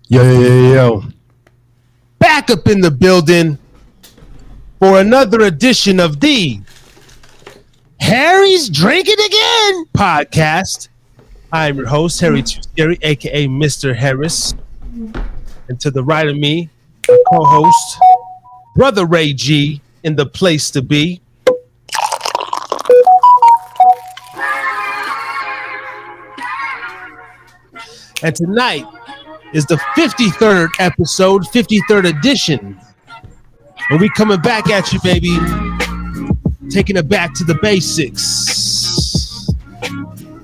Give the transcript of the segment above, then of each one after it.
Yo. Back up in the building for another edition of the Harry's Drinking Again podcast. I'm your host, Harry Too Scary, aka Mr. Harris. And to the right of me, my co-host, Brother Ray G, in the place to be. And tonight is the 53rd episode, 53rd edition. And we coming back at you, baby. Taking it back to the basics.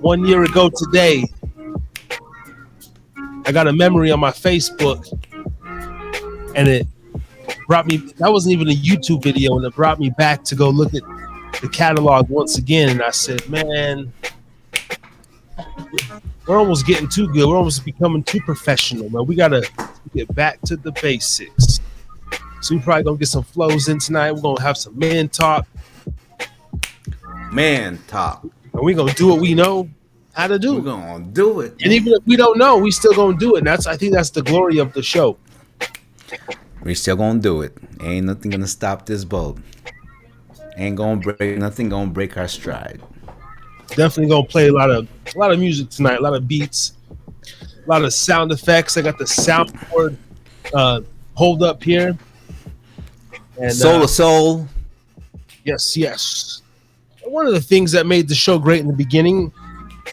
1 year ago today, I got a memory on my Facebook. And it brought me, that wasn't even a YouTube video, and it brought me back to go look at the catalog once again. And I said, man, we're almost getting too good. We're almost becoming too professional, man. We got to get back to the basics. So we probably going to get some flows in tonight. We're going to have some man talk. Man talk. And we're going to do what we know how to do. We're going to do it. And even if we don't know, we still going to do it. And I think that's the glory of the show. We're still going to do it. Ain't nothing going to stop this boat. Ain't going to break, nothing going to break our stride. Definitely gonna play a lot of music tonight, a lot of beats, a lot of sound effects. I got the soundboard hold up here. And Soul. Yes. One of the things that made the show great in the beginning,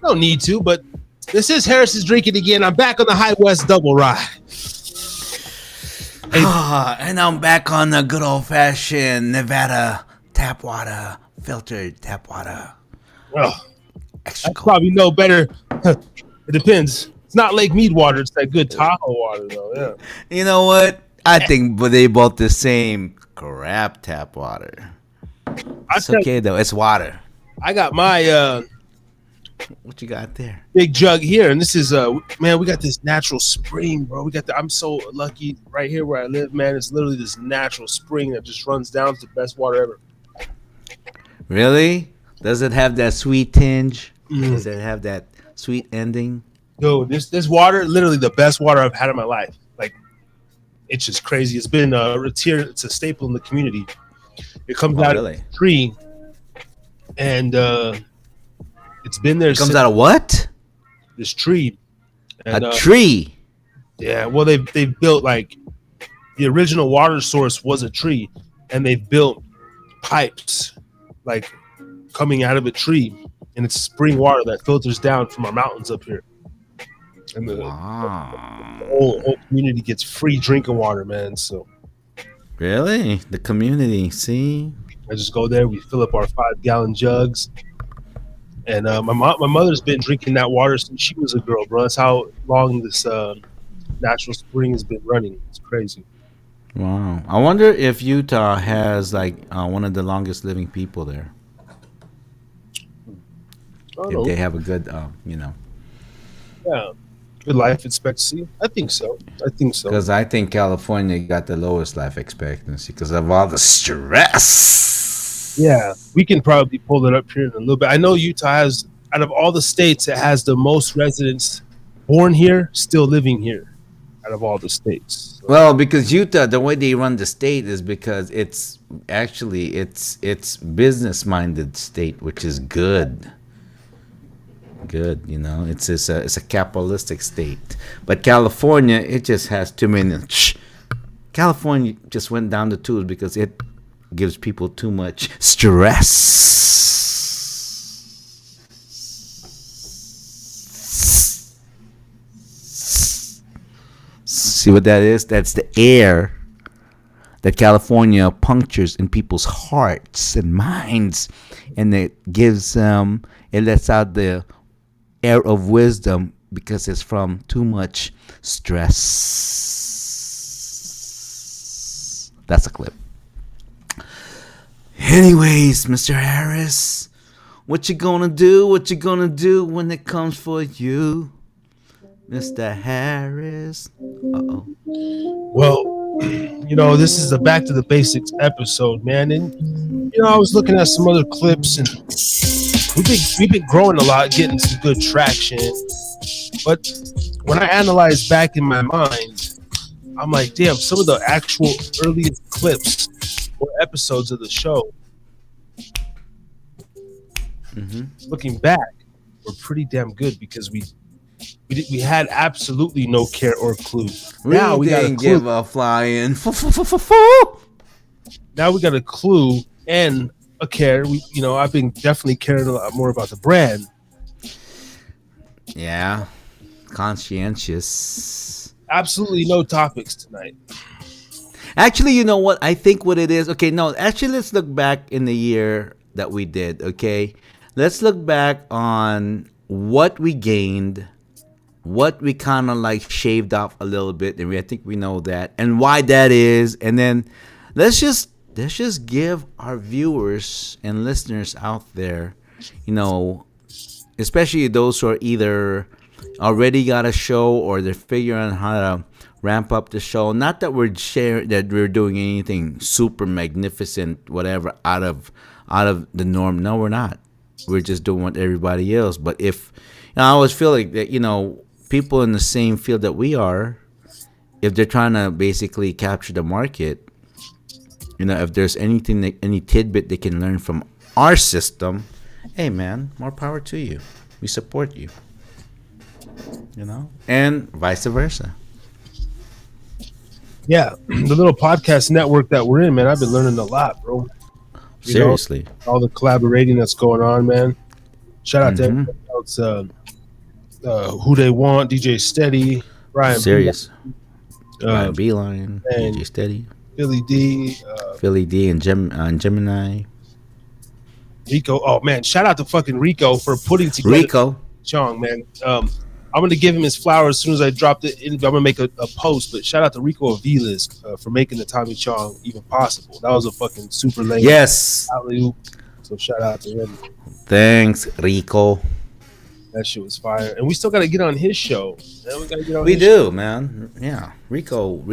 no need to, but this is Harris's Drinking Again. I'm back on the High West double rye. And I'm back on the good old fashioned Nevada tap water, filtered tap water. Well, I probably know better. It depends. It's not Lake Mead water. It's that good Tahoe water, though. Yeah. You know what? I think they both the same crap tap water. It's okay, though. It's water. I got my... what you got there? Big jug here. And this is, man, we got this natural spring, bro. I'm so lucky right here where I live, man. It's literally this natural spring that just runs down. It's the best water ever. Really? Does it have that sweet tinge? Does it have that sweet ending? Dude, this water, literally the best water I've had in my life. Like, it's just crazy. It's been it's a staple in the community. It comes out of a tree, and it's been there. It comes out of what? This tree. And, a tree. Yeah. Well, they've built, like, the original water source was a tree, and they've built pipes, like, coming out of a tree, and it's spring water that filters down from our mountains up here. And the whole community gets free drinking water, man. So really, the community. See, I just go there. We fill up our 5-gallon jugs, and my mother's been drinking that water since she was a girl, bro. That's how long this natural spring has been running. It's crazy. Wow. I wonder if Utah has like one of the longest living people there. If they have a good, yeah, good life expectancy. I think so. Because I think California got the lowest life expectancy because of all the stress. Yeah, we can probably pull it up here in a little bit. I know Utah has, out of all the states, it has the most residents born here, still living here, out of all the states. So. Well, because Utah, the way they run the state is because it's business-minded state, which is good. Good, it's a capitalistic state, but California, it just has too many. California just went down the tubes because it gives people too much stress. See what that is? That's the air that California punctures in people's hearts and minds, and it gives it lets out the air of wisdom because it's from too much stress. That's a clip. Anyways, Mr. Harris, what you gonna do? What you gonna do when it comes for you, Mr. Harris? Uh-oh. Well, this is a Back to the Basics episode, man. And, I was looking at some other clips, and we've been growing a lot, getting some good traction. But when I analyze back in my mind, I'm like, damn, some of the actual earliest clips or episodes of the show, looking back, were pretty damn good because we had absolutely no care or clue. Now we got a didn't clue. give a flying. Now we got a clue and a care. I've been definitely caring a lot more about the brand. Yeah, conscientious. Absolutely no topics tonight. Actually, you know what? I think what it is. Okay, no. Actually, let's look back in the year that we did. Okay, let's look back on what we gained, what we kind of like shaved off a little bit, and I think we know that, and why that is, and then let's just give our viewers and listeners out there, especially those who are either already got a show or they're figuring out how to ramp up the show. Not that we're doing anything super magnificent, whatever, out of the norm. No, we're not. We're just doing what everybody else. But if I always feel like that, people in the same field that we are, if they're trying to basically capture the market, if there's anything, any tidbit they can learn from our system, hey man, more power to you. We support you. And vice versa. Yeah, the little podcast network that we're in, man, I've been learning a lot, bro. Seriously. All the collaborating that's going on, man. Shout out to everybody else, Who They Want, DJ Steady, Ryan. Serious. Ryan Beeline, DJ Steady, Philly D, and Gemini. Rico. Oh man, shout out to fucking Rico for putting together Rico Chong, man. I'm gonna give him his flowers as soon as I dropped it. I'm gonna make a post, but shout out to Rico Aviles for making the Tommy Chong even possible. That was a fucking super late. Yes. Alley-oop. So shout out to him. Thanks, Rico. That shit was fire, and we still gotta get on his show. Man, we gotta get on. We his do, show. man. Yeah, Rico.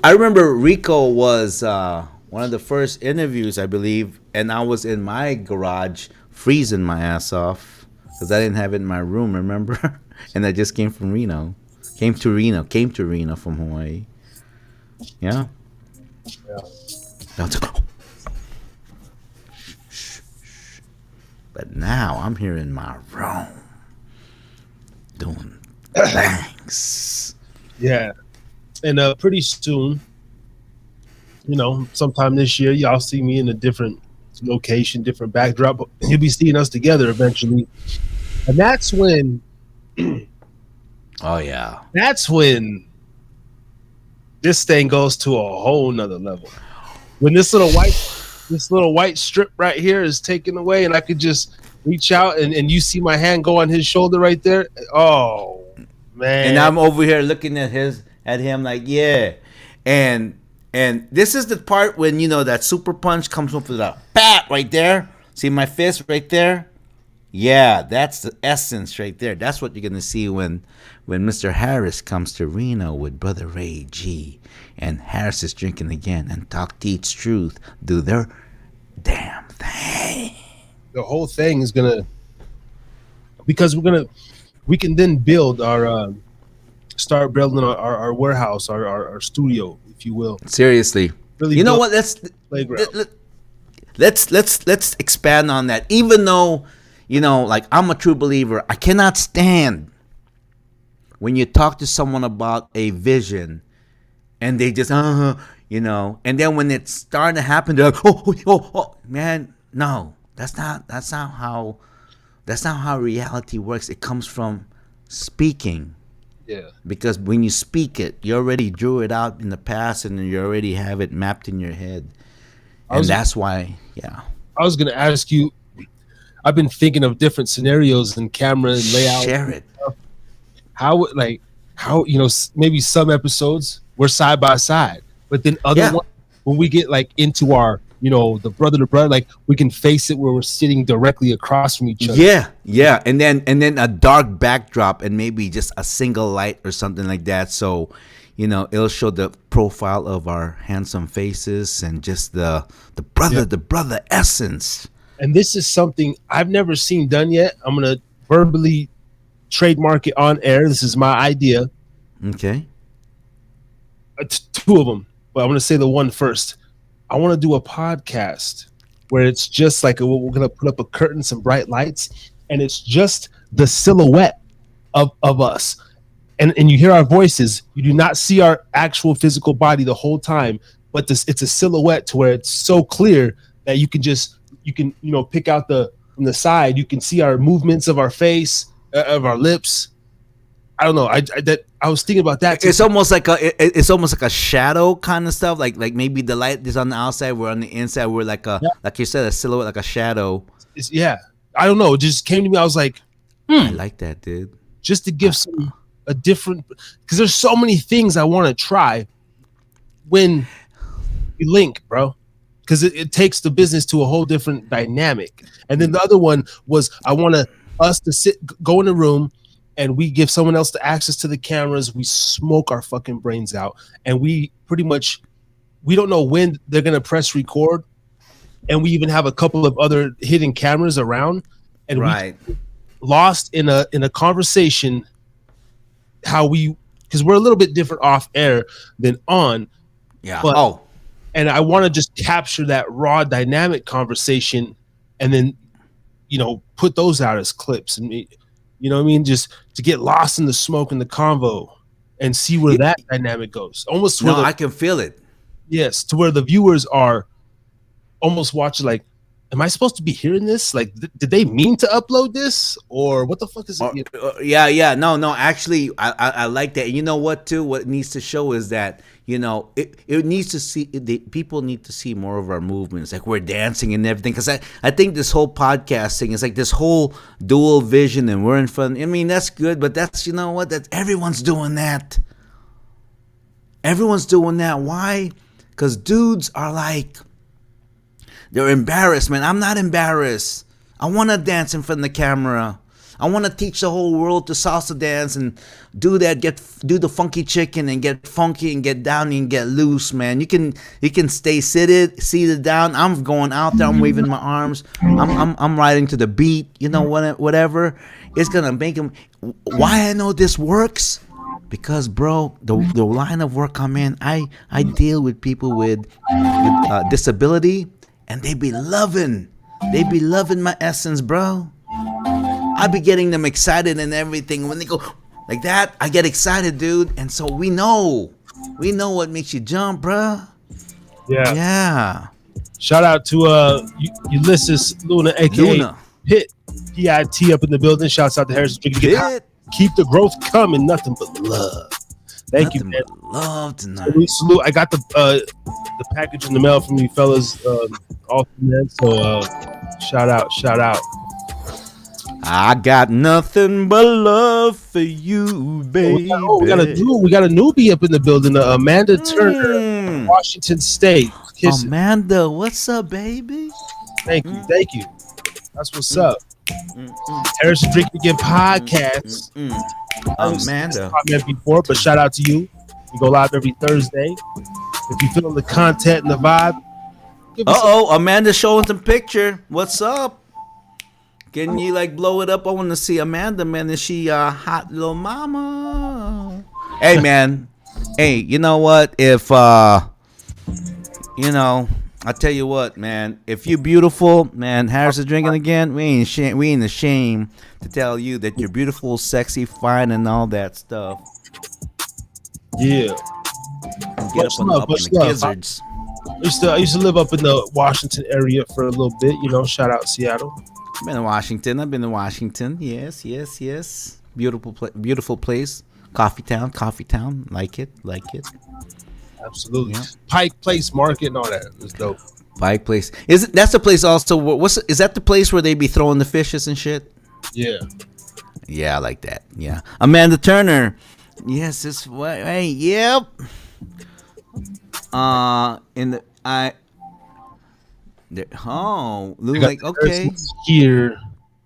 I remember Rico was one of the first interviews, I believe, and I was in my garage freezing my ass off because I didn't have it in my room. Remember? And I just came to Reno from Hawaii. Yeah. But now I'm here in my room doing things. Yeah, and pretty soon, sometime this year, y'all see me in a different location, different backdrop. You'll be seeing us together eventually, and that's when. Oh yeah. That's when this thing goes to a whole nother level. When this little white strip right here is taken away, and I could just reach out and you see my hand go on his shoulder right there. Oh man. And I'm over here looking at him like, yeah. And this is the part when that super punch comes up with a bat right there. See my fist right there? Yeah, that's the essence right there. That's what you're gonna see when Mr. Harris comes to Reno with Brother Ray G, and Harris is drinking again, and Talk Teach Truth do their damn thing. The whole thing is because we can then build start building our warehouse, our studio, if you will. Seriously, Really, you know what? Let's expand on that. Even though. Like I'm a true believer. I cannot stand when you talk to someone about a vision and they just, and then when it's starting to happen, they're like, oh, man, no, that's not how reality works. It comes from speaking. Yeah. Because when you speak it, you already drew it out in the past and you already have it mapped in your head. And that's why, yeah. I was going to ask you, I've been thinking of different scenarios and camera and layout. Share it. How maybe some episodes we're side by side, but then other ones, when we get like into our, the brother to brother, like we can face it where we're sitting directly across from each other. Yeah. And then a dark backdrop and maybe just a single light or something like that. So, it'll show the profile of our handsome faces and just the brother essence. And this is something I've never seen done yet. I'm going to verbally trademark it on air. This is my idea. Okay. Two of them, but I'm going to say the one first. I want to do a podcast where it's just like we're going to put up a curtain, some bright lights, and it's just the silhouette of us. And you hear our voices. You do not see our actual physical body the whole time, but it's a silhouette to where it's so clear that you can pick out from the side. You can see our movements of our face, of our lips. I don't know. I was thinking about that too. It's almost like a shadow kind of stuff. Like maybe the light is on the outside, we're on the inside. We're like like you said, a silhouette, like a shadow. I don't know. It just came to me. I was like, I like that, dude. Just to give a different, because there's so many things I want to try when we link, bro. Because it takes the business to a whole different dynamic. And then the other one was I want us to go in a room, and we give someone else the access to the cameras. We smoke our fucking brains out, and we don't know when they're gonna press record, and we even have a couple of other hidden cameras around, and we lost in a conversation. Because we're a little bit different off air than on. Yeah. And I want to just capture that raw dynamic conversation, and then put those out as clips, and you know what I mean, just to get lost in the smoke and the convo and see where that dynamic goes. Almost to I can feel it. Yes, to where the viewers are almost watching like, am I supposed to be hearing this? Like, did they mean to upload this, or what the fuck is it? Yeah. No. Actually, I like that. You know what? Too, what it needs to show is that it needs to see. People need to see more of our movements, like we're dancing and everything. Because I think this whole podcast thing is like this whole dual vision, and we're in front. I mean, that's good, but that's that everyone's doing that. Everyone's doing that. Why? Because dudes are like. They're embarrassed, man. I'm not embarrassed. I want to dance in front of the camera. I want to teach the whole world to salsa dance and do that. Do the funky chicken and get funky and get down and get loose, man. You can stay seated down. I'm going out there. I'm waving my arms. I'm riding to the beat. Whatever. It's gonna make them. Why I know this works? Because, bro, the line of work I'm in, I deal with people with disability. And they be loving my essence, bro. I be getting them excited and everything. When they go like that, I get excited, dude. And so we know what makes you jump, bro. Yeah. Shout out to Ulysses Luna, aka Pit, PIT up in the building. Shouts out to Harrison Drinkin. Keep the growth coming. Nothing but love. Thank you, man. Love tonight. Salute. I got the package in the mail from you fellas. All man. So shout out. I got nothing but love for you, baby. We got a newbie up in the building. Amanda Turner, Washington State. Kisses. Amanda, what's up, baby? Thank you. That's what's up. Harrison Drinkin Again podcast. Amanda. Before, but shout out to you. We go live every Thursday. If you feeling the content and the vibe. Amanda showing some picture. What's up? Can you blow it up? I want to see Amanda, man. Is she a hot little mama? Hey, man. Hey, you know what? If I tell you what, man. If you're beautiful, man, Harrison Drinkin Again. We ain't ashamed to tell you that you're beautiful, sexy, fine, and all that stuff. Yeah. Get up in the gizzards. I used to live up in the Washington area for a little bit. Shout out Seattle. I've been to Washington. Yes. Beautiful place. Coffee town. Like it. Absolutely. Yeah. Pike Place Market and all that. It's dope. Pike Place. That's the place also? Is that the place where they be throwing the fishes and shit? Yeah. Yeah, I like that. Yeah. Amanda Turner. Yes, this way. Hey, yep. Loon Lake. Okay. Here,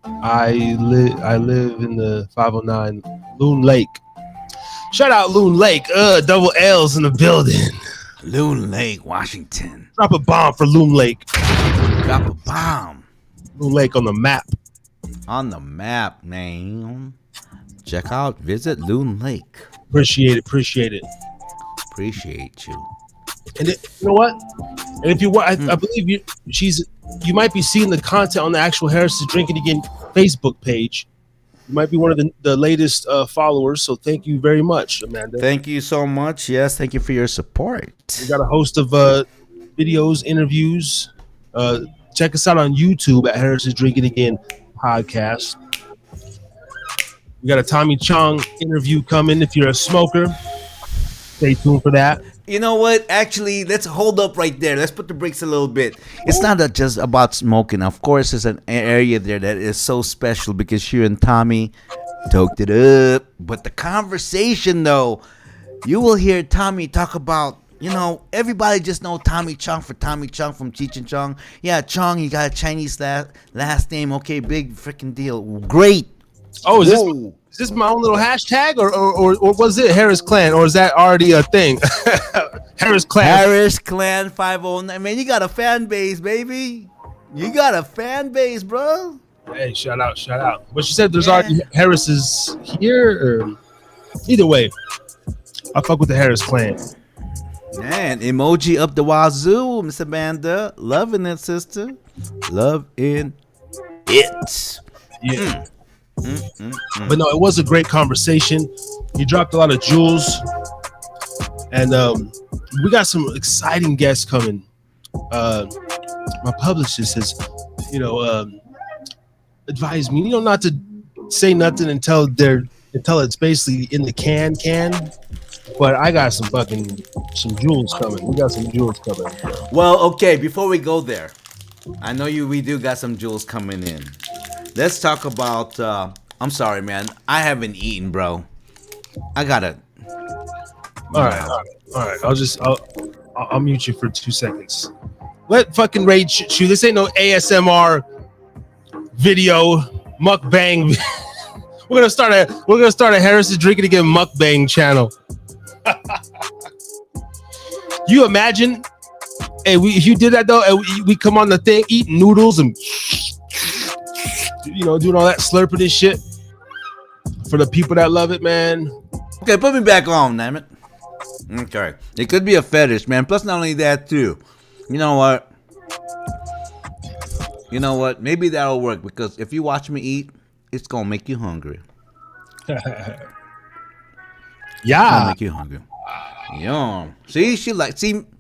I live in the 509 Loon Lake. Shout out Loon Lake. Double L's in the building. Loon Lake, Washington. Drop a bomb for Loon Lake. Drop a bomb. Loon Lake on the map. On the map, man. check out, visit Loon Lake. Appreciate it. Appreciate it. Appreciate you. And you know what? And if you want, I believe you might be seeing the content on the actual Harris is Drinking Again Facebook page. You might be one of the latest followers, so thank you very much, Amanda. Thank you so much. Yes, thank you for your support. We got a host of videos, interviews. Check us out on YouTube at Harris is Drinking Again podcast. We got a Tommy Chong interview coming. If you're a smoker, stay tuned for that. You know what? Actually, let's hold up right there. Let's put the brakes a little bit. It's not just about smoking. Of course, there's an area there that is so special because you and Tommy talked it up. But the conversation, though, you will hear Tommy talk about, everybody just know Tommy Chong from Cheech and Chong. Yeah, Chong, you got a Chinese last name. Okay, big freaking deal. Great. Oh, is this my own little hashtag or was it Harris Clan, or is that already a thing? Harris Clan 509. Man, you got a fan base, baby. You got a fan base, bro. Hey, shout out. But she said there's already Harris's here, or either way, I fuck with the Harris Clan. Man, emoji up the wazoo, Miss Amanda. Loving it, sister. Loving it. Yeah. But no, it was a great conversation. You dropped a lot of jewels, and we got some exciting guests coming. My publicist has, advised me, not to say nothing until it's basically in the can. But I got some jewels coming. We got some jewels coming. Well, okay. Before we go there, I know we do got some jewels coming in. Let's talk about. I'm sorry, man. I haven't eaten, bro. I gotta. All right. I'll mute you for 2 seconds. Let fucking Rage shoot. This ain't no ASMR video mukbang. We're gonna start a Harris is Drinking Again mukbang channel. You imagine? Hey, if you did that though, and we come on the thing eating noodles and. Doing all that slurping and shit for the people that love it, man. Okay, put me back on, damn it. Okay, it could be a fetish, man. Plus, not only that, too. You know what? Maybe that'll work because if you watch me eat, it's gonna make you hungry. Yeah, make you hungry. Yeah. See,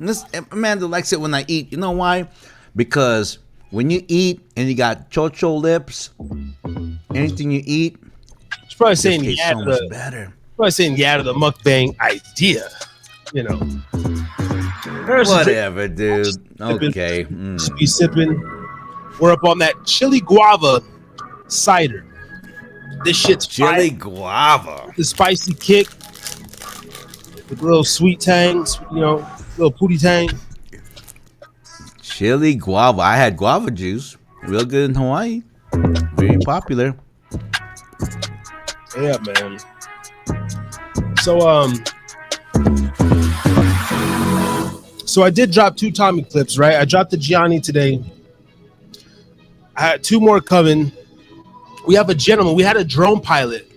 Miss Amanda likes it when I eat. You know why? Because when you eat and you got chocho lips, anything you eat, it's probably saying so much better. Probably saying yeah to the mukbang idea, Whatever, dude. Okay. Just be sipping. We're up on that chili guava cider. This shit's chili guava. The spicy kick, with a little sweet tang, little pooty tang. Chili guava. I had guava juice. Real good in Hawaii. Very popular. Yeah, man. So I did drop 2 Tommy clips, right? I dropped the Gianni today. I had 2 more coming. We have a gentleman. We had a drone pilot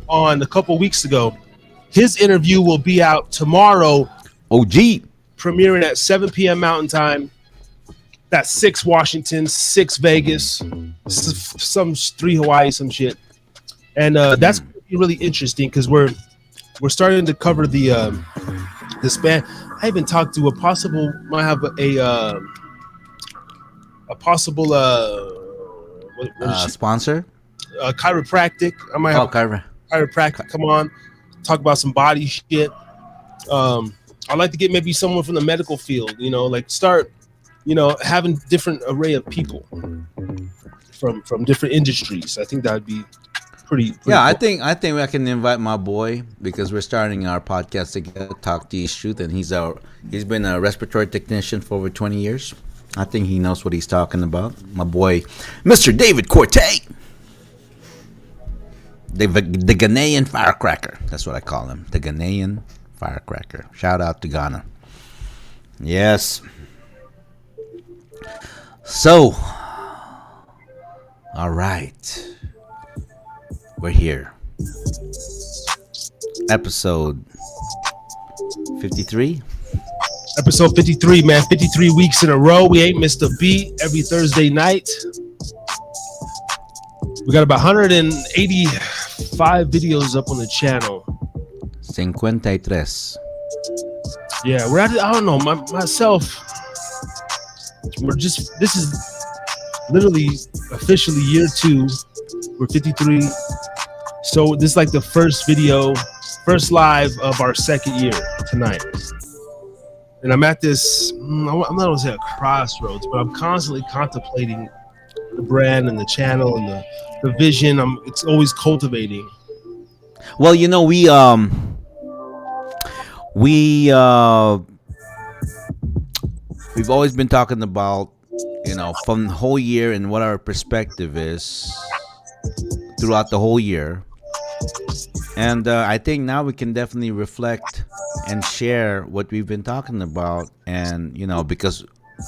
on a couple weeks ago. His interview will be out tomorrow. OG. Premiering at 7 p.m. Mountain Time. That's 6 Washington, 6 Vegas, some 3 Hawaii, some shit. And that's really interesting because we're starting to cover the span. I even talked to might have a possible sponsor? Chiropractic. I might have chiropractic come on, talk about some body shit. I'd like to get maybe someone from the medical field, start having different array of people from different industries. I think that would be pretty yeah, cool. I think I can invite my boy because we're starting our podcast together, Talk to East Truth, and he's been a respiratory technician for over 20 years. I think he knows what he's talking about. My boy, Mr. David Corte. The Ghanaian firecracker. That's what I call him. The Ghanaian firecracker. Shout out to Ghana. Yes. So, all right. We're here. Episode 53. Episode 53, man. 53 weeks in a row. We ain't missed a beat every Thursday night. We got about 185 videos up on the channel. 53. Yeah, we're at it. I don't know. Myself, this is literally officially year 2. We're 53. So this is like the first live of our second year tonight. And I'm at this, I'm not gonna say a crossroads, but I'm constantly contemplating the brand and the channel and the vision. It's always cultivating. Well, you know, we've always been talking about, you know, from the whole year and what our perspective is throughout the whole year. And I think now we can definitely reflect and share what we've been talking about. And, you know, because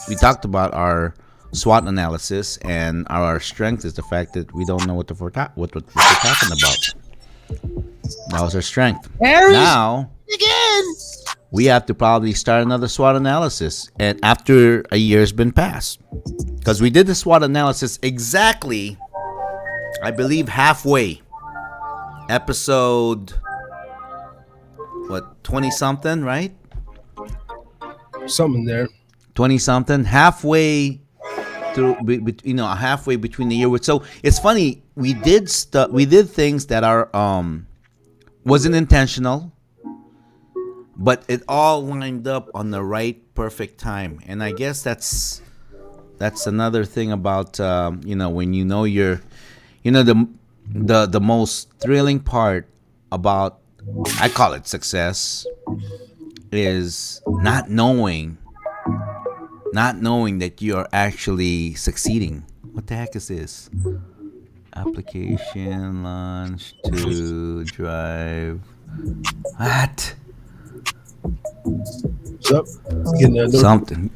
we talked about our SWOT analysis, and our strength is the fact that we don't know what we're talking about. That was our strength. Now, again, we have to probably start another SWOT analysis, and after a year's been passed, because we did the SWOT analysis exactly, I believe, halfway. Episode 20 something, right? Something there. 20 something, halfway through, halfway between the year. So it's funny, we did things that are wasn't intentional, but it all lined up on the right perfect time. And I guess that's another thing about when you're the most thrilling part about, I call it success, is not knowing that you are actually succeeding. What the heck is this? Application launch to drive. What? What's up? Something.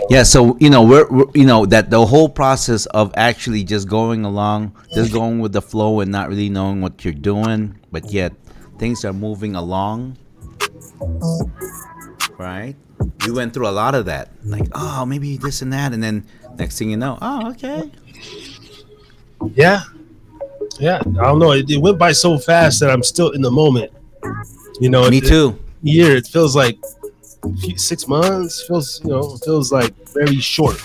Yeah, so we're that the whole process of actually just going with the flow and not really knowing what you're doing, but yet things are moving along, right? We went through a lot of that, like, oh, maybe this and that, and then next thing you know, oh, okay. Yeah. I don't know. It went by so fast that I'm still in the moment. Me too. Year, it feels like 6 months. Feels like very short.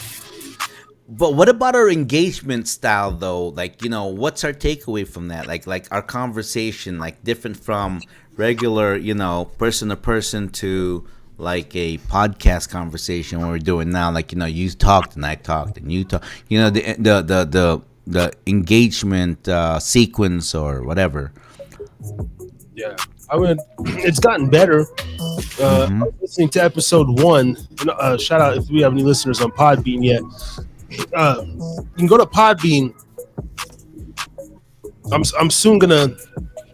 But what about our engagement style, though? Like, what's our takeaway from that? Like our conversation, like different from regular, person to person to like a podcast conversation we're doing now. Like, you talked and I talked and you talked. The engagement sequence or whatever. Yeah, it's gotten better. I was listening to episode 1. Shout out if we have any listeners on Podbean yet. You can go to Podbean. I'm soon gonna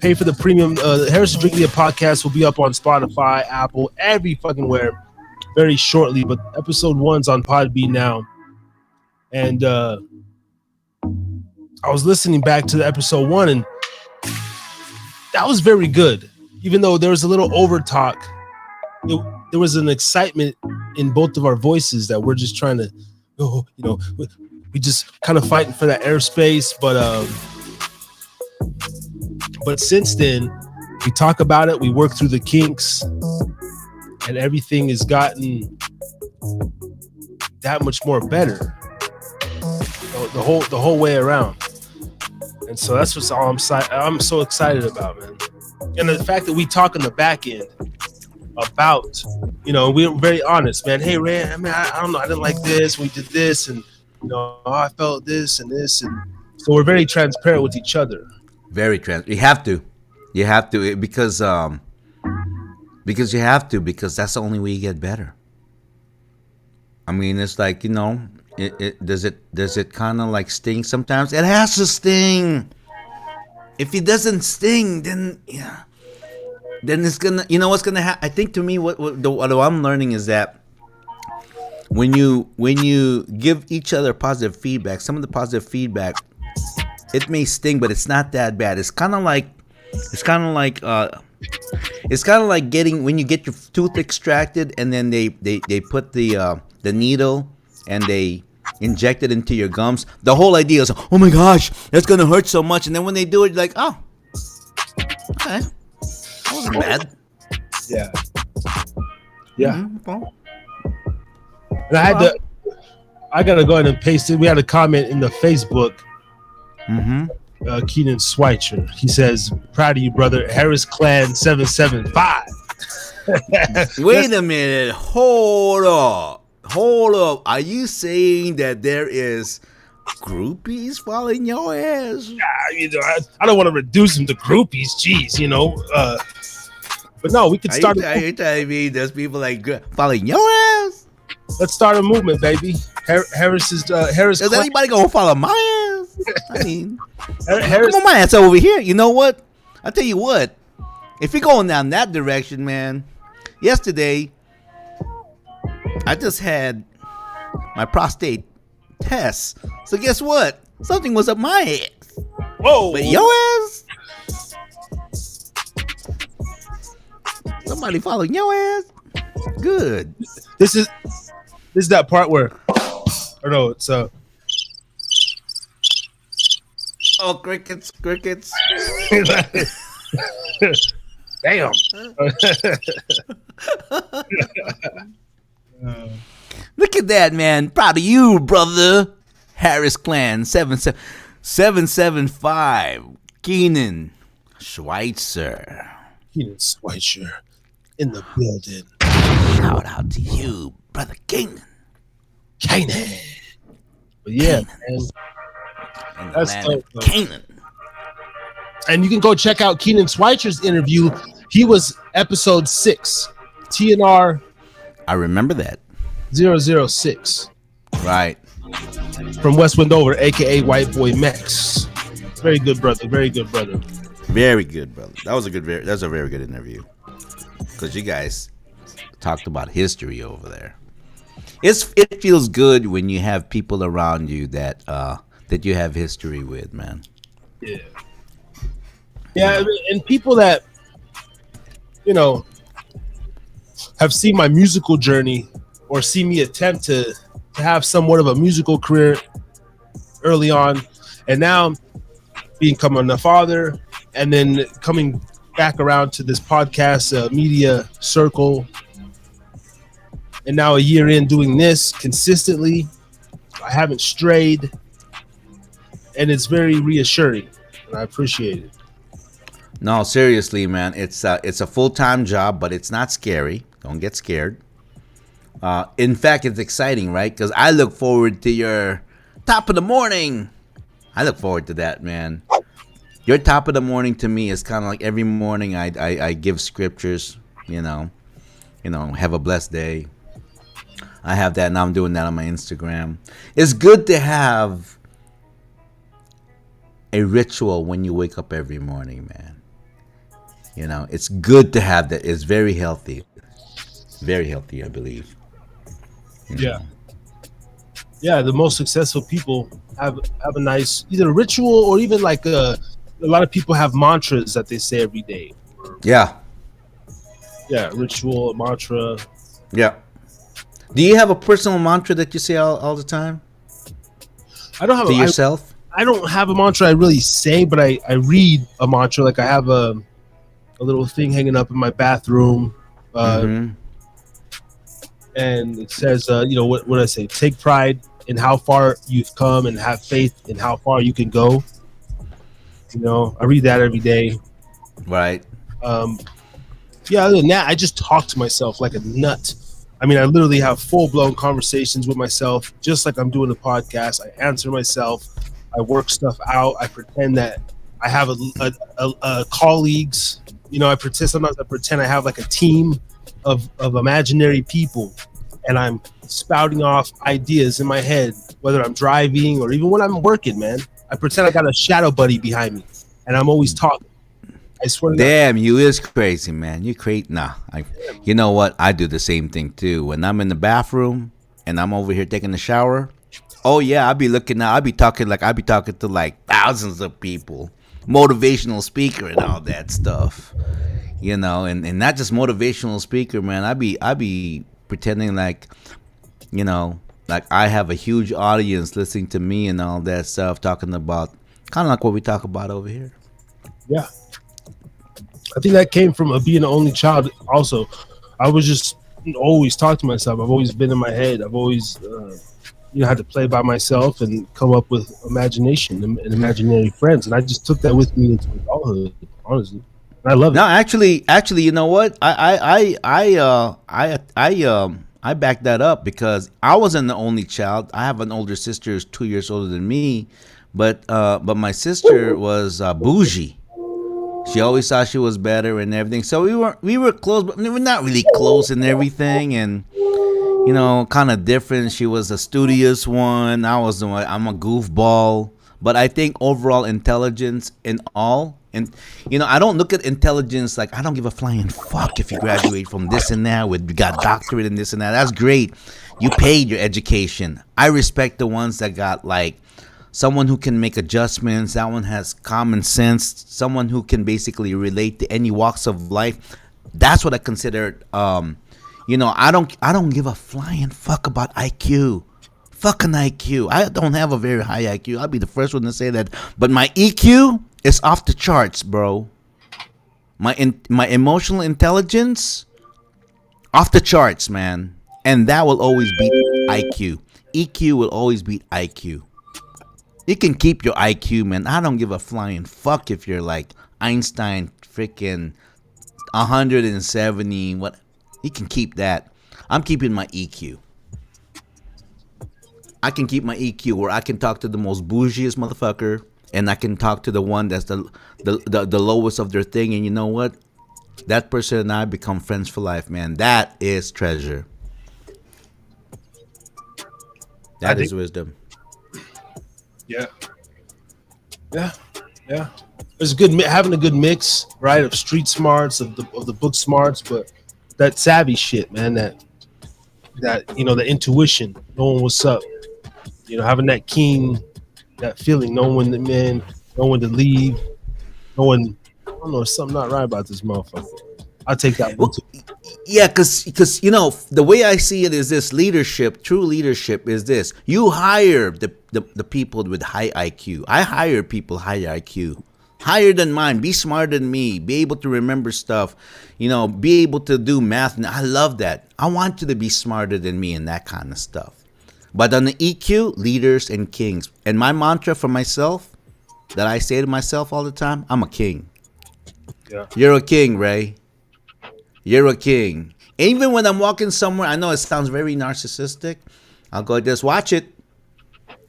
pay for the premium. The Harris Drinkin podcast will be up on Spotify, Apple, every fucking where very shortly. But episode 1's on Podbean now, and I was listening back to the episode 1, and that was very good. Even though there was a little over talk, there was an excitement in both of our voices that we're just trying to, we just kind of fighting for that airspace. But since then, we talk about it, we work through the kinks, and everything has gotten that much more better. The whole way around. And so that's what's all I'm so excited about, man. And the fact that we talk in the back end about, we're very honest, man. Hey, Ray, I don't know, I didn't like this. We did this, and I felt this and this, and so we're very transparent with each other. Very transparent. You have to because you have to, because that's the only way you get better. I mean, it's like, does it kind of like sting sometimes? It has to sting. If it doesn't sting, then it's gonna, what's gonna happen. I think, to me, what I'm learning is that when you give each other positive feedback, some of the positive feedback, it may sting, but it's not that bad. It's kind of like It's kind of like getting when you get your tooth extracted, and then they put the needle and they inject it into your gums. The whole idea is, oh my gosh, that's gonna hurt so much, and then when they do it, you're like, oh, okay, that wasn't bad. Yeah. Yeah. Well, And I gotta go ahead and paste it. We had a comment in the Facebook. Keenan Schweitzer. He says, "Proud of you, brother. Harris Clan 775." wait a minute. Hold up. Are you saying that there is groupies following your ass? I don't want to reduce them to groupies. Jeez, but no, we could start. Are you telling me there's people like following your ass? Let's start a movement, baby. Harris. Is anybody gonna follow my ass? I mean, Harris. come on, my ass over here. You know what? I'll tell you what. If you're going down that direction, man. Yesterday, I just had my prostate test. So guess what? Something was up my ass. Whoa! But your ass? Somebody following your ass? Good. This is that part where, or no, it's Oh, crickets. Damn. Look at that, man. Proud of you, brother. Harris Clan 775. Keenan Schweitzer. Keenan Schweitzer in the building. Shout out to you, brother Keenan. Kanan. But yeah, man. In the That's land dope, of though. Canaan. And you can go check out Keenan Schweitzer's interview. He was episode 6. T.N.R. I remember that. 006. Right. From West Wendover, a.k.a. White Boy Max. Very good brother. Very good brother. Very good, brother. That was a very good interview. Because you guys talked about history over there. It feels good when you have people around you that you have history with, man. Yeah. Yeah, and people that, have seen my musical journey or see me attempt to have somewhat of a musical career early on, and now becoming a father, and then coming back around to this podcast media circle, and now a year in doing this consistently, I haven't strayed, and it's very reassuring, and I appreciate it. No, seriously, man. It's a full-time job, but it's not scary. Don't get scared. In fact, it's exciting, right? Because I look forward to your top of the morning. I look forward to that, man. Your top of the morning to me is kind of like every morning I give scriptures, have a blessed day. I have that, and I'm doing that on my Instagram. It's good to have a ritual when you wake up every morning, man. It's good to have that. It's very healthy. Very healthy, I believe. Yeah. Yeah, the most successful people have a nice either ritual or even like a lot of people have mantras that they say every day. Yeah. Yeah, ritual, mantra. Yeah. Do you have a personal mantra that you say all the time? I don't have to yourself? I don't have a mantra I really say, but I read a mantra. Like I have a little thing hanging up in my bathroom. And it says, what do I say? Take pride in how far you've come and have faith in how far you can go. I read that every day. Right. Yeah, other than that, I just talk to myself like a nut. I mean, I literally have full-blown conversations with myself, just like I'm doing a podcast. I answer myself. I work stuff out. I pretend that I have a colleagues. Sometimes I pretend I have like a team of imaginary people, and I'm spouting off ideas in my head, whether I'm driving or even when I'm working, man. I pretend I got a shadow buddy behind me, and I'm always talking. I swear to God. Damn, you is crazy, man. You crazy. Nah, you know what? I do the same thing too. When I'm in the bathroom and I'm over here taking a shower, oh yeah, I'll be talking to like thousands of people motivational speaker and all that stuff. And not just motivational speaker, man. I be pretending like, like I have a huge audience listening to me and all that stuff, talking about kind of like what we talk about over here. Yeah, I think that came from being an only child. Also, I was just always talk to myself. I've always been in my head. I've always, had to play by myself and come up with imagination and imaginary friends. And I just took that with me into adulthood, honestly. And I love No, it. actually, you know what? I back that up because I wasn't the only child. I have an older sister who's 2 years older than me, but my sister was bougie. She always thought she was better and everything. So we were close, but we were not really close and everything. And kind of different. She was a studious one. I'm a goofball. But I think overall intelligence in all, and I don't look at intelligence like I don't give a flying fuck if you graduate from this and that with got doctorate and this and that. That's great. You paid your education. I respect the ones that got like someone who can make adjustments. That one has common sense. Someone who can basically relate to any walks of life. That's what I consider. I don't give a flying fuck about IQ. Fucking IQ. I don't have a very high IQ. I'll be the first one to say that. But my EQ is off the charts, bro. My emotional intelligence off the charts, man. And that will always beat IQ. EQ will always beat IQ. You can keep your IQ, man. I don't give a flying fuck if you're like Einstein, freaking 170. What? You can keep that. I'm keeping my EQ. I can keep my EQ where I can talk to the most bougiest motherfucker, and I can talk to the one that's the lowest of their thing. And you know what? That person and I become friends for life, man. That is treasure. That is wisdom. Yeah, yeah, yeah. It's good having a good mix, right, of street smarts, of the book smarts, but that savvy shit, man. That the intuition, knowing what's up. Having that keen, that feeling, knowing when knowing when to leave, knowing I don't know, something not right about this motherfucker. I'll take that one too. Yeah, because the way I see it is this: leadership, true leadership is this: you hire the people with high IQ. I hire people high IQ, higher than mine. Be smarter than me. Be able to remember stuff. Be able to do math. And I love that. I want you to be smarter than me and that kind of stuff. But on the EQ, leaders and kings. And my mantra for myself that I say to myself all the time: I'm a king. Yeah. You're a king, Ray. You're a king. Even when I'm walking somewhere, I know it sounds very narcissistic. I'll go, just watch it.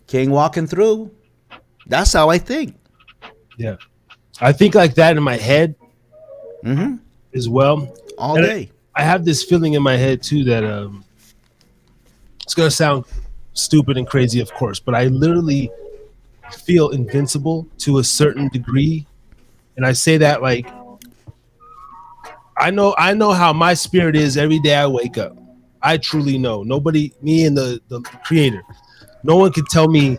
King walking through. That's how I think. Yeah. I think like that in my head as well. All And day. I have this feeling in my head too that it's gonna sound stupid and crazy, of course, but I literally feel invincible to a certain degree. And I say that like I know how my spirit is every day I wake up. I truly know. Nobody, me and the creator, no one can tell me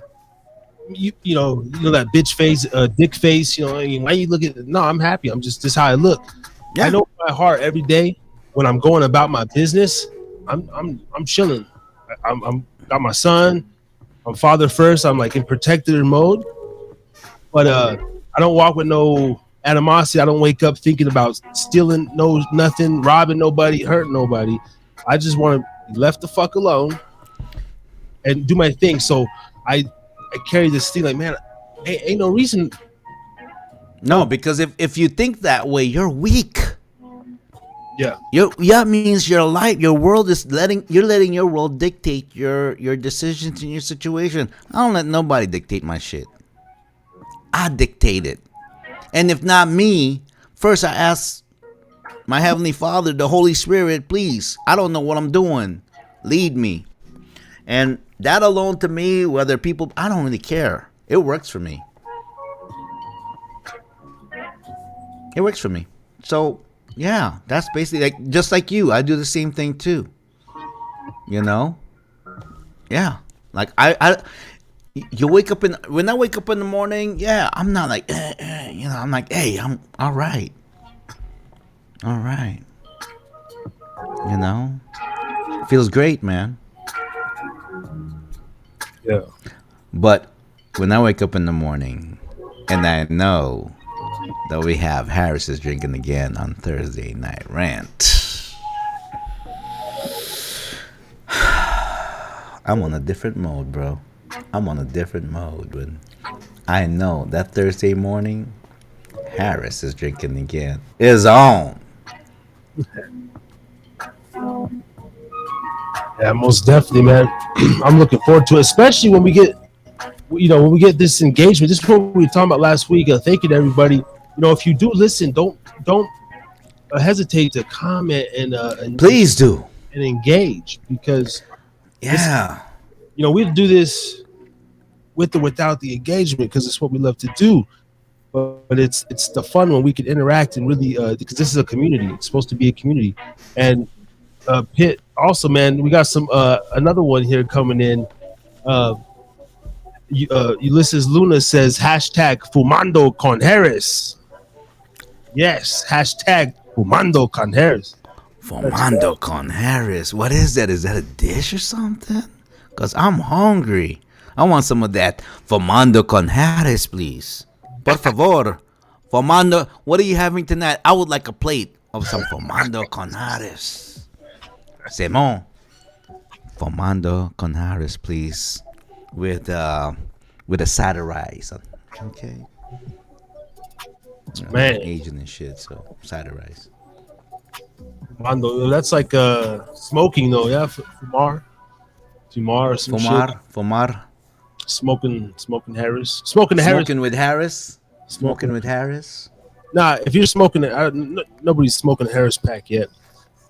you know that bitch face, dick face, why you look at no, I'm happy. I'm just this how I look. Yeah. I know in my heart every day when I'm going about my business, I'm chilling. I'm got my son, I'm father first, I'm like in protector mode. But I don't walk with no animosity. I don't wake up thinking about stealing nothing, robbing nobody, hurting nobody. I just want to be left the fuck alone and do my thing. So I carry this thing like, man, ain't no reason. No, because if you think that way, you're weak. Yeah. That means your life, your world is letting your world dictate your decisions in your situation. I don't let nobody dictate my shit. I dictate it. And if not me, first I ask my Heavenly Father, the Holy Spirit, please, I don't know what I'm doing. Lead me. And that alone to me, whether people, I don't really care. It works for me. It works for me. So, yeah, that's basically like just like you. I do the same thing too. Yeah. Like I you wake up when I wake up in the morning, yeah, I'm not like I'm like, hey, I'm all right, all right. You know, feels great, man. Yeah. But when I wake up in the morning and I know that we have Harris is drinking again on Thursday night rant, I'm on a different mode, bro. I'm on a different mode when I know that Thursday morning Harris is drinking again. Is on. Yeah, most definitely, man. I'm looking forward to it, especially when we get, when we get this engagement. This is what we were talking about last week. Thank you to everybody. If you do listen, don't hesitate to comment Please do. and engage, because this, Yeah. we do this with or without the engagement because it's what we love to do. But it's the fun when we can interact and really, because this is a community. It's supposed to be a community. And Pitt, also, man, we got some another one here coming in. Ulysses Luna says hashtag Fumando con Harris. Yes, hashtag Fumando con Harris. Fumando con Harris. What is that? Is that a dish or something? Because I'm hungry. I want some of that Fumando con Harris, please. Por favor. Fumando. What are you having tonight? I would like a plate of some Fumando con Harris. Simon. Fumando con Harris, please. With a side of rice. Okay. Man, I'm Asian and shit, so side of rice. Fumando, that's like smoking though, yeah. Fumar or some shit. Fumar. Smoking Harris. Smoking Harris. With Harris. Smoking with Harris. Nah, if you're smoking it, nobody's smoking a Harris pack yet.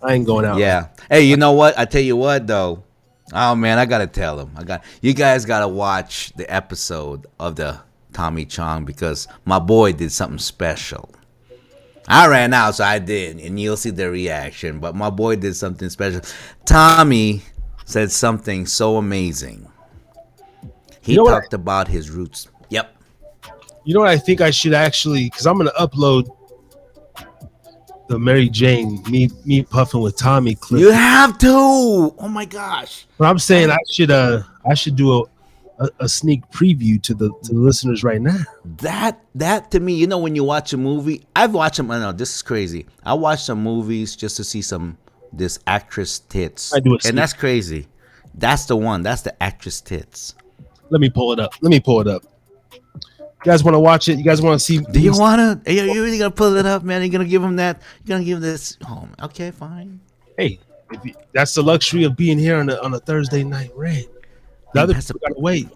I ain't going out. Yeah. Hey, you know what? I tell you what though. Oh man, I gotta tell him. You guys gotta watch the episode of the Tommy Chong because my boy did something special. I ran out, so I did, and you'll see the reaction. But my boy did something special. Tommy said something so amazing. He talked about his roots. Yep. You know what I think I should actually, because I'm gonna upload the Mary Jane me puffing with Tommy clip. You have to. Oh my gosh. But I'm saying I should do a sneak preview to the listeners right now. That to me, when you watch a movie, I've watched them. I know this is crazy. I watch some movies just to see this actress tits, and that's crazy. That's the one. That's the actress tits. Let me pull it up. You guys want to watch it? You guys want to see? Do you want to? Are you really gonna pull it up, man? You're gonna give him that? You're gonna give this? Oh, okay, fine. Hey, that's the luxury of being here on a Thursday night rant. The other people gotta wait.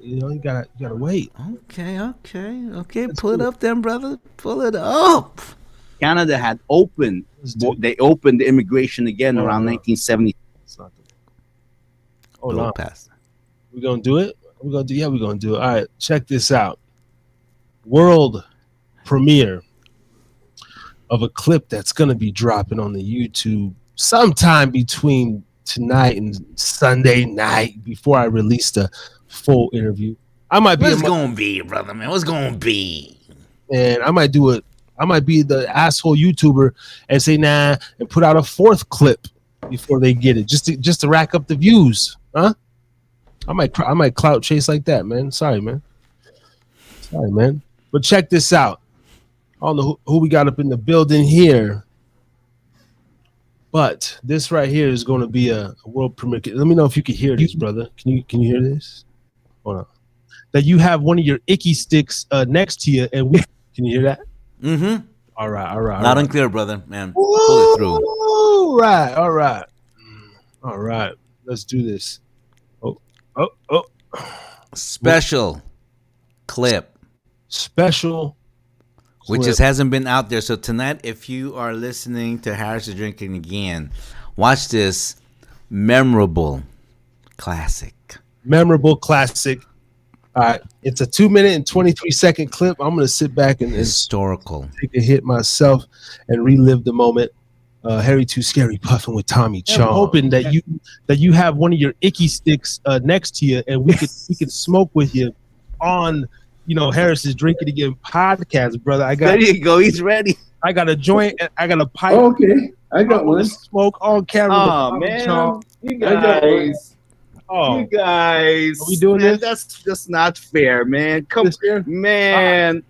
You gotta wait. Okay. Pull it up, then, brother. Pull it up. Canada had opened. They opened the immigration again around 1970. Hold on. We're gonna do it. We're gonna do it. All right, check this out. World premiere of a clip that's gonna be dropping on the YouTube sometime between tonight and Sunday night before I release the full interview. I might be. What's gonna be, brother, man? What's gonna be? And I might do it. I might be the asshole YouTuber and say nah and put out a fourth clip before they get it, just to rack up the views, huh? I might clout chase like that, man. Sorry, man. But check this out. I don't know who we got up in the building here, but this right here is going to be a world premiere. Let me know if you can hear this, brother. Can you hear this? Hold on. That you have one of your icky sticks next to you, and can you hear that? Mm-hmm. All right. Loud and clear, brother, man. Pull it through. All right. Let's do this. Oh. Special clip. Which just hasn't been out there. So tonight, if you are listening to Harris is Drinking Again, watch this memorable classic. All right. It's a 2-minute and 23-second clip. I'm going to sit back and historical. Take a hit myself and relive the moment. Harry Too Scary puffing with Tommy Chong. I'm hoping that you have one of your icky sticks next to you, and we could smoke with you on Harris is Drinking Again podcast, brother. There you go. He's ready. I got a joint. And I got a pipe. Okay, I got one. Smoke on camera. Oh with man, Sean. you I got one. guys. Oh, You guys. Are we doing man, this? That's just not fair, man. Come, This here? man.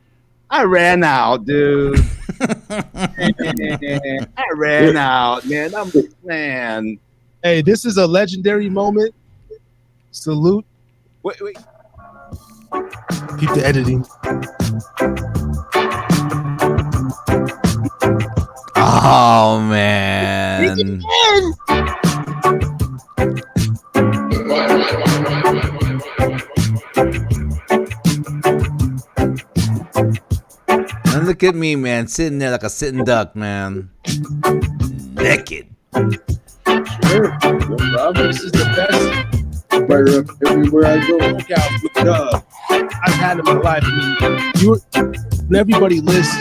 I ran out, dude. Man, I ran out, man. Man. Hey, this is a legendary moment. Salute. Wait. Keep the editing. Oh man. And look at me, man, sitting there like a sitting duck, man. Naked. Sure, no problem. This is the best Fire up everywhere I go. workout with I've had in my life. I mean, when everybody lists,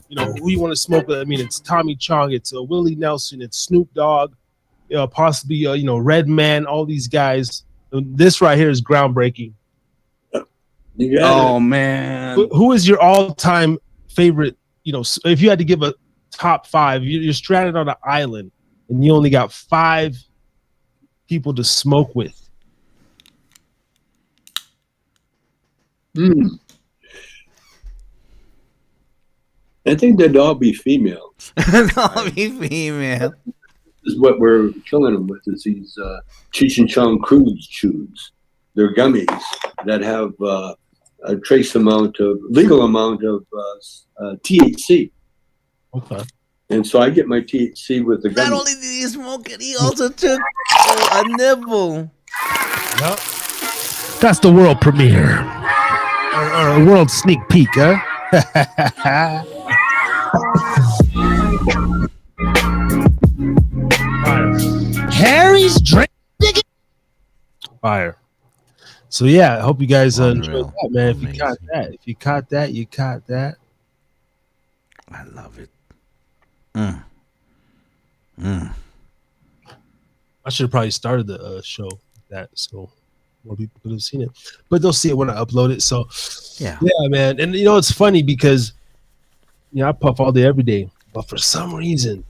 who you want to smoke with. I mean, it's Tommy Chong, it's Willie Nelson, it's Snoop Dogg, possibly Redman, all these guys. This right here is groundbreaking. You got Oh man. Who is your all-time favorite? If you had to give a top five, you're stranded on an island and you only got 5 people to smoke with. it. I think they'd all be female. I'll be female. This is what we're killing them with is these Cheech and Chong Cruise chews. They're gummies that have a trace amount of legal amount of THC. Okay. And so I get my THC with the Not gummy. only did he smoke it, he also took a nibble. Yep. That's the world premiere. Or a world sneak peek, huh? Harry's drink. Fire. So yeah, I hope you guys enjoyed that, man. If you caught that, you caught that. I love it. I should have probably started the show with that, so more people could have seen it. But they'll see it when I upload it. So Yeah, man. And it's funny because I puff all day every day, but for some reason,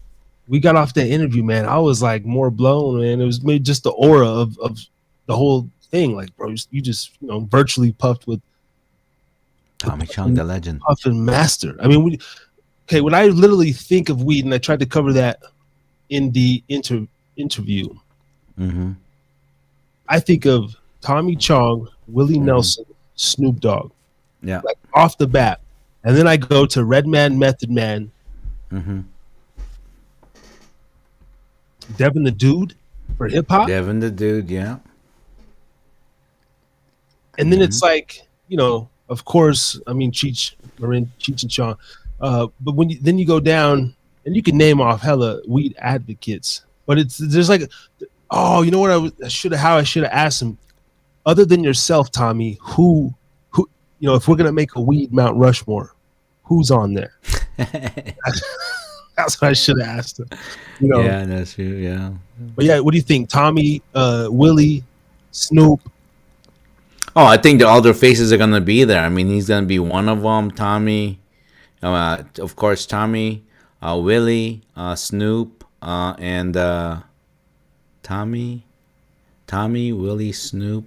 we got off that interview, man. I was like more blown, man. It was maybe just the aura of the whole thing. Like, bro, you just virtually puffed with Tommy Chong, the legend. puffing master. I mean, when I literally think of weed, and I tried to cover that in the interview, Mm-hmm. I think of Tommy Chong, Willie Nelson, Snoop Dogg, Yeah. like off the bat, and then I go to Redman, Method Man, Mm-hmm. Devin the Dude for hip hop, Devin the Dude, yeah. and then it's like of course, I mean Cheech and Chong, but when then you go down and you can name off hella weed advocates, but there's like, oh, you know what I should have asked him, other than yourself, Tommy, who if we're gonna make a weed Mount Rushmore, who's on there? That's what I should have asked him. Yeah, that's true. Yeah. But yeah, what do you think, Tommy, Willie, Snoop? Oh, I think all their faces are gonna be there. I mean, he's gonna be one of them. Tommy, of course, Tommy, Willie, Snoop, and Tommy, Willie, Snoop.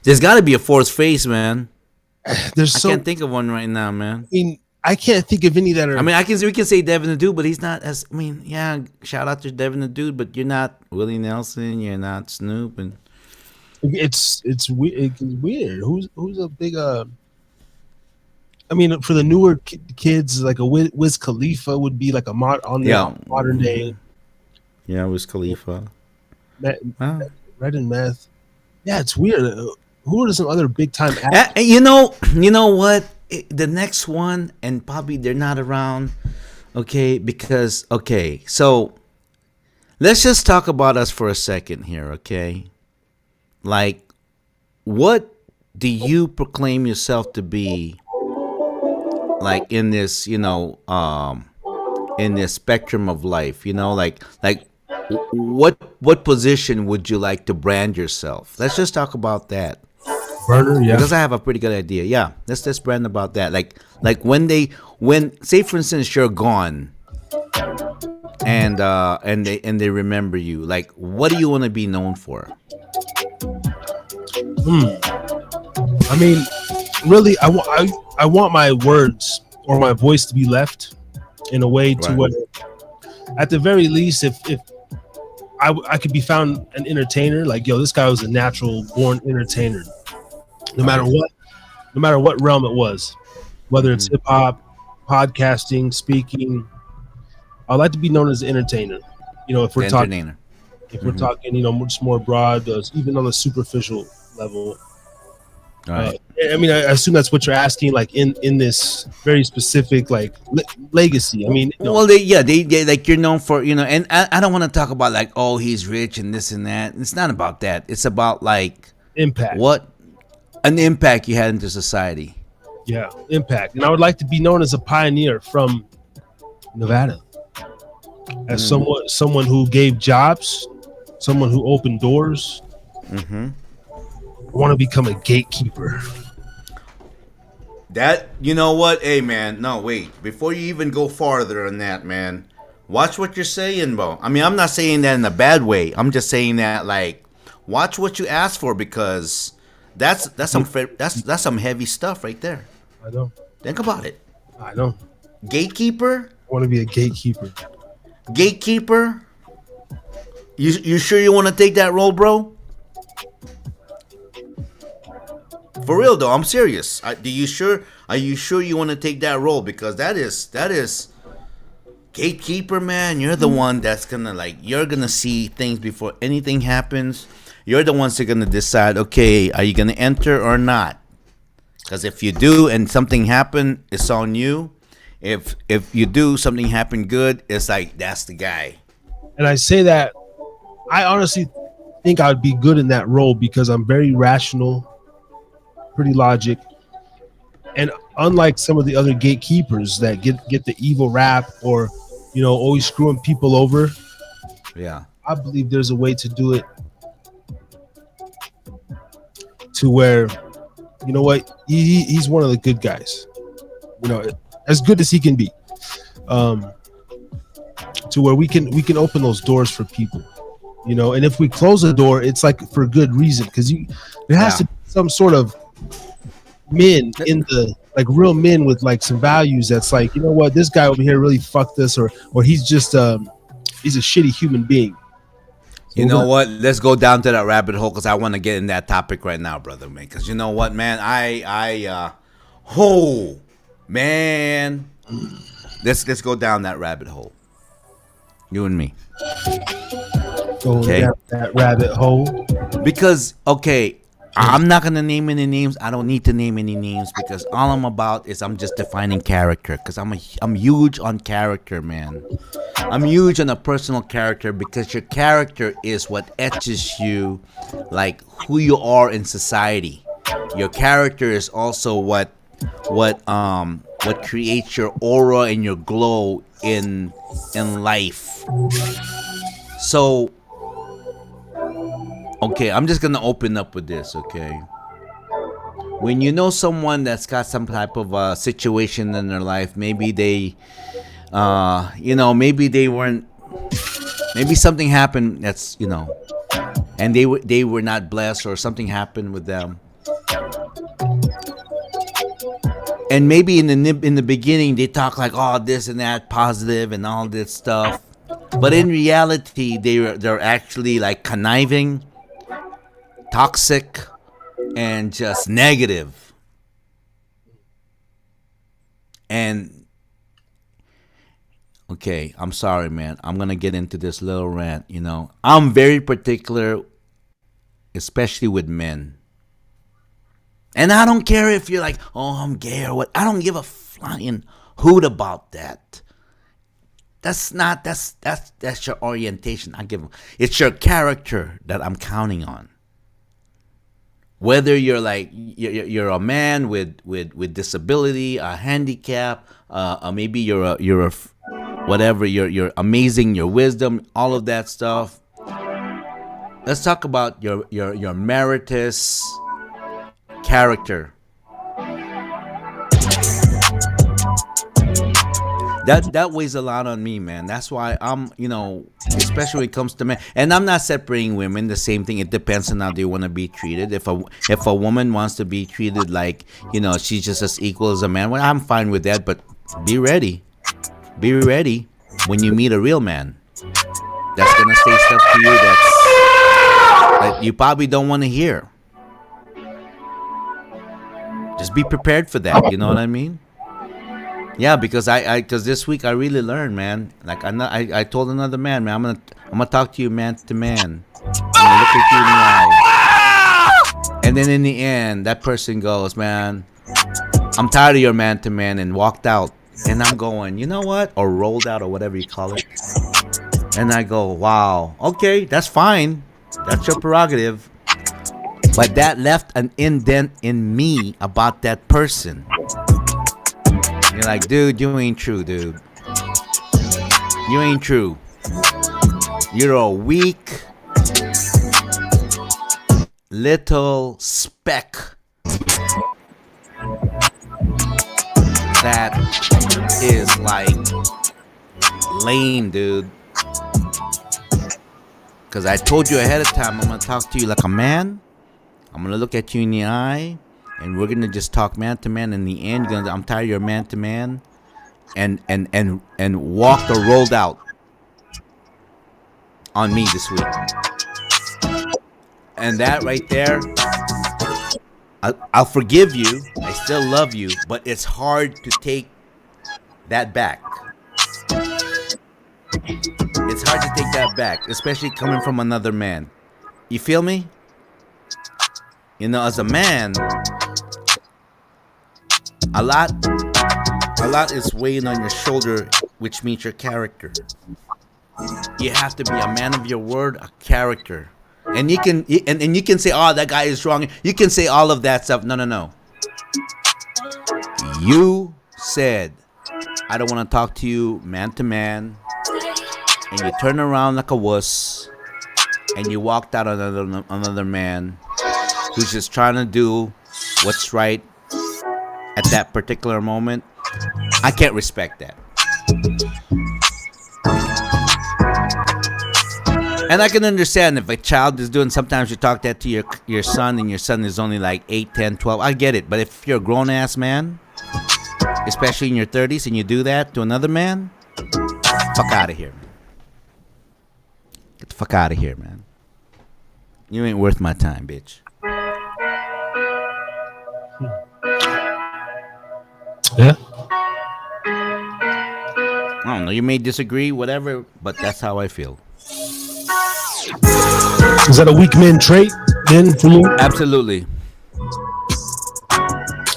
There's got to be a fourth face, man. I can't think of one right now, man. I mean, I can't think of any that are. I mean, we can say Devin the Dude, but he's not as. I mean, yeah, shout out to Devin the Dude, but you're not Willie Nelson, you're not Snoop, and it's weird. Who's a big I mean, for the newer kids, like a Wiz Khalifa would be like a modern day. Yeah, it was Khalifa. Red and Meth. Yeah, it's weird. Who are some other big time actors? You know what? The next one, and probably they're not around. Okay, so let's just talk about us for a second here. Okay, like, what do you proclaim yourself to be? Like in this, in this spectrum of life, like What position would you like to brand yourself? Let's just talk about that Burner, yeah. because I have a pretty good idea. Yeah, let's brand about that. Like when say for instance you're gone and they remember you. Like, what do you want to be known for? I mean, really, I want my words or my voice to be left in a way to Right. where, at the very least, if I could be found an entertainer, like, yo, this guy was a natural born entertainer, no matter what realm it was, whether it's hip hop, podcasting, speaking. I'd like to be known as an entertainer. You know, if we're talking, Entertainer. just more broad, even on the superficial level. All right. I mean, I assume that's what you're asking, like in this very specific like legacy. I mean, Well, they like you're known for, and I don't want to talk about like, oh, he's rich and this and that. It's not about that. It's about like impact. what an impact you had into society. Yeah, impact. And I would like to be known as a pioneer from Nevada, as someone who gave jobs, someone who opened doors. I want to become a gatekeeper. That, you know what? Hey, man, no, wait. Before you even go farther on that, man, watch what you're saying, bro. I mean, I'm not saying that in a bad way. I'm just saying that, like, watch what you ask for, because that's some heavy stuff right there. I know. Think about it. I know. Gatekeeper? I want to be a gatekeeper. Gatekeeper? You sure you want to take that role, bro? For real though, I'm serious. Are you sure you want to take that role? Because that is gatekeeper, man. You're the one that's you're gonna see things before anything happens. You're the ones that are gonna decide, okay, are you gonna enter or not? Because if you do and something happen, it's on you. If you do something happen good, it's like that's the guy. And I say that I honestly think I would be good in that role because I'm very rational, pretty logic, and unlike some of the other gatekeepers that get the evil rap or always screwing people over, Yeah. I believe there's a way to do it to where he's one of the good guys, as good as he can be, to where we can open those doors for people, and if we close a door, it's like for a good reason, because there has to be some sort of men in the real men with like some values that's like, what, this guy over here really fucked us, or he's just he's a shitty human being. So you know what? Let's go down to that rabbit hole because I want to get in that topic right now, brother, man. Because you know what, man, let's go down that rabbit hole. You and me. Go down that rabbit hole. Because I'm not gonna name any names. I don't need to name any names because all I'm about is I'm just defining character. Because I'm huge on character, man. I'm huge on a personal character because your character is what etches you, like who you are in society. Your character is also what creates your aura and your glow in life. So. Okay, I'm just gonna open up with this, okay? When you know someone that's got some type of situation in their life, maybe they, maybe they weren't, maybe something happened that's, and they were not blessed or something happened with them, and maybe in the beginning they talk like, oh, this and that, positive and all this stuff, but in reality they're actually like conniving, toxic, and just negative. And okay, I'm sorry, man. I'm gonna get into this little rant. I'm very particular, especially with men. And I don't care if you're like, oh, I'm gay or what. I don't give a flying hoot about that. That's your orientation. It's your character that I'm counting on. Whether you're like you're a man with disability, a handicap, maybe you're whatever, your amazing, your wisdom, all of that stuff. Let's talk about your meritorious character. That weighs a lot on me, man. That's why I'm, especially when it comes to men. And I'm not separating women. The same thing. It depends on how they want to be treated. If a woman wants to be treated like, she's just as equal as a man, well, I'm fine with that. But be ready. Be ready when you meet a real man. That's gonna say stuff to you that you probably don't want to hear. Just be prepared for that. You know what I mean? Yeah, because because this week I really learned, man. Like I told another man, I'm gonna talk to you man to man. I'm gonna look at you in the eye. And then in the end, that person goes, man, I'm tired of your man to man, and walked out. And I'm going, you know what? Or rolled out, or whatever you call it. And I go, wow, okay, that's fine. That's your prerogative. But that left an indent in me about that person. You're like, dude, you ain't true, dude. You ain't true. You're a weak little speck that is like lame, dude. Because I told you ahead of time, I'm going to talk to you like a man. I'm going to look at you in the eye. And we're gonna just talk man to man. In the end, I'm tired of your man to man, and walked or rolled out on me this week. And that right there, I'll forgive you. I still love you, but it's hard to take that back. It's hard to take that back, especially coming from another man. You feel me? As a man, a lot is weighing on your shoulder, which means your character. You have to be a man of your word, a character. And you can say, oh, that guy is wrong. You can say all of that stuff. No. You said, I don't want to talk to you man to man. And you turn around like a wuss. And you walked out on another man who's just trying to do what's right at that particular moment. I can't respect that. And I can understand if a child is doing, sometimes you talk that to your son, and your son is only like 8, 10, 12. I get it. But if you're a grown-ass man, especially in your 30s, and you do that to another man, fuck out of here. Get the fuck out of here, man. You ain't worth my time, bitch. Yeah. I don't know. You may disagree, whatever, but that's how I feel. Is that a weak man trait then for you? Absolutely.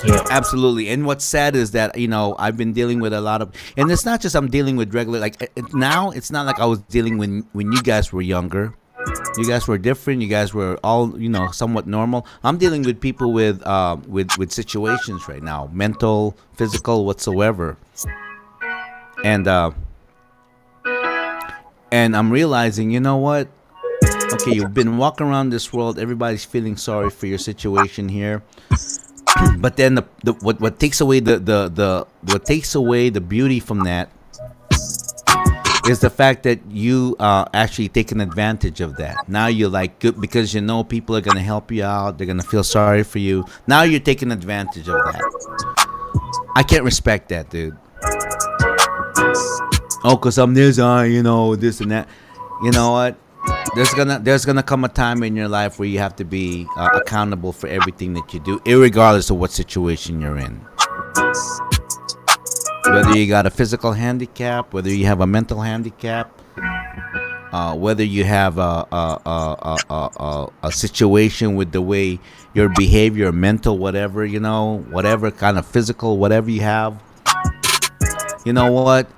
Yeah. Absolutely. And what's sad is that, I've been dealing with a lot of, and it's not just I'm dealing with regular, like now it's not like I was dealing when you guys were younger. You guys were different. You guys were all, somewhat normal. I'm dealing with people with situations right now, mental, physical, whatsoever. And I'm realizing, you know what? Okay, you've been walking around this world. Everybody's feeling sorry for your situation here. But then what takes away what takes away the beauty from that is the fact that you actually taking advantage of that. Now you're like good because people are gonna help you out. They're gonna feel sorry for you. Now you're taking advantage of that. I can't respect that, dude. Oh, cause I'm this, this and that. You know what? There's gonna come a time in your life where you have to be accountable for everything that you do, irregardless of what situation you're in. Whether you got a physical handicap, whether you have a mental handicap, whether you have a situation with the way your behavior, mental, whatever, whatever kind of physical, whatever you have. You know what?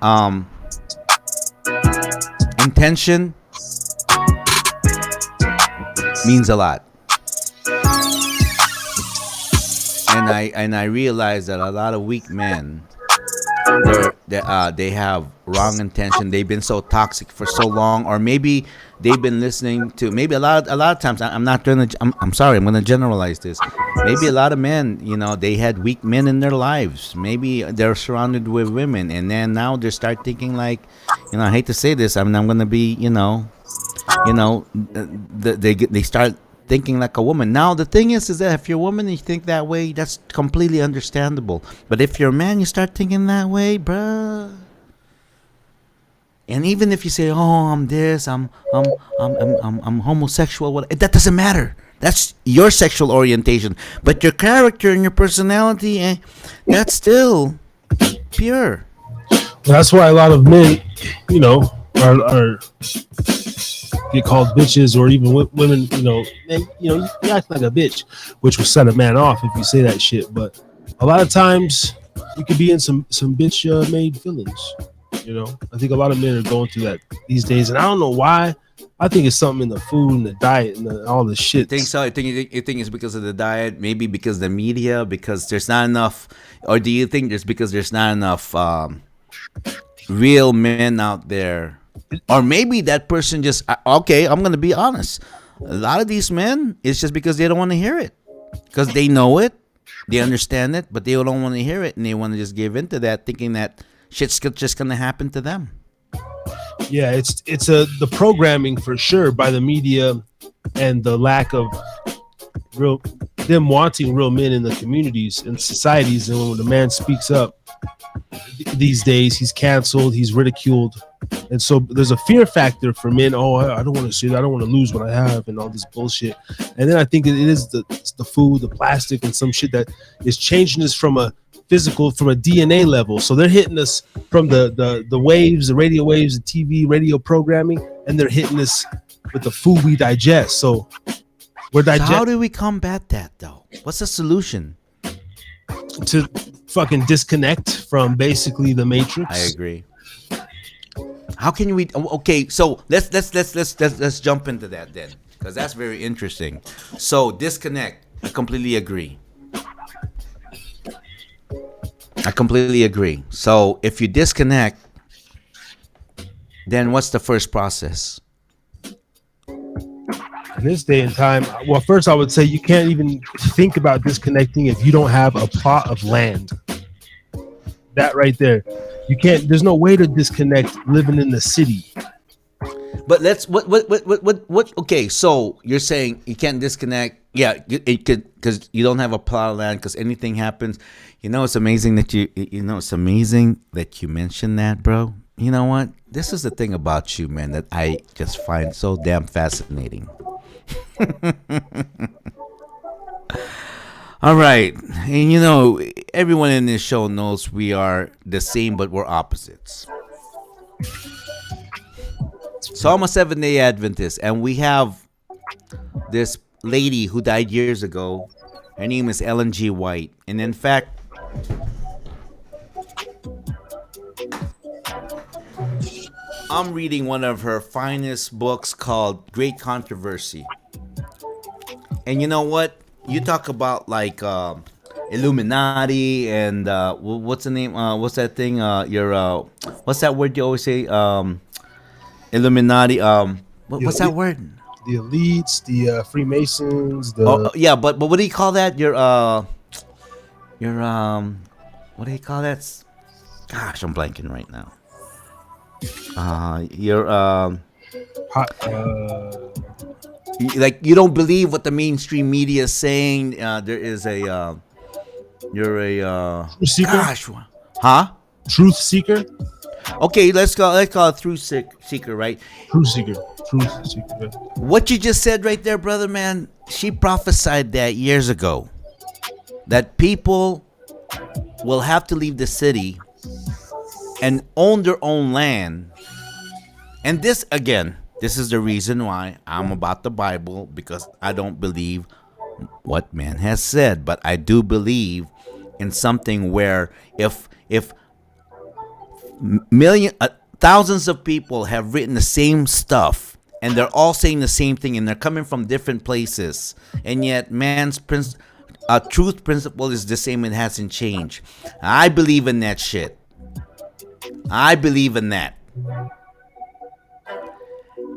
Intention means a lot. And I realize that a lot of weak men, they have wrong intention. They've been so toxic for so long, or maybe they've been listening to maybe a lot of times. I'm not going to. I'm sorry. I'm going to generalize this. Maybe a lot of men, they had weak men in their lives. Maybe they're surrounded with women, and then now they start thinking like, I hate to say this. I mean, I'm going to be, they start thinking like a woman. Now the thing is that if you're a woman and you think that way, that's completely understandable. But if you're a man, you start thinking that way, bruh. And even if you say, "Oh, I'm this, I'm homosexual," that doesn't matter. That's your sexual orientation. But your character and your personality, that's still pure. That's why a lot of men, are get called bitches, or even women, you act like a bitch, which will set a man off if you say that shit. But a lot of times you could be in some bitch made feelings. I think a lot of men are going through that these days, and I don't know why. I think it's something in the food and the diet and all the shit. You think so? You think it's because of the diet? Maybe because of the media? Because there's not enough? Or do you think it's because there's not enough real men out there? Or maybe that person just, okay, I'm going to be honest. A lot of these men, it's just because they don't want to hear it. Because they know it, they understand it, but they don't want to hear it, and they want to just give in to that, thinking that shit's just going to happen to them. Yeah, it's the programming for sure by the media, and the lack of them wanting real men in the communities and societies. And when the man speaks up these days, he's canceled, he's ridiculed. And so there's a fear factor for men. Oh, I don't want to see that. I don't want to lose what I have and all this bullshit. And then I think it is the food, the plastic, and some shit that is changing us from a physical, from a DNA level. So they're hitting us from the waves, the radio waves, the TV, radio programming, and they're hitting us with the food we digest. So we're So how do we combat that, though? What's the solution? to fucking disconnect from basically the matrix. I agree. How can we? Okay, so let's jump into that then, because that's very interesting. So disconnect. I completely agree. So if you disconnect, then what's the first process? In this day and time, well, first I would say you can't even think about disconnecting if you don't have a plot of land. That right there, you can't. There's no way to disconnect living in the city. But let's what? Okay, so you're saying you can't disconnect. Yeah, it could, because you don't have a plot of land. Because anything happens, it's amazing that it's amazing that you mentioned that, bro. You know what? This is the thing about you, man, that I just find so damn fascinating. All right, and everyone in this show knows we are the same, but we're opposites. So I'm a 7-day Adventist, and we have this lady who died years ago. Her name is Ellen G. White, and in fact, I'm reading one of her finest books called Great Controversy. And you know what? You talk about like Illuminati and what's the name? What's that thing? What's that word you always say? Illuminati. What's that word? The elites, the Freemasons. Yeah, but what do you call that? What do you call that? Gosh, I'm blanking right now. Like, you don't believe what the mainstream media is saying. There is a you're a Truth seeker? gosh, huh? Truth seeker. Okay, let's call it truth seeker, right? Truth seeker. What you just said right there, brother man, she prophesied that years ago, that people will have to leave the city and own their own land. And this is the reason why I'm about the Bible, because I don't believe what man has said, but I do believe in something where if thousands of people have written the same stuff and they're all saying the same thing and they're coming from different places, and yet man's truth principle is the same, it hasn't changed. I believe in that shit. I believe in that.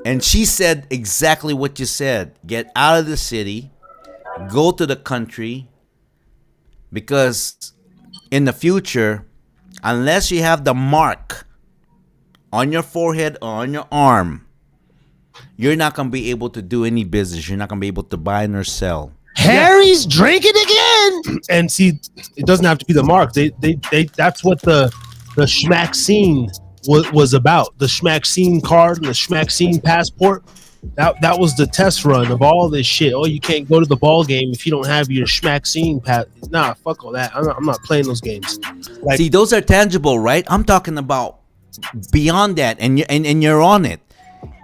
And she said exactly what you said. Get out of the city, go to the country, because in the future, unless you have the mark on your forehead or on your arm, you're not going to be able to do any business. You're not going to be able to buy nor sell. Harry's drinking again. And see, it doesn't have to be the mark. They that's what the schmack scene was about. The schmack scene card and the schmack scene passport. That was the test run of all this shit. Oh, you can't go to the ball game if you don't have your schmack scene pass. Nah, fuck all that. I'm not playing those games. Like, see, those are tangible, right? I'm talking about beyond that, and you're on it.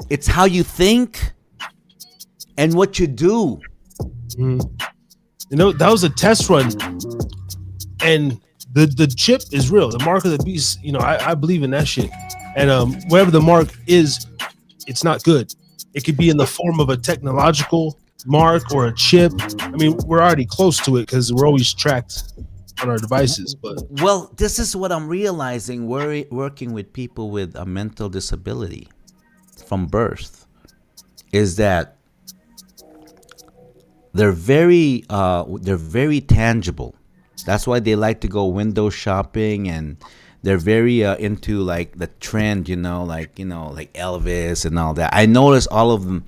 It's how you think and what you do. you know, that was a test run, and the chip is real. The mark of the beast. You know, I believe in that shit. And whatever the mark is, it's not good. It could be in the form of a technological mark or a chip. I mean, we're already close to it because we're always tracked on our devices. But well, this is what I'm realizing. We're working with people with a mental disability from birth, is that they're very tangible. That's why they like to go window shopping, and they're very into like the trend, like Elvis and all that. I notice all of them,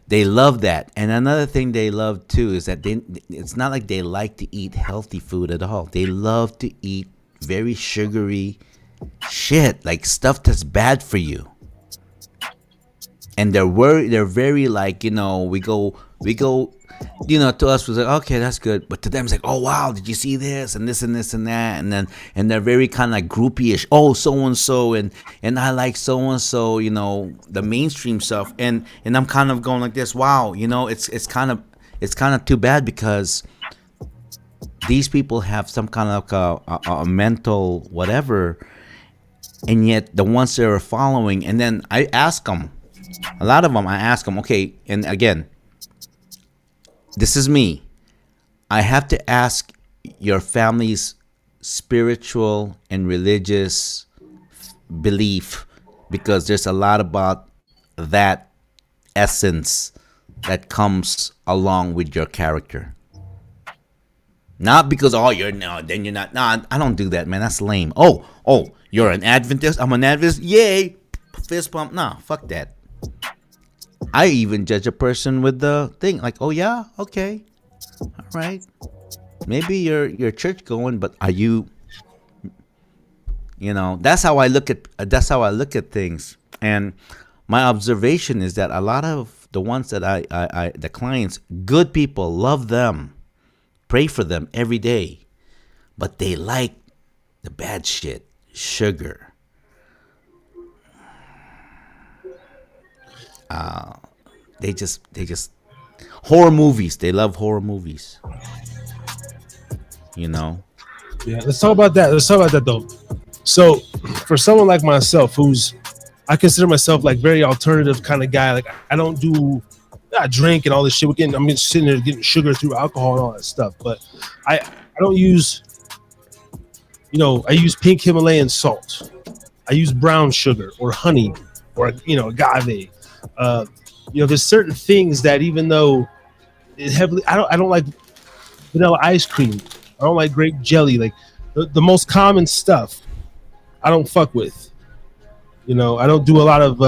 they love that. And another thing they love too is that it's not like they like to eat healthy food at all. They love to eat very sugary shit, like stuff that's bad for you. And they're very like, we go, to us was like, okay, that's good. But to them, it's like, oh, wow, did you see this and this and this and that? And they're very kind of like groupie-ish. Oh, so-and-so, and I like so-and-so, the mainstream stuff. And I'm kind of going like this, wow, it's kind of too bad, because these people have some kind of like a mental whatever. And yet the ones that are following, and then I ask them, a lot of them, I ask them, okay, and again, this is me. I have to ask your family's spiritual and religious belief, because there's a lot about that essence that comes along with your character. Not because, then you're not. No, I don't do that, man. That's lame. Oh, you're an Adventist? I'm an Adventist? Yay. Fist pump. Nah, fuck that. I even judge a person with the thing, like, oh yeah, okay, all right, maybe you're church going, but are you? That's how I look at things. And my observation is that a lot of the ones that the clients, good people, love them, pray for them every day, but they like the bad shit, sugar. They just horror movies. They love horror movies. Yeah, let's talk about that though. So for someone like myself, I consider myself like very alternative kind of guy. Like I drink and all this shit. I'm just sitting there getting sugar through alcohol and all that stuff. But I don't use, I use pink Himalayan salt. I use brown sugar or honey or agave. There's certain things that, even though it heavily, I don't like vanilla ice cream. I don't like grape jelly. Like the most common stuff, I don't fuck with. I don't do a lot of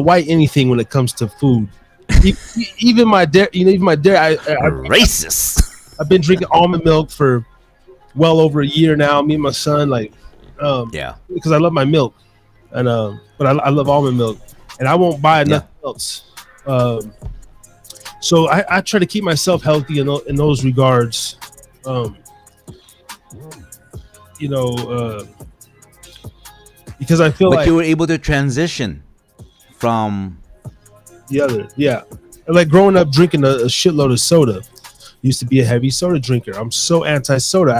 white anything when it comes to food. Even my dairy, racist. I've been drinking almond milk for well over a year now. Me and my son, because I love my milk, and but I love almond milk. And I won't buy nothing else. So I try to keep myself healthy in those regards. Because I feel but like you were able to transition from the other. Yeah. Like growing up drinking a shitload of soda. Used to be a heavy soda drinker. I'm so anti-soda.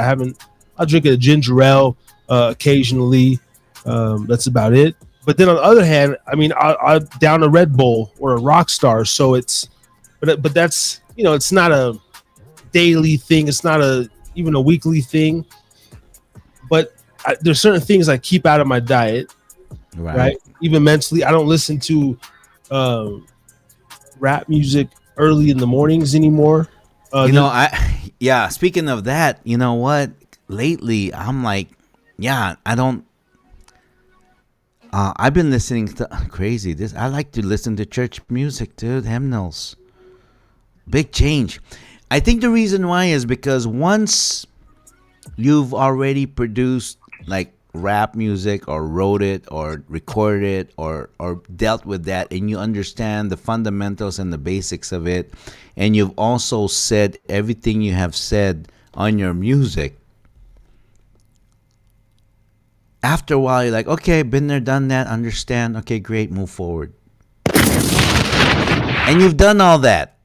I'll drink a ginger ale occasionally. That's about it. But then on the other hand, I mean, I down a Red Bull or a Rockstar. So but that's, it's not a daily thing. It's not even a weekly thing. But there's certain things I keep out of my diet, right? Even mentally, I don't listen to um, rap music early in the mornings anymore. Speaking of that, you know what? Lately, I'm like, I don't. I've been listening to crazy. I like to listen to church music, dude. Hymnals. Big change. I think the reason why is because once you've already produced like rap music or wrote it or recorded it or dealt with that, and you understand the fundamentals and the basics of it, and you've also said everything you have said on your music, after a while you're like, okay, been there, done that, understand, okay, great, move forward. And you've done all that.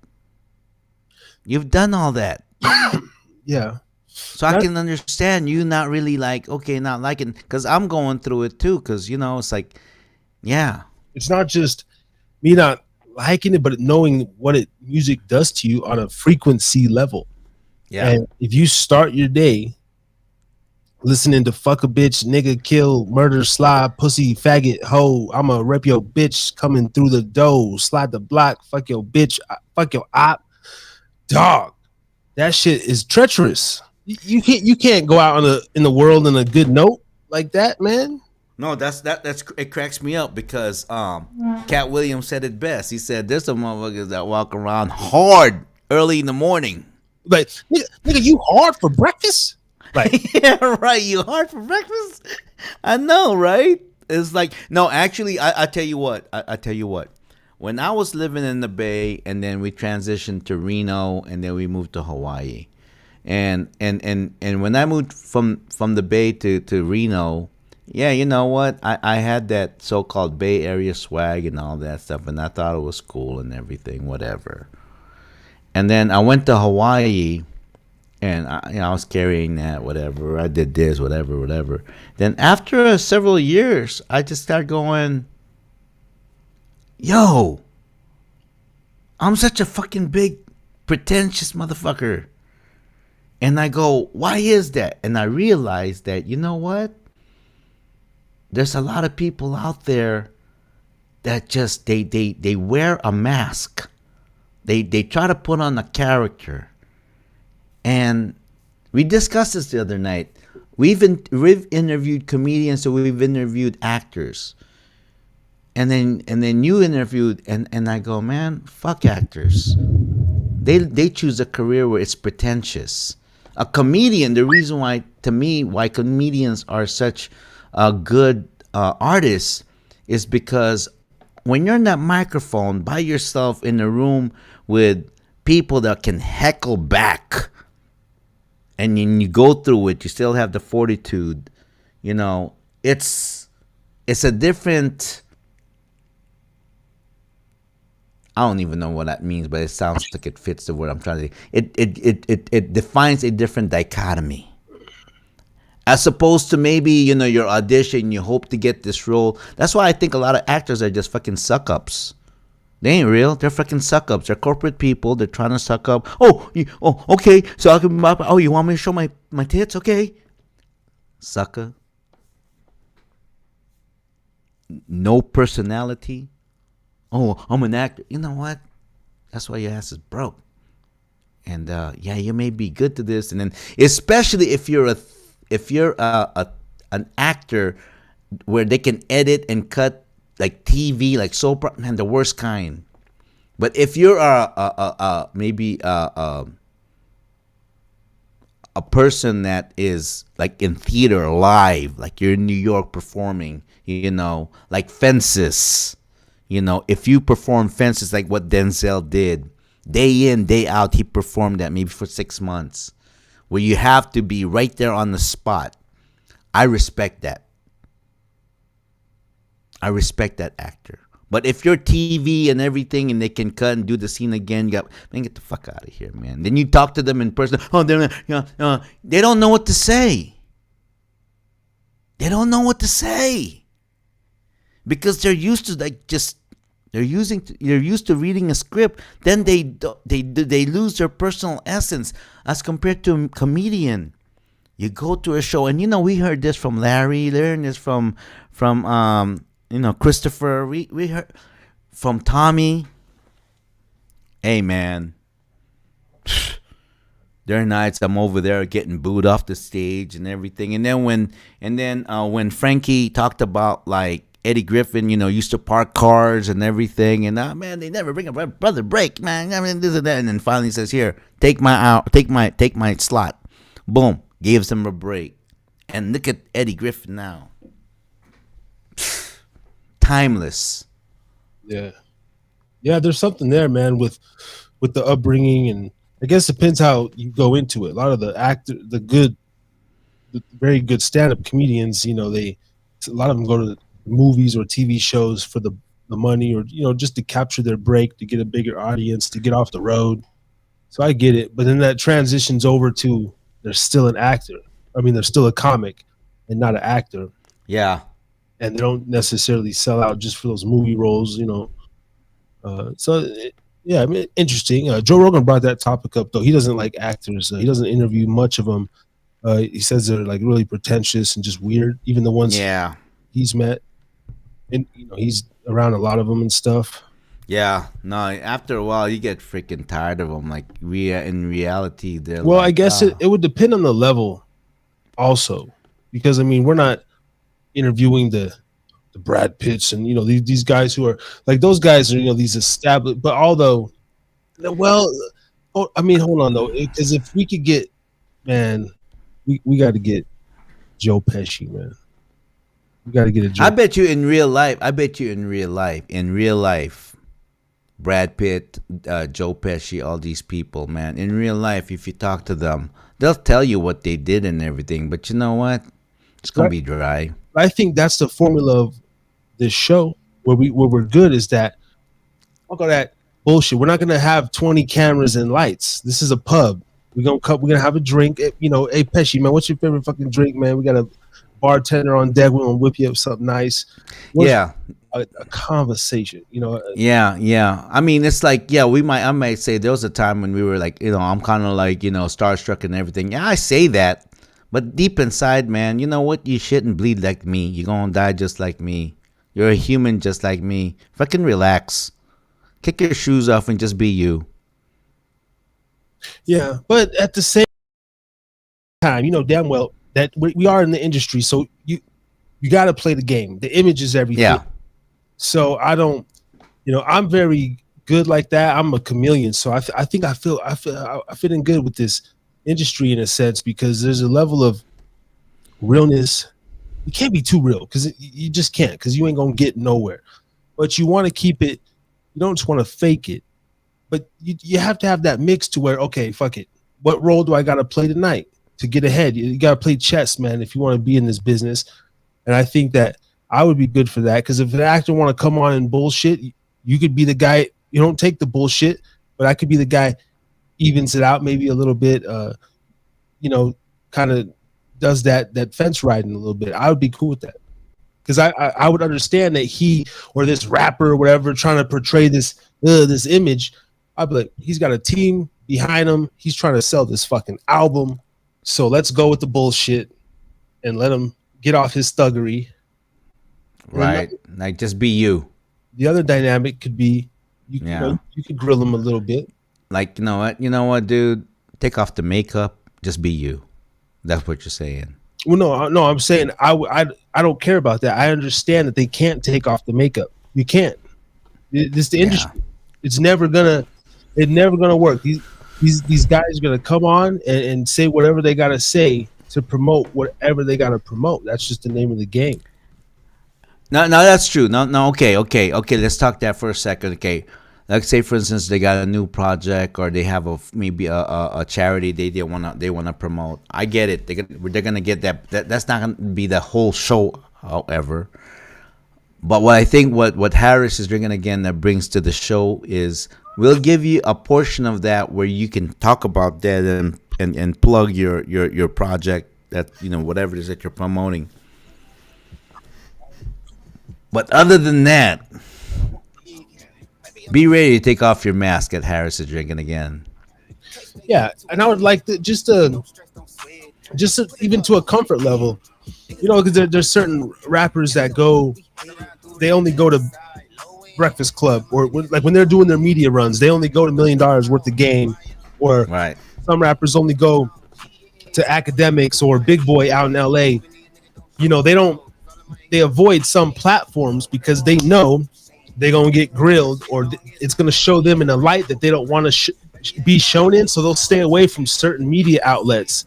Yeah. So I can understand you not really like, okay, not liking, because I'm going through it too, because, it's like, It's not just me not liking it, but knowing what music does to you on a frequency level. And if you start your day listening to fuck a bitch, nigga, kill, murder, slide, pussy, faggot, hoe, I'ma rep your bitch coming through the door, slide the block, fuck your bitch, fuck your op, dog. That shit is treacherous. You can't go out in the world in a good note like that, man. No, that's it cracks me up because Cat Williams said it best. He said there's some motherfuckers that walk around hard early in the morning. Like, nigga, you hard for breakfast? Like, yeah, right. You hard for breakfast? I know, right? It's like, no, actually, I tell you what. I tell you what. When I was living in the Bay, and then we transitioned to Reno, and then we moved to Hawaii, and when I moved from the Bay to Reno, you know what? I had that so-called Bay Area swag and all that stuff, and I thought it was cool and everything, whatever. And then I went to Hawaii. And I was carrying that, whatever. I did this, whatever. Then after several years, I just started going, yo, I'm such a fucking big, pretentious motherfucker. And I go, why is that? And I realized that, you know what? There's a lot of people out there that just, they wear a mask. They try to put on a character. And we discussed this the other night. We've interviewed comedians, so we've interviewed actors. And then you interviewed, and I go, man, fuck actors. They choose a career where it's pretentious. A comedian, the reason why comedians are such good artists is because when you're in that microphone by yourself in a room with people that can heckle back, and then you go through it, you still have the fortitude, it's a different, I don't even know what that means, but it sounds like it fits the word I'm trying to say. It defines a different dichotomy. As opposed to maybe, your audition, you hope to get this role. That's why I think a lot of actors are just fucking suck-ups. They ain't real. They're fucking suck-ups. They're corporate people. They're trying to suck up. Okay. So I can. Oh, you want me to show my tits? Okay. Sucker. No personality. Oh, I'm an actor. You know what? That's why your ass is broke. And you may be good to this, and then especially if you're an actor where they can edit and cut. Like TV, like soap, man, the worst kind. But if you're maybe a person that is like in theater live, like you're in New York performing, like Fences, if you perform Fences like what Denzel did, day in, day out, he performed that maybe for 6 months, where you have to be right there on the spot. I respect that. I respect that actor. But if you're TV and everything and they can cut and do the scene again, get the fuck out of here, man. Then you talk to them in person. Oh, they don't know what to say. They don't know what to say. Because they're used to they're used to reading a script. Then they lose their personal essence as compared to a comedian. You go to a show, and we heard this from Larry, learned this from Christopher. We heard from Tommy. Hey man, there are nights I'm over there getting booed off the stage and everything. And then when Frankie talked about like Eddie Griffin, used to park cars and everything, and man, they never bring a brother break, man. I mean, this and that, and then finally says, "Here, take my slot." Boom, gives him a break. And look at Eddie Griffin now, timeless. Yeah. Yeah, there's something there, man, with the upbringing, and I guess it depends how you go into it. A lot of the very good stand-up comedians, a lot of them go to movies or TV shows for the money, or just to capture their break, to get a bigger audience, to get off the road. So I get it, but then that transitions over to they're still an actor. I mean, they're still a comic and not an actor, Yeah, and they don't necessarily sell out just for those movie roles, yeah, I mean, interesting. Joe Rogan brought that topic up, though. He doesn't like actors. He doesn't interview much of them. He says they're like really pretentious and just weird. Even the ones yeah, he's met, and he's around a lot of them and stuff. yeah. No, after a while, you get freaking tired of them. Like in reality, they're Well, like, I guess it would depend on the level, also, because I mean, we're not interviewing the Brad Pitts and these guys who are like, those guys are these established. But although, well, I mean, hold on though, because if we could get, man, we got to get Joe Pesci, man. We got to get a Joe. I bet you in real life, Brad Pitt, Joe Pesci, all these people, man, in real life, if you talk to them, they'll tell you what they did and everything. But you know what? It's gonna be dry. I think that's the formula of this show where we're good, is that fuck all that bullshit. We're not gonna have 20 cameras and lights. This is a pub. We're gonna have a drink. Hey Pesci, man, what's your favorite fucking drink, man? We got a bartender on deck. We're gonna whip you up something nice. Yeah. A conversation, Yeah. I mean, it's like, yeah, I might say there was a time when we were like, I'm kind of like, starstruck and everything. Yeah, I say that. But deep inside, man, you know what? You shouldn't bleed like me. You're going to die just like me. You're a human just like me. Fucking relax. Kick your shoes off and just be you. Yeah, but at the same time, damn well that we are in the industry, so you got to play the game. The image is everything. Yeah. So I don't, I'm very good like that. I'm a chameleon, so I think I fit in good with this industry in a sense, because there's a level of realness. You can't be too real, because you just can't, because you ain't gonna get nowhere. But you want to keep it. You don't just want to fake it, but you have to have that mix to where, okay, fuck it. What role do I got to play tonight to get ahead? You got to play chess, man, if you want to be in this business. And I think that I would be good for that, because if an actor want to come on and bullshit, you could be the guy. You don't take the bullshit, but I could be the guy, evens it out maybe a little bit. Kind of does that fence riding a little bit. I would be cool with that, because I would understand that he or this rapper or whatever trying to portray this image. I'd be like, he's got a team behind him. He's trying to sell this fucking album, so let's go with the bullshit and let him get off his thuggery. Right. Like, just be you. The other dynamic could be you could grill him a little bit. Like, you know what, dude? Take off the makeup. Just be you. That's what you're saying. Well, no, I'm saying I don't care about that. I understand that they can't take off the makeup. You can't. This the industry. Yeah. It's never gonna work. These guys are gonna come on and say whatever they gotta say to promote whatever they gotta promote. That's just the name of the game. No, that's true. No. Okay. Let's talk that for a second. Okay, like say for instance they got a new project, or they have maybe a charity they wanna promote. I get it. They're gonna get that. That's not gonna be the whole show, however. But what I think what Harris is Drinking Again that brings to the show is we'll give you a portion of that where you can talk about that and plug your project, that whatever it is that you're promoting. But other than that, be ready to take off your mask at Harris is Drinking Again. Yeah, and I would like to just just even to a comfort level. You know, because there's certain rappers that they only go to Breakfast Club, or like when they're doing their media runs, they only go to $1 million worth of game, or Right. some rappers only go to academics or Big Boy out in LA. You know, they avoid some platforms because they know they're gonna get grilled, or it's gonna show them in a light that they don't want to be shown in. So they'll stay away from certain media outlets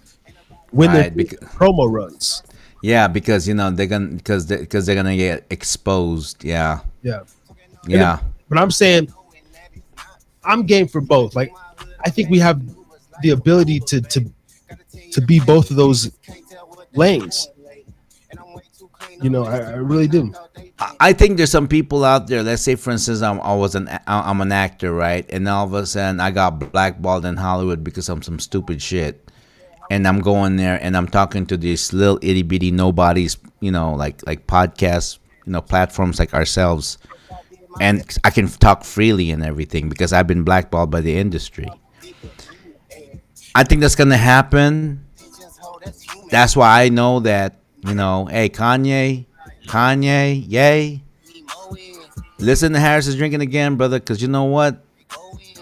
when they're Right. doing promo runs. Yeah, because they're gonna they're gonna get exposed. Yeah. Yeah, Yeah. but I'm saying I'm game for both. Like, I think we have the ability to be both of those lanes. You know, I really do. I think there's some people out there. Let's say, for instance, I'm an actor, right? And all of a sudden, I got blackballed in Hollywood because of some stupid shit. And I'm going there and I'm talking to these little itty bitty nobodies, like podcasts, platforms like ourselves, and I can talk freely and everything because I've been blackballed by the industry. I think that's gonna happen. That's why I know that, hey, Kanye, yay. Listen to Harris is drinking again, brother, because you know what?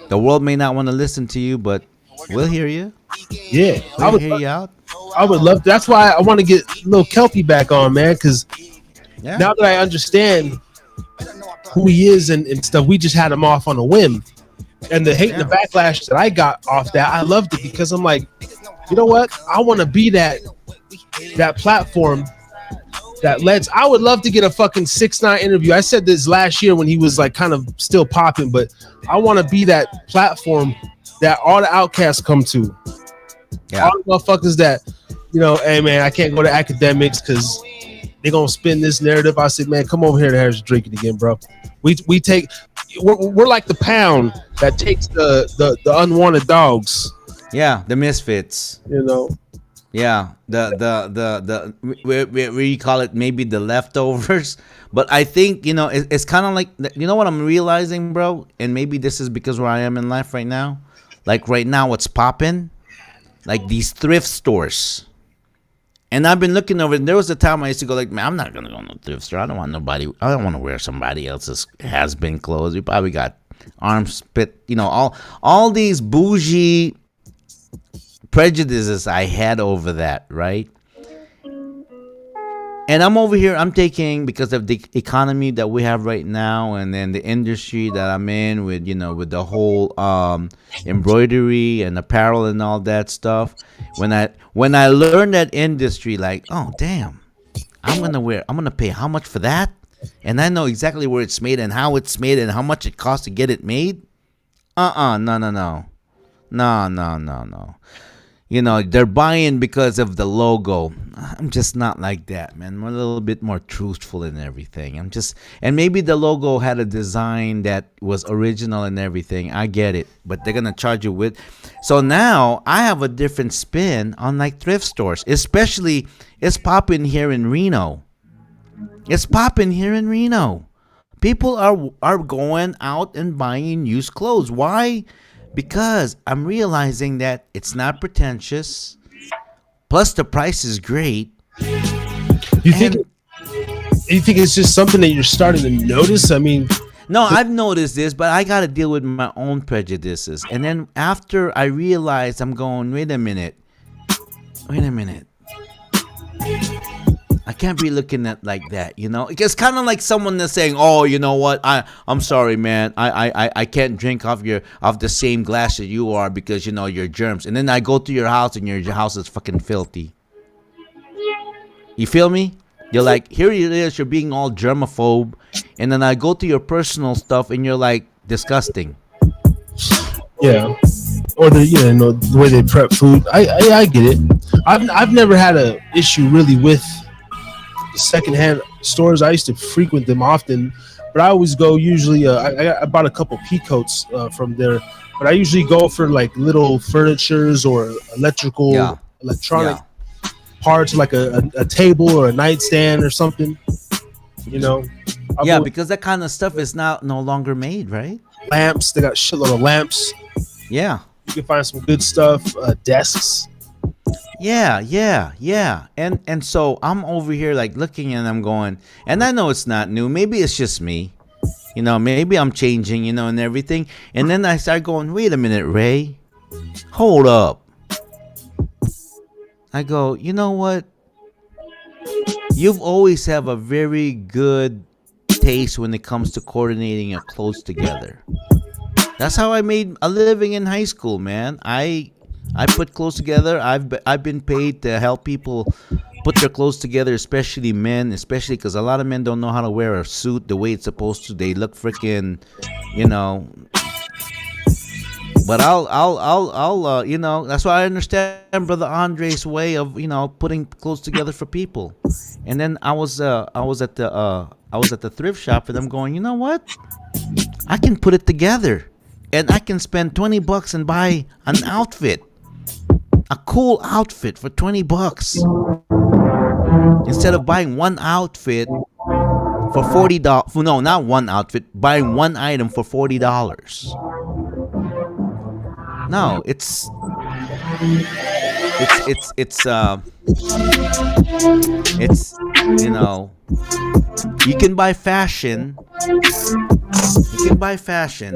The world may not want to listen to you, but we'll hear you. Yeah, We'll hear you out. I would love. That's why I want to get little Kelpie back on, man. Because Yeah. now that I understand who he is and stuff, we just had him off on a whim. And the hate and the backlash that I got off that, I loved it because I'm like, you know what? I want to be that platform that lets. I would love to get a fucking 6ix9ine interview. I said this last year when he was like kind of still popping, but I want to be that platform that all the outcasts come to. Yeah. All the motherfuckers that, hey man, I can't go to academics because they're gonna spin this narrative. I said, man, come over here to Harris Drinking again, bro. We're like the pound that takes the unwanted dogs. Yeah, the misfits. Yeah, we call it maybe the leftovers. But I think, it's kind of like, what I'm realizing, bro? And maybe this is because where I am in life right now. Like right now, what's popping? Like these thrift stores. And I've been looking over, and there was a time I used to go like, man, I'm not going to go to no thrift store. I don't want to wear somebody else's has-been clothes. We probably got arms spit, all these bougie prejudices I had over that, right? And I'm over here, I'm taking, because of the economy that we have right now, and then the industry that I'm in with, with the whole embroidery and apparel and all that stuff. When I learned that industry, like, oh damn, I'm gonna pay how much for that? And I know exactly where it's made and how it's made and how much it costs to get it made. No. They're buying because of the logo. I'm just not like that, man. I'm a little bit more truthful in everything. And maybe the logo had a design that was original and everything. I get it, but they're gonna charge you with. So now I have a different spin on like thrift stores, especially it's popping here in Reno. People are going out and buying used clothes. Why? Because I'm realizing that it's not pretentious. Plus, the price is great. You think it's just something that you're starting to notice? I mean, no, I've noticed this, but I got to deal with my own prejudices. And then after I realized, I'm going, wait a minute. I can't be looking at like that, It's kind of like someone that's saying, "Oh, you know what? I'm sorry, man. I can't drink off the same glass that you are because you're germs." And then I go to your house and your house is fucking filthy. You feel me? You're like, here it is. You're being all germaphobe, and then I go to your personal stuff and you're like disgusting. Yeah. Or the way they prep food. I get it. I've never had a issue really with secondhand stores. I used to frequent them often, but I always go usually I bought a couple peacoats from there, but I usually go for like little furnitures or electronic parts, like a table or a nightstand or something, Because that kind of stuff is no longer made, right? Lamps, they got a shitload of lamps. Yeah, you can find some good stuff. Desks. Yeah. And so I'm over here like looking and I'm going, and I know it's not new. Maybe it's just me. Maybe I'm changing, and everything. And then I start going, wait a minute, Ray. Hold up. I go, you know what? You've always have a very good taste when it comes to coordinating your clothes together. That's how I made a living in high school, man. I put clothes together. I've been paid to help people put their clothes together, especially men, especially because a lot of men don't know how to wear a suit the way it's supposed to. They look freaking, you know. But that's why I understand Brother Andre's way of, putting clothes together for people. And then I was at the thrift shop and I'm going, you know what? I can put it together, and I can spend $20 and buy an outfit, a cool outfit for $20 instead of buying one outfit for $40. No, not one outfit. Buying one item for $40. No, it's you can buy fashion. You can buy fashion,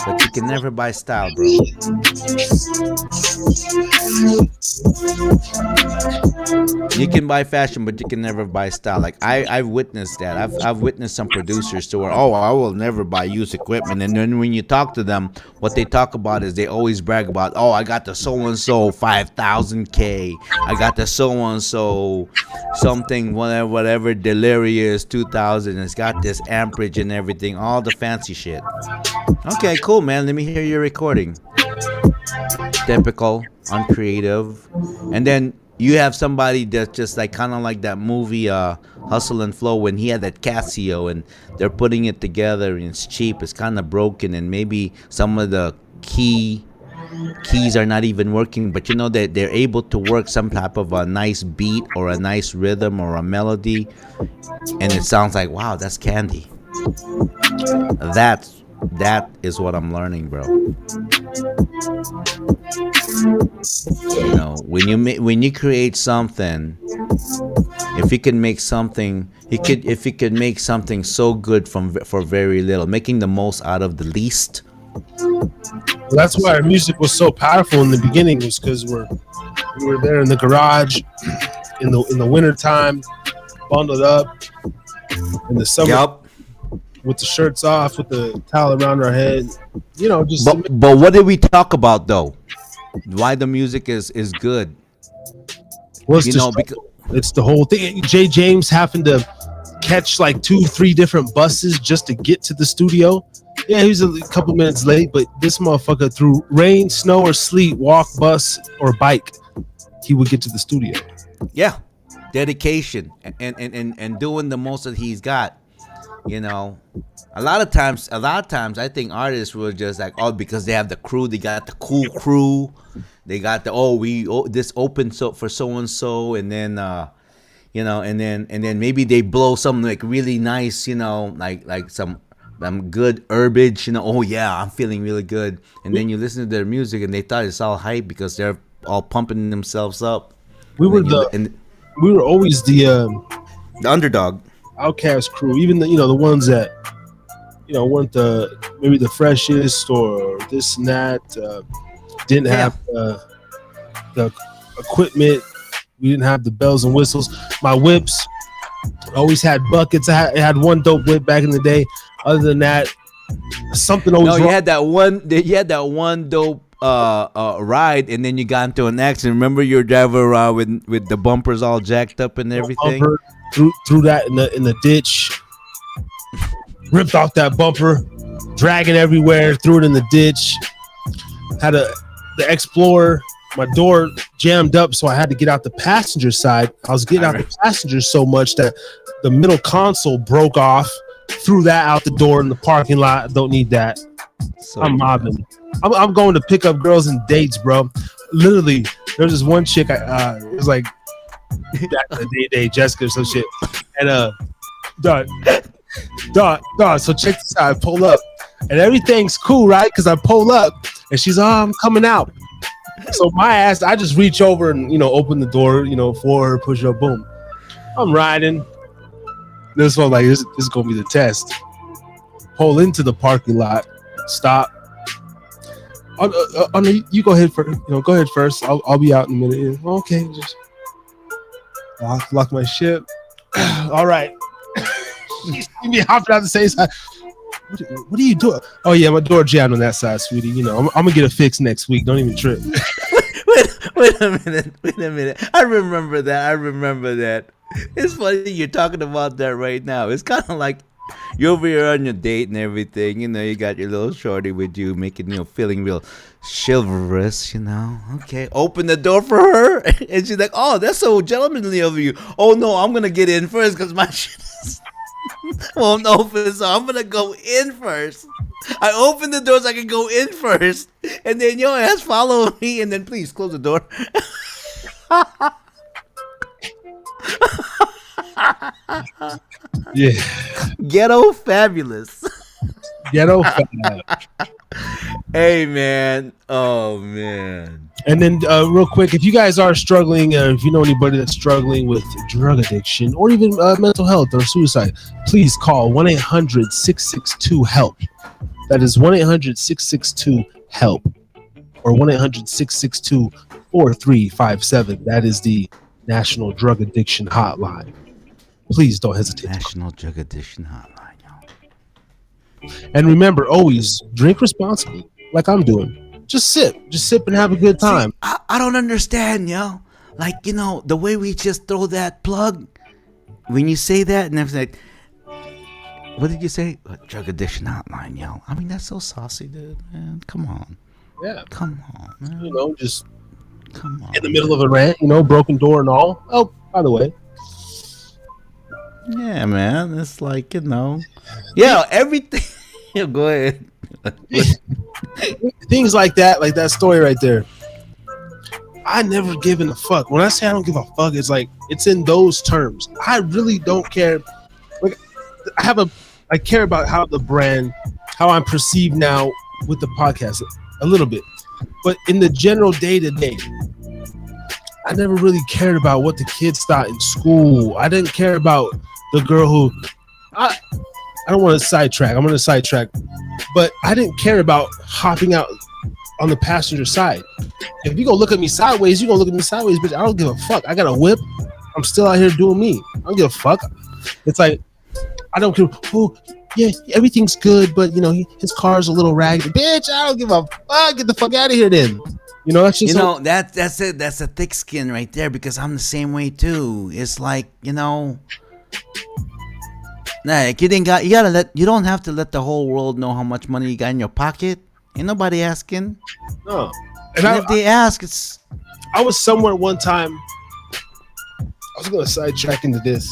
but you can never buy style, bro. You can buy fashion, but you can never buy style. Like I've witnessed that. I've witnessed some producers to where, I will never buy used equipment, and then when you talk to them, what they talk about is they always brag about, I got the so and so 5,000K, I got the so and so something whatever delirious 2,000. It's got this amperage and everything, all the fancy shit. Okay, cool, man. Let me hear your recording. Typical, uncreative. And then you have somebody that's just like kind of like that movie Hustle and Flow, when he had that Casio and they're putting it together and it's cheap, it's kind of broken, and maybe some of the keys are not even working, but that they're able to work some type of a nice beat or a nice rhythm or a melody, and it sounds like, wow, that's candy. That is what I'm learning, bro. When you create something, if you can make something, if you could make something so good for very little, making the most out of the least. That's why our music was so powerful in the beginning, was because we were there in the garage in the winter time, bundled up in the summer. Yep. With the shirts off, with the towel around our head, just. But what did we talk about though? Why the music is good? Well, it's the whole thing. Jay James having to catch like 2-3 different buses just to get to the studio. Yeah, he was a couple minutes late, but this motherfucker, through rain, snow, or sleet, walk, bus, or bike, he would get to the studio. Yeah, dedication and doing the most that he's got. A lot of times I think artists were just like, because they have the crew, they got the cool crew, they got this open for so and so, and then and then maybe they blow something like really nice, like some good herbage, I'm feeling really good, and then you listen to their music and they thought it's all hype because they're all pumping themselves up. We were always the underdog. Outcast crew, even the ones that weren't maybe the freshest or this and that, didn't have the equipment. We didn't have the bells and whistles. My whips always had buckets. I had one dope whip back in the day. Other than that, something always. No, you had that one. You had that one dope ride, and then you got into an accident. Remember, you were driving around with the bumpers all jacked up and everything. Threw that in the ditch, ripped off that bumper, dragging everywhere, threw it in the ditch. Had the Explorer, my door jammed up, so I had to get out the passenger side. I was getting out the passenger so much that the middle console broke off. Threw that out the door in the parking lot. Don't need that. So I'm mobbing. I'm going to pick up girls and dates, bro. Literally, there's this one chick. It was like day Jessica or some shit, and dog. So check this out. I pull up, and everything's cool, right? Because I pull up, and she's I'm coming out. So my ass, I just reach over and open the door, for her, push up, boom. I'm riding. This one like this is gonna be the test. Pull into the parking lot, stop. You go ahead first. Go ahead first. I'll be out in a minute. Okay, just lock my shit. All right. You see me hopping out the same side. What are you doing? Oh yeah, my door jammed on that side, sweetie. I'm gonna get it fixed next week. Don't even trip. Wait a minute. I remember that. It's funny you're talking about that right now. It's kind of like you're over here on your date and everything. You got your little shorty with you, making feeling real chivalrous. Okay, open the door for her, and she's like, "Oh, that's so gentlemanly of you." Oh no, I'm gonna get in first because my shit won't open, so I'm gonna go in first. I open the door so I can go in first, and then your ass follow me, and then please close the door. Yeah, Ghetto fabulous. ghetto fab. Hey man, oh man. And then real quick, if you guys are struggling, if you know anybody that's struggling with drug addiction or even mental health or suicide, please call 1-800-662-HELP. That is 1-800-662-HELP or 1-800-662-4357. That is the National Drug Addiction Hotline. Please don't hesitate. National Drug Addiction Hotline, y'all. And remember, always drink responsibly, like I'm doing. Just sip and have a good time. See, I don't understand, yo. Like, the way we just throw that plug, when you say that, and it's like, what did you say? A drug addiction hotline, yo. I mean, that's so saucy, dude, man. Come on. Yeah. Come on, man. Just come on. In the middle of a rant, broken door and all. Oh, by the way. Yeah, man. It's like, yeah, everything. Go ahead. Things like that story right there. I never given a fuck. When I say I don't give a fuck, it's like it's in those terms. I really don't care. Like I care about how the brand, how I'm perceived now with the podcast a little bit, but in the general day to day, I never really cared about what the kids thought in school. I didn't care about the girl who I don't want to sidetrack. I'm going to sidetrack. But I didn't care about hopping out on the passenger side. If you go look at me sideways, you're going to look at me sideways, bitch. I don't give a fuck. I got a whip. I'm still out here doing me. I don't give a fuck. It's like, I don't care. Oh, yeah, everything's good, but, his car's a little ragged. Bitch, I don't give a fuck. Get the fuck out of here then. That's just... that's it. That's a thick skin right there because I'm the same way too. It's like, like you don't have to let the whole world know how much money you got in your pocket. Ain't nobody asking. No. And if they ask, it's... I was somewhere one time. I was going to sidetrack into this.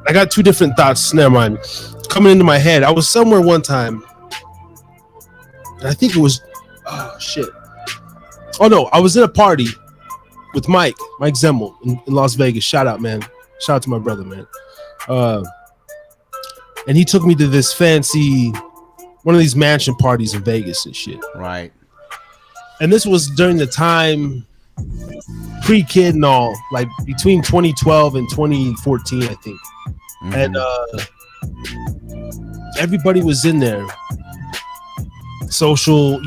I got two different thoughts. Never mind. Coming into my head. I was somewhere one time. And I think it was... Oh, shit. Oh, no. I was in a party with Mike Zemmel in Las Vegas. Shout out, man. Shout out to my brother, man. And he took me to this fancy, one of these mansion parties in Vegas and shit. Right. And this was during the time pre-kid and all, like between 2012 and 2014, I think. Mm-hmm. And everybody was in there, social,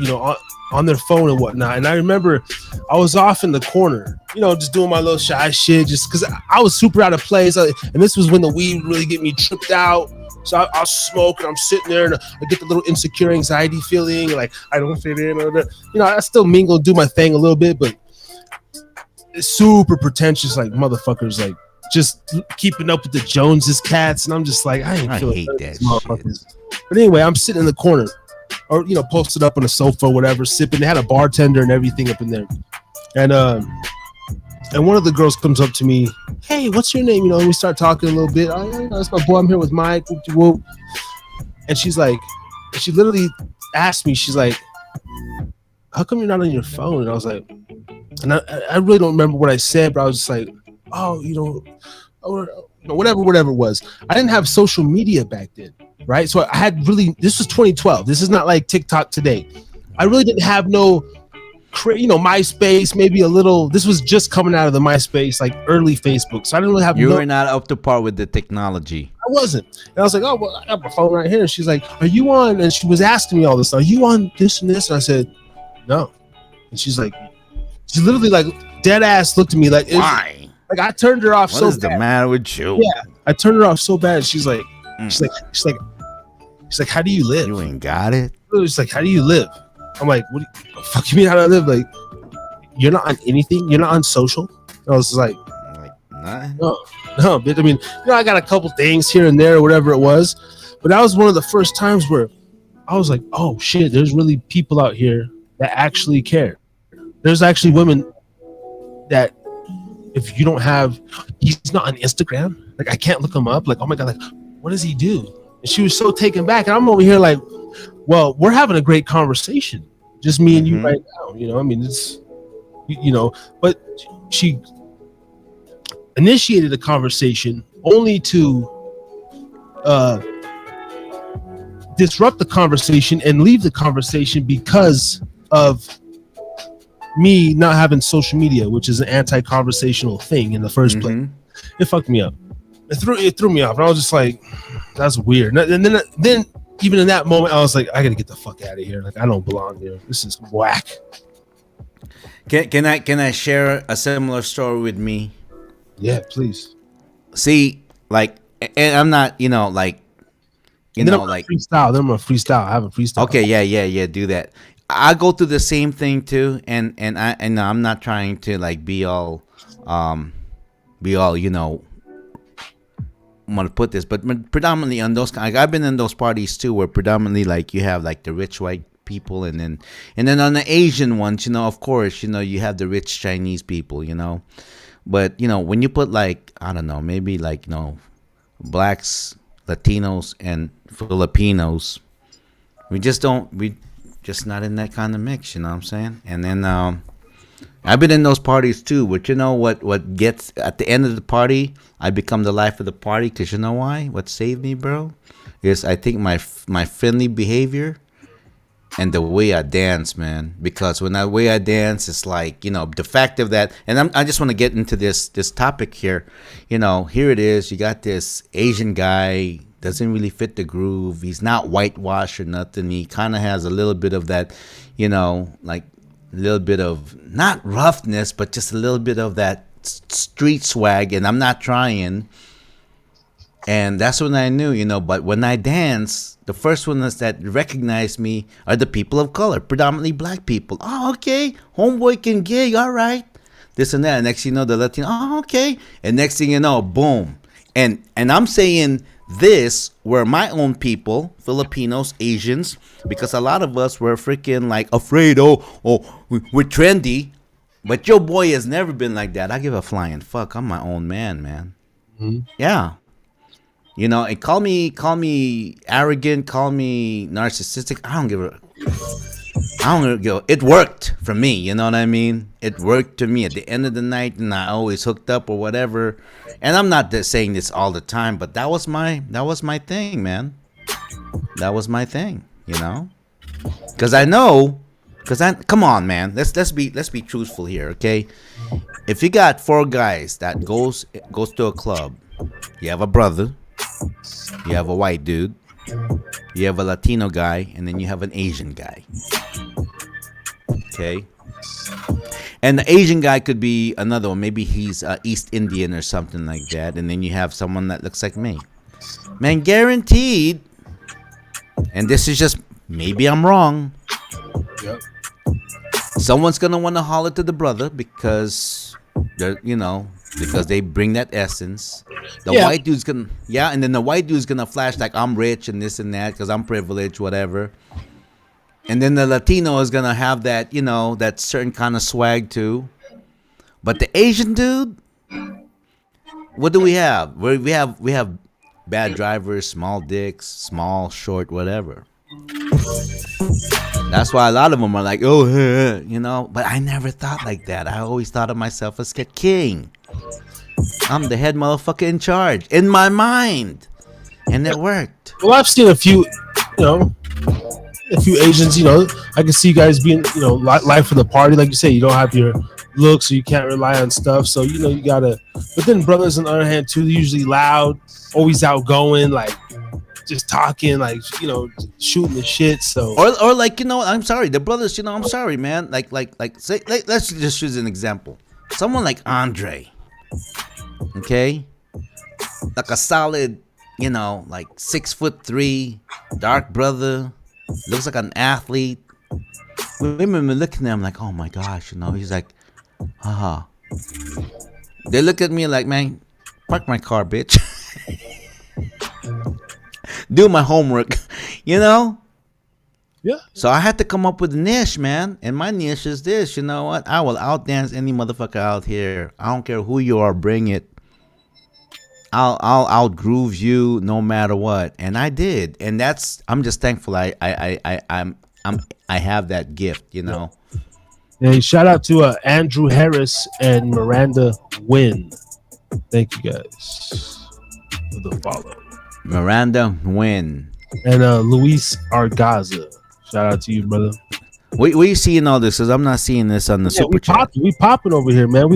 on their phone and whatnot. And I remember I was off in the corner, just doing my little shy shit, just because I was super out of place. And this was when the weed would really get me tripped out. So I'll smoke and I'm sitting there and I get the little insecure anxiety feeling, like I don't fit in. I still mingle and do my thing a little bit, but it's super pretentious, like motherfuckers, like just keeping up with the Joneses cats. And I'm just like, I hate that shit. But anyway, I'm sitting in the corner. Or posted up on a sofa or whatever, sipping. They had a bartender and everything up in there, and one of the girls comes up to me, "Hey, what's your name?" And we start talking a little bit. That's my boy. I'm here with Mike. Whoop. And she's like, she literally asked me, she's like, "How come you're not on your phone?" And I was like, and I really don't remember what I said, but I was just like, "Oh, whatever it was. I didn't have social media back then, right? So I had this was 2012. This is not like TikTok today. I really didn't have no, MySpace, maybe a little. This was just coming out of the MySpace, like early Facebook. So I didn't really have. You were not up to par with the technology. I wasn't. And I was like, oh, well, I got my phone right here. And she's like, are you on? And she was asking me all this. Are you on this and this? And I said, no. And she's like, she literally like dead ass looked at me like, why? Like I turned her off. What so is the bad. matter with you? Yeah, I turned her off so bad. She's like, she's like, how do you live? You ain't got it. She's like, how do you live? I'm like, what the fuck you mean how do I live? Like, you're not on anything. You're not on social. And I was like, nah. no, bitch. I mean, I got a couple things here and there or whatever it was, but that was one of the first times where I was like, oh shit, there's really people out here that actually care. There's actually women that if you don't have, he's not on Instagram. Like I can't look him up. Like, oh my God, like what does he do? And she was so taken back. And I'm over here like, well, we're having a great conversation. Just me and you right now. I mean, it's, but she initiated a conversation only to disrupt the conversation and leave the conversation because of me not having social media, which is an anti-conversational thing in the first place. It fucked me up. It threw me off. And I was just like, that's weird. And then even in that moment, I was like, I gotta get the fuck out of here. Like, I don't belong here. This is whack. Can I share a similar story with me? Yeah, please. See, like, and I'm not, like, freestyle. Then I'm gonna freestyle. I have a freestyle. Okay, yeah. Do that. I go through the same thing too, and I'm not trying to like be all, I'm gonna put this, but predominantly on those, like, I've been in those parties too, where predominantly like you have like the rich white people, and then on the Asian ones, of course, you have the rich Chinese people, but when you put like, I don't know, maybe like blacks, Latinos, and Filipinos, we just not in that kind of mix, you know what I'm saying? And then I've been in those parties too, but what gets at the end of the party, I become the life of the party, because you know why? What saved me, bro, is I think my friendly behavior and the way I dance, man. Because when the way I dance, it's like, the fact of that, and I just want to get into this topic here. Here it is. You got this Asian guy, doesn't really fit the groove. He's not whitewashed or nothing. He kind of has a little bit of that, like a little bit of not roughness, but just a little bit of that street swag. And I'm not trying. And that's when I knew, but when I dance, the first ones that recognize me are the people of color, predominantly black people. Oh, okay. Homeboy can gig. All right. This and that. And next thing you know, the Latino. Oh, okay. And next thing you know, boom. And I'm saying this were my own people, Filipinos, Asians, because a lot of us were freaking like afraid. Oh, we're trendy. But your boy has never been like that. I give a flying fuck. I'm my own man. Yeah. And call me arrogant, call me narcissistic. I don't give a. It worked for me. You know what I mean? It worked to me at the end of the night, and I always hooked up or whatever. And I'm not saying this all the time, but that was my thing, man. That was my thing. Because come on, man. Let's be truthful here, okay? If you got 4 guys that goes to a club, you have a brother. You have a white dude, you have a Latino guy, and then you have an Asian guy. Okay? And the Asian guy could be another one. Maybe he's East Indian or something like that. And then you have someone that looks like me. Man, guaranteed. And this is just, maybe I'm wrong. Yep. Someone's going to want to holler to the brother because they're, because they bring that essence. The white dude's gonna, and then the white dude's gonna flash like I'm rich and this and that because I'm privileged, whatever. And then the Latino is gonna have that, that certain kind of swag too. But the Asian dude, what do we have? We have bad drivers, small dicks, small, short, whatever. That's why a lot of them are like, oh, But I never thought like that. I always thought of myself as a king. I'm the head motherfucker in charge in my mind, and it worked. Well, I've seen a few, a few Asians. I can see you guys being, life of the party. Like you say, you don't have your looks, so you can't rely on stuff. So you gotta. But then brothers, on the other hand, too, they're usually loud, always outgoing, like just talking, like shooting the shit. So Or like I'm sorry, the brothers. I'm sorry, man. Like say, let's just use an example. Someone like Andre, okay, like a solid, like 6'3", dark brother, looks like an athlete. Women looking at him like, oh my gosh, he's like, haha. They look at me like, man, park my car, bitch. Do my homework, yeah. So I had to come up with a niche, man. And my niche is this. You know what? I will outdance any motherfucker out here. I don't care who you are. Bring it. I'll outgroove you no matter what. And I did. And I'm just thankful. I have that gift. Hey, shout out to Andrew Harris and Miranda Wynn. Thank you guys for the follow. Miranda Wynn and Luis Argaza. Shout out to you, brother. Where you seeing all this? Cause I'm not seeing this on the super chat. We popping over here, man.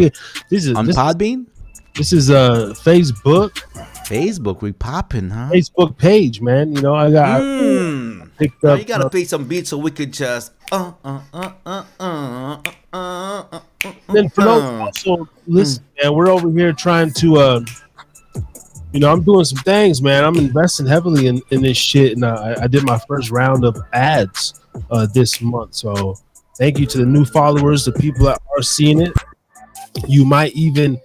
This is Podbean. This is Facebook. Facebook, we popping, huh? Facebook page, man. I got picked up. You gotta play some beats so we could just. Then for also listen, man. We're over here trying to. I'm doing some things, man. I'm investing heavily in this shit, and I did my first round of ads this month. So thank you to the new followers, the people that are seeing it. You might even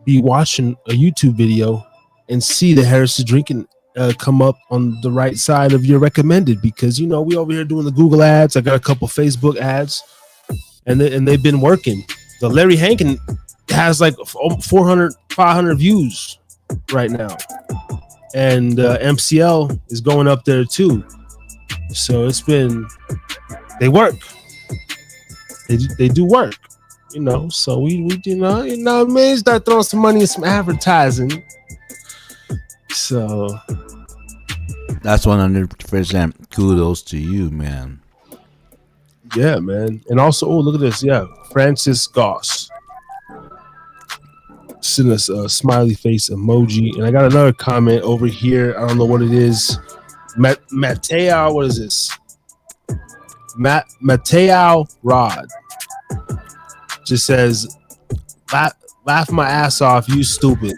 be watching a YouTube video and see the Harris is Drinking come up on the right side of your recommended, because we over here doing the Google ads. I got a couple Facebook ads, and they've been working. The Larry Hankin has like 400, 500 views right now, and MCL is going up there too. So they work. They do work, So we man, start throwing some money in some advertising. So that's 100% kudos to you, man. Yeah, man. And also, look at this. Yeah, Francis Goss send us a smiley face emoji, and I got another comment over here. I don't know what it is. Mateo, what is this? Mateo Rod just says, laugh my ass off, you stupid.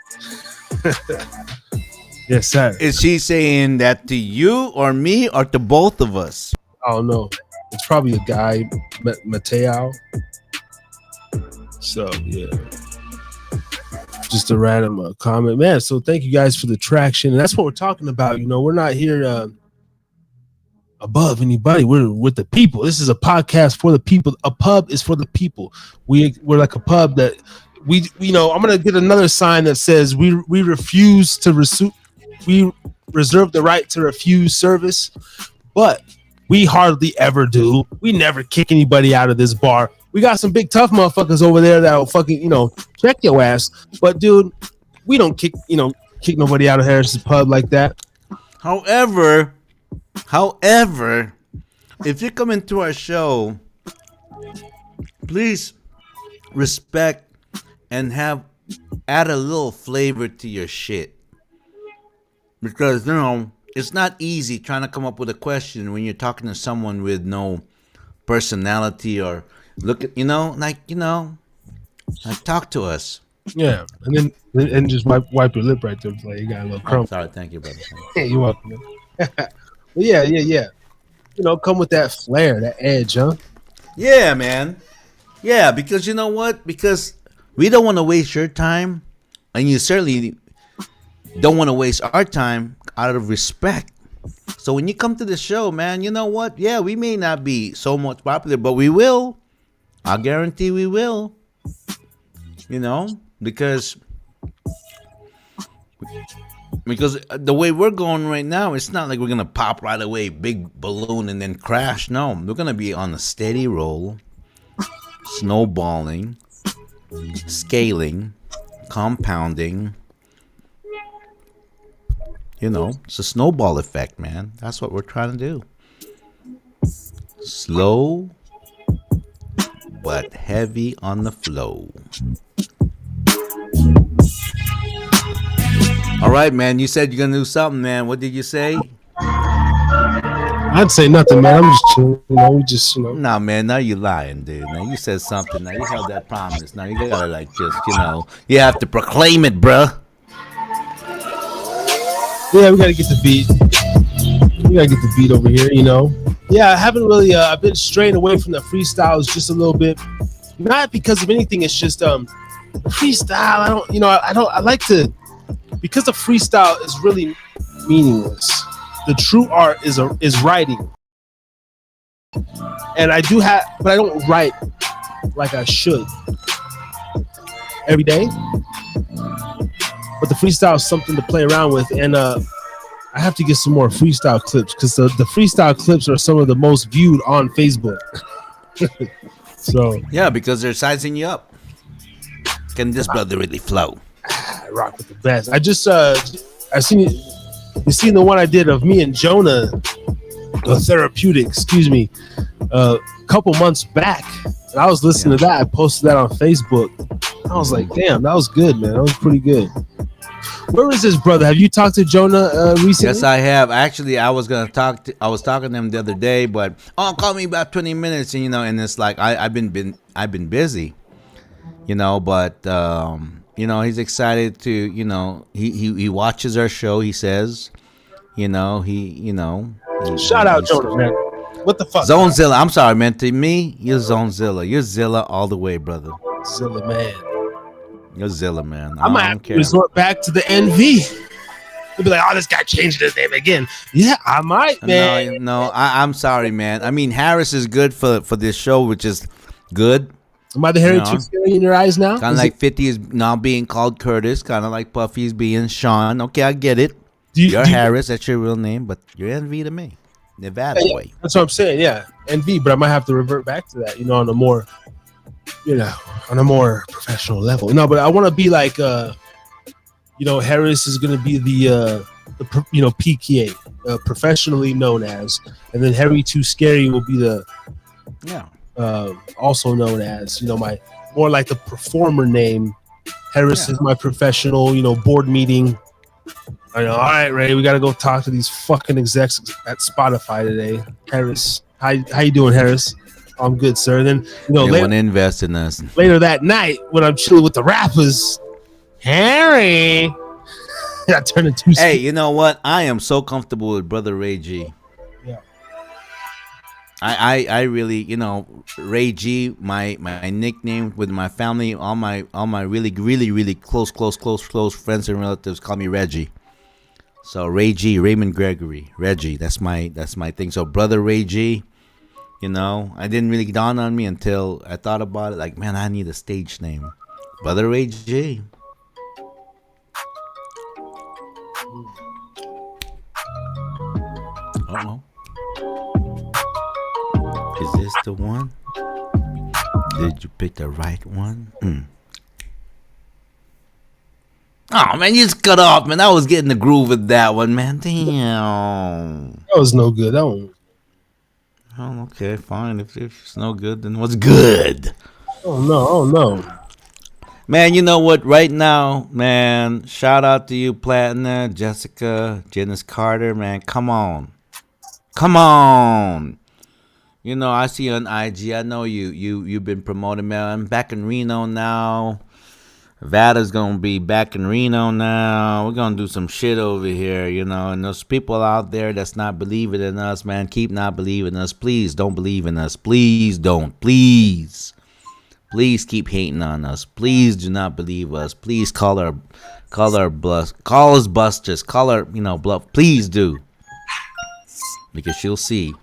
Yes, sir. Is she saying that to you or me or to both of us? I don't know. It's probably a guy, Mateo. So yeah, just a random comment, man. So thank you guys for the traction, and that's what we're talking about. We're not here above anybody. We're with the people. This is a podcast for the people. A pub is for the people. We're like a pub that I'm gonna get another sign that says we refuse to we reserve the right to refuse service, but we hardly ever do. We never kick anybody out of this bar. We got some big tough motherfuckers over there that will fucking, check your ass. But dude, we don't kick nobody out of Harris's pub like that. However, if you come into our show, please respect and add a little flavor to your shit. Because, it's not easy trying to come up with a question when you're talking to someone with no personality or look at, talk to us. Yeah. And then just wipe your lip right there. Like you got a little crumb. Oh, sorry. Thank you, brother. Yeah, you're welcome. Yeah. Come with that flair, that edge, huh? Yeah, man. Yeah, because you know what? Because we don't want to waste your time, and you certainly don't want to waste our time out of respect. So when you come to the show, man, you know what? Yeah, we may not be so much popular, but we will. I guarantee we will. Because the way we're going right now, it's not like we're going to pop right away, big balloon, and then crash. No, we're going to be on a steady roll, snowballing, scaling, compounding. You know, it's a snowball effect, man. That's what we're trying to do. Slow but heavy on the flow. All right, man. You said you're gonna do something, man. What did you say? I'd say nothing, man. I'm just chilling. Nah, man. Now you lying, dude. Now you said something. Now you held that promise. Now you gotta like just, you have to proclaim it, bruh. Yeah, we gotta get the beat. We gotta get the beat over here, Yeah, I haven't really. I've been straying away from the freestyles just a little bit. Not because of anything. It's just freestyle. I like to, because the freestyle is really meaningless. The true art is writing, and I don't write like I should every day. But the freestyle is something to play around with, and I have to get some more freestyle clips because the freestyle clips are some of the most viewed on Facebook. So yeah, because they're sizing you up. Can this brother really flow? I rock with the best. I just I seen it. You seen the one I did of me and Jonah, therapeutic. Excuse me, a couple months back. And I was listening to that. I posted that on Facebook. I was like, damn, that was good, man. That was pretty good. Where is this brother? Have you talked to Jonah recently? Yes, I have. Actually, I was talking to him the other day, but call me about 20 minutes, and and it's like I've been busy, but he's excited to, he watches our show, he says, shout out Jonah, man. What the fuck? Zonezilla. I'm sorry, man. To me, you're Zonezilla. You're Zilla all the way, brother. Zilla, man. You're Zilla, man. I might have to resort back to the NV. They'll be like, oh, this guy changed his name again. Yeah, I might, man. No, I'm sorry, man. I mean, Harris is good for this show, which is good. Am I the Harry too scary in your eyes now? Kind of like 50 is now being called Curtis. Kind of like Puffy's being Sean. Okay, I get it. You're Harris. That's your real name, but you're NV to me. Nevada way. That's what I'm saying, yeah. NV, but I might have to revert back to that, on a more... on a more professional level. No, but I want to be like, Harris is going to be the PKA, professionally known as, and then Harry Too Scary will be the, also known as, my more like the performer name. Harris is my professional, board meeting. I know. All right, Ray, we got to go talk to these fucking execs at Spotify today. Harris, how you doing, Harris? I'm good, sir. Then later, want to invest in us. Later that night, when I'm chilling with the rappers, Harry, I turn into. Hey, you know what? I am so comfortable with Brother Ray G. Yeah. I really, Ray G, my nickname with my family, all my really, really, really close friends and relatives call me Reggie. So Ray G, Raymond Gregory, Reggie. That's my thing. So Brother Ray G. I didn't really dawn on me until I thought about it. Like, man, I need a stage name. Brother Ray G. Uh-oh. Is this the one? Did you pick the right one? Oh, man, you just cut off, man. I was getting the groove with that one, man. Damn. That was no good. That one. Oh, okay, fine. If it's no good, then what's good? Oh no. Man, you know what? Right now, man, shout out to you, Platinum, Jessica, Janice Carter, man. Come on. I see you on IG. I know you've been promoting, man. I'm back in Reno now. Vada's gonna be back in Reno now. We're gonna do some shit over here, and those people out there that's not believing in us, man, keep not believing in us. Please don't believe in us. Please don't. Please keep hating on us. Please do not believe us. Please call us busters. Call her, bluff. Please do. Because she'll see.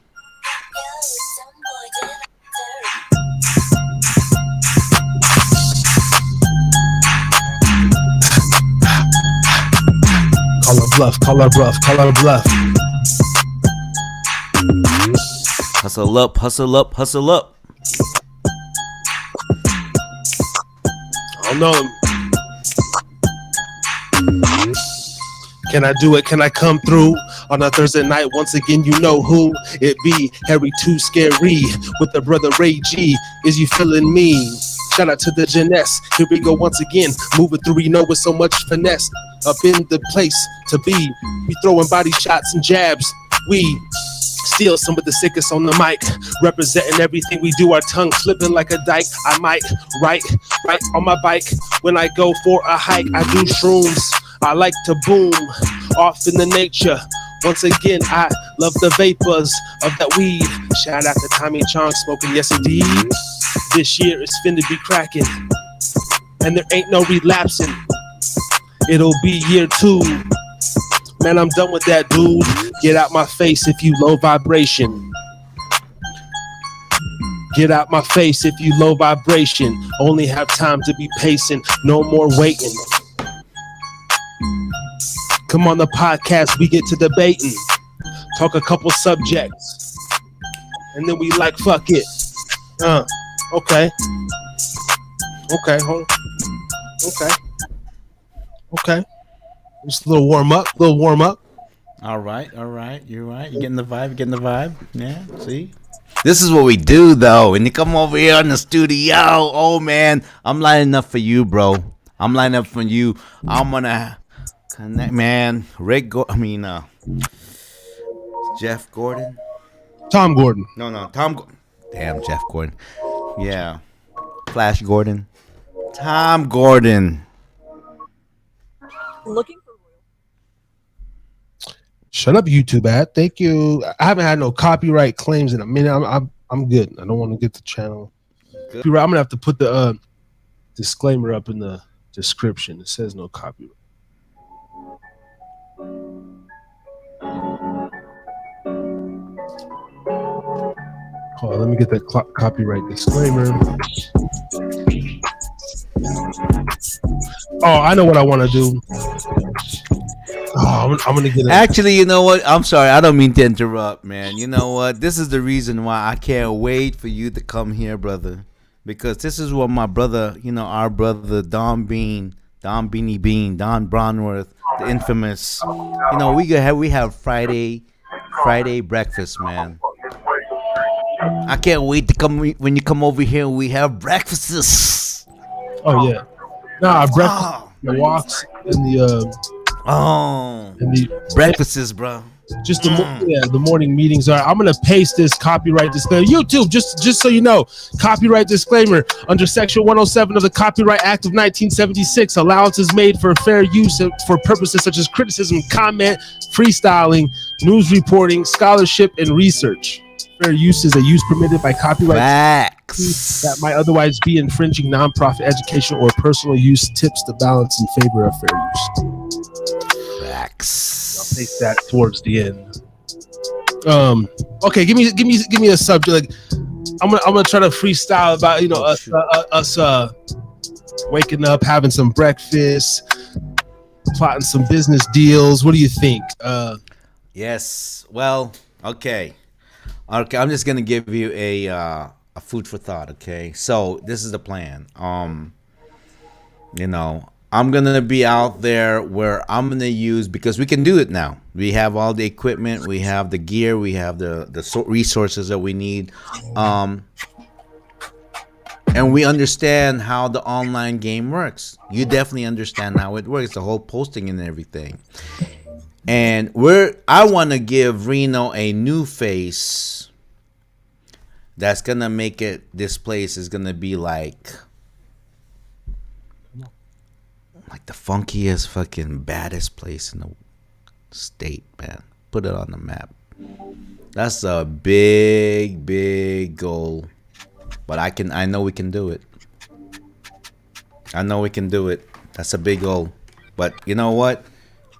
Call her bluff. Hustle up. Oh no. Can I do it? Can I come through on a Thursday night? Once again, you know who it be. Harry Too Scary with the brother Ray G. Is you feeling me? Shout out to the Jeunesse. Here we go once again. Moving through, you know, with so much finesse. Up in the place to be. We throwing body shots and jabs. We steal some of the sickest on the mic. Representing everything we do. Our tongue flipping like a dyke. I might right on my bike. When I go for a hike, I do shrooms. I like to boom off in the nature. Once again, I love the vapors of that weed. Shout out to Tommy Chong smoking, yes indeed. This year it's finna be cracking, and there ain't no relapsing. It'll be year 2. Man, I'm done with that, dude. Get out my face if you low vibration. Get out my face if you low vibration. Only have time to be pacing, no more waiting. Come on the podcast, we get to debating. Talk a couple subjects. And then we like, fuck it. Okay. Okay, hold on. Okay. Just a little warm up. All right. You're right. You're getting the vibe. Yeah, see? This is what we do, though. When you come over here in the studio, oh, man, I'm lining up for you, bro. I'm lining up for you. I'm going to connect, man. Jeff Gordon. Tom Gordon. No, Tom. Damn, Jeff Gordon. Yeah. Flash Gordon. Tom Gordon. Looking for Shut up, YouTube ad. Thank you. I haven't had no copyright claims in a minute. I'm good. I don't want to get the channel. Good. I'm gonna have to put the disclaimer up in the description. It says no copyright. Hold on, let me get that copyright disclaimer. Oh, I know what I want to do. Oh, I'm gonna get it. Actually, you know what? I'm sorry. I don't mean to interrupt, man. You know what? This is the reason why I can't wait for you to come here, brother. Because this is what my brother, our brother Don Beanie Bean, Don Bronworth, the infamous. We have Friday breakfast, man. I can't wait to come when you come over here and we have breakfasts. Oh yeah, breakfast, the walks, and the breakfasts, bro. Just the morning meetings are. I'm gonna paste this copyright disclaimer. YouTube, just so you know, copyright disclaimer under Section 107 of the Copyright Act of 1976. Allowances made for fair use for purposes such as criticism, comment, freestyling, news reporting, scholarship, and research. Fair use is a use permitted by copyright that might otherwise be infringing nonprofit educational or personal use. Tips the balance in favor of fair use. Facts. I'll place that towards the end. Okay, give me a subject. Like, I'm gonna try to freestyle about us waking up, having some breakfast, plotting some business deals. What do you think? Yes. Well, okay. Okay, I'm just gonna give you a food for thought. Okay, so this is the plan. I'm gonna be out there where I'm gonna use, because we can do it now. We have all the equipment, we have the gear, we have the resources that we need, and we understand how the online game works. You definitely understand how it works, the whole posting and everything. And I want to give Reno a new face that's going to make it, this place is going to be like the funkiest, fucking baddest place in the state, man. Put it on the map. That's a big, big goal. But I know we can do it. I know we can do it. That's a big goal. But you know what?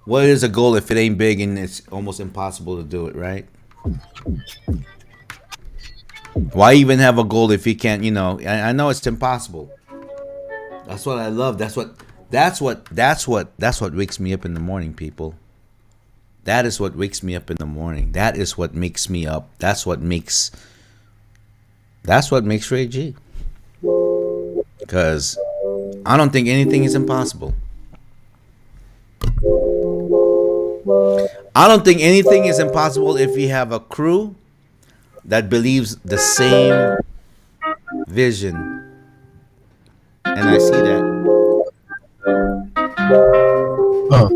What is a goal if it ain't big and it's almost impossible to do it, right? Why even have a goal if you can't, I know it's impossible. That's what I love. That's what wakes me up in the morning, people. That is what wakes me up in the morning. That is what makes me up. That's what makes Ray G. Because I don't think anything is impossible. I don't think anything is impossible if you have a crew that believes the same vision. And I see that. Uh.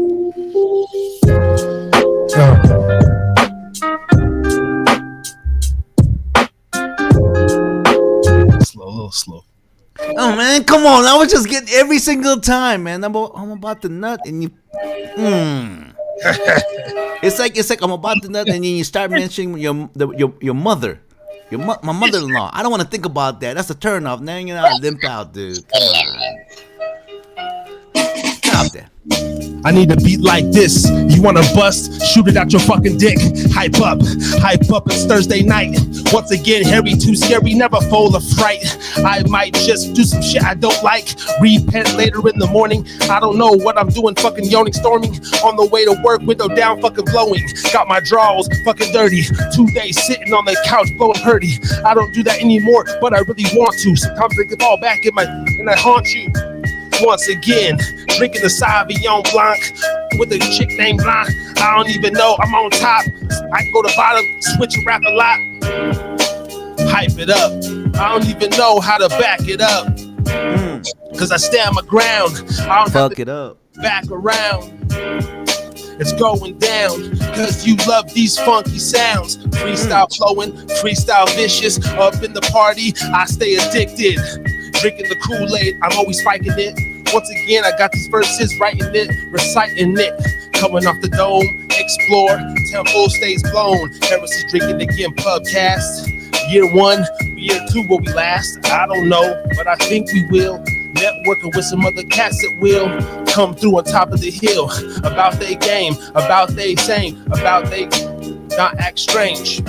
Slow, a little slow. Oh man, come on! I was just getting every single time, man. I'm about to nut, and you. It's like I'm about to nut, and then you start mentioning your mother, my mother-in-law. I don't want to think about that. That's a turn off. Now you know I limp out, dude. Come on. Get out there. I need a beat like this. You wanna bust? Shoot it out your fucking dick. Hype up, it's Thursday night. Once again, Harry too scary, never full of fright. I might just do some shit I don't like. Repent later in the morning. I don't know what I'm doing, fucking yawning, storming. On the way to work, window down, fucking blowing. Got my drawers fucking dirty. 2 days sitting on the couch, blowing hurdy. I don't do that anymore, but I really want to. Sometimes I can fall back and I haunt you. Once again, drinking the Sauvignon Blanc with a chick named Blanc. I don't even know I'm on top. I can go to bottom, switch and rap a lot. Hype it up. I don't even know how to back it up. Cause I stand my ground. I don't fuck it up. Back around. It's going down. Cause you love these funky sounds. Freestyle flowing, freestyle vicious. Up in the party, I stay addicted. Drinking the Kool-Aid, I'm always spiking it. Once again, I got these verses, writing it, reciting it. Coming off the dome, explore, temple stays blown. Heresies drinking again, pubcast. Year 1, year 2, will we last? I don't know, but I think we will. Networking with some other cats that will come through on top of the hill. About they game, about they same, about they not act strange.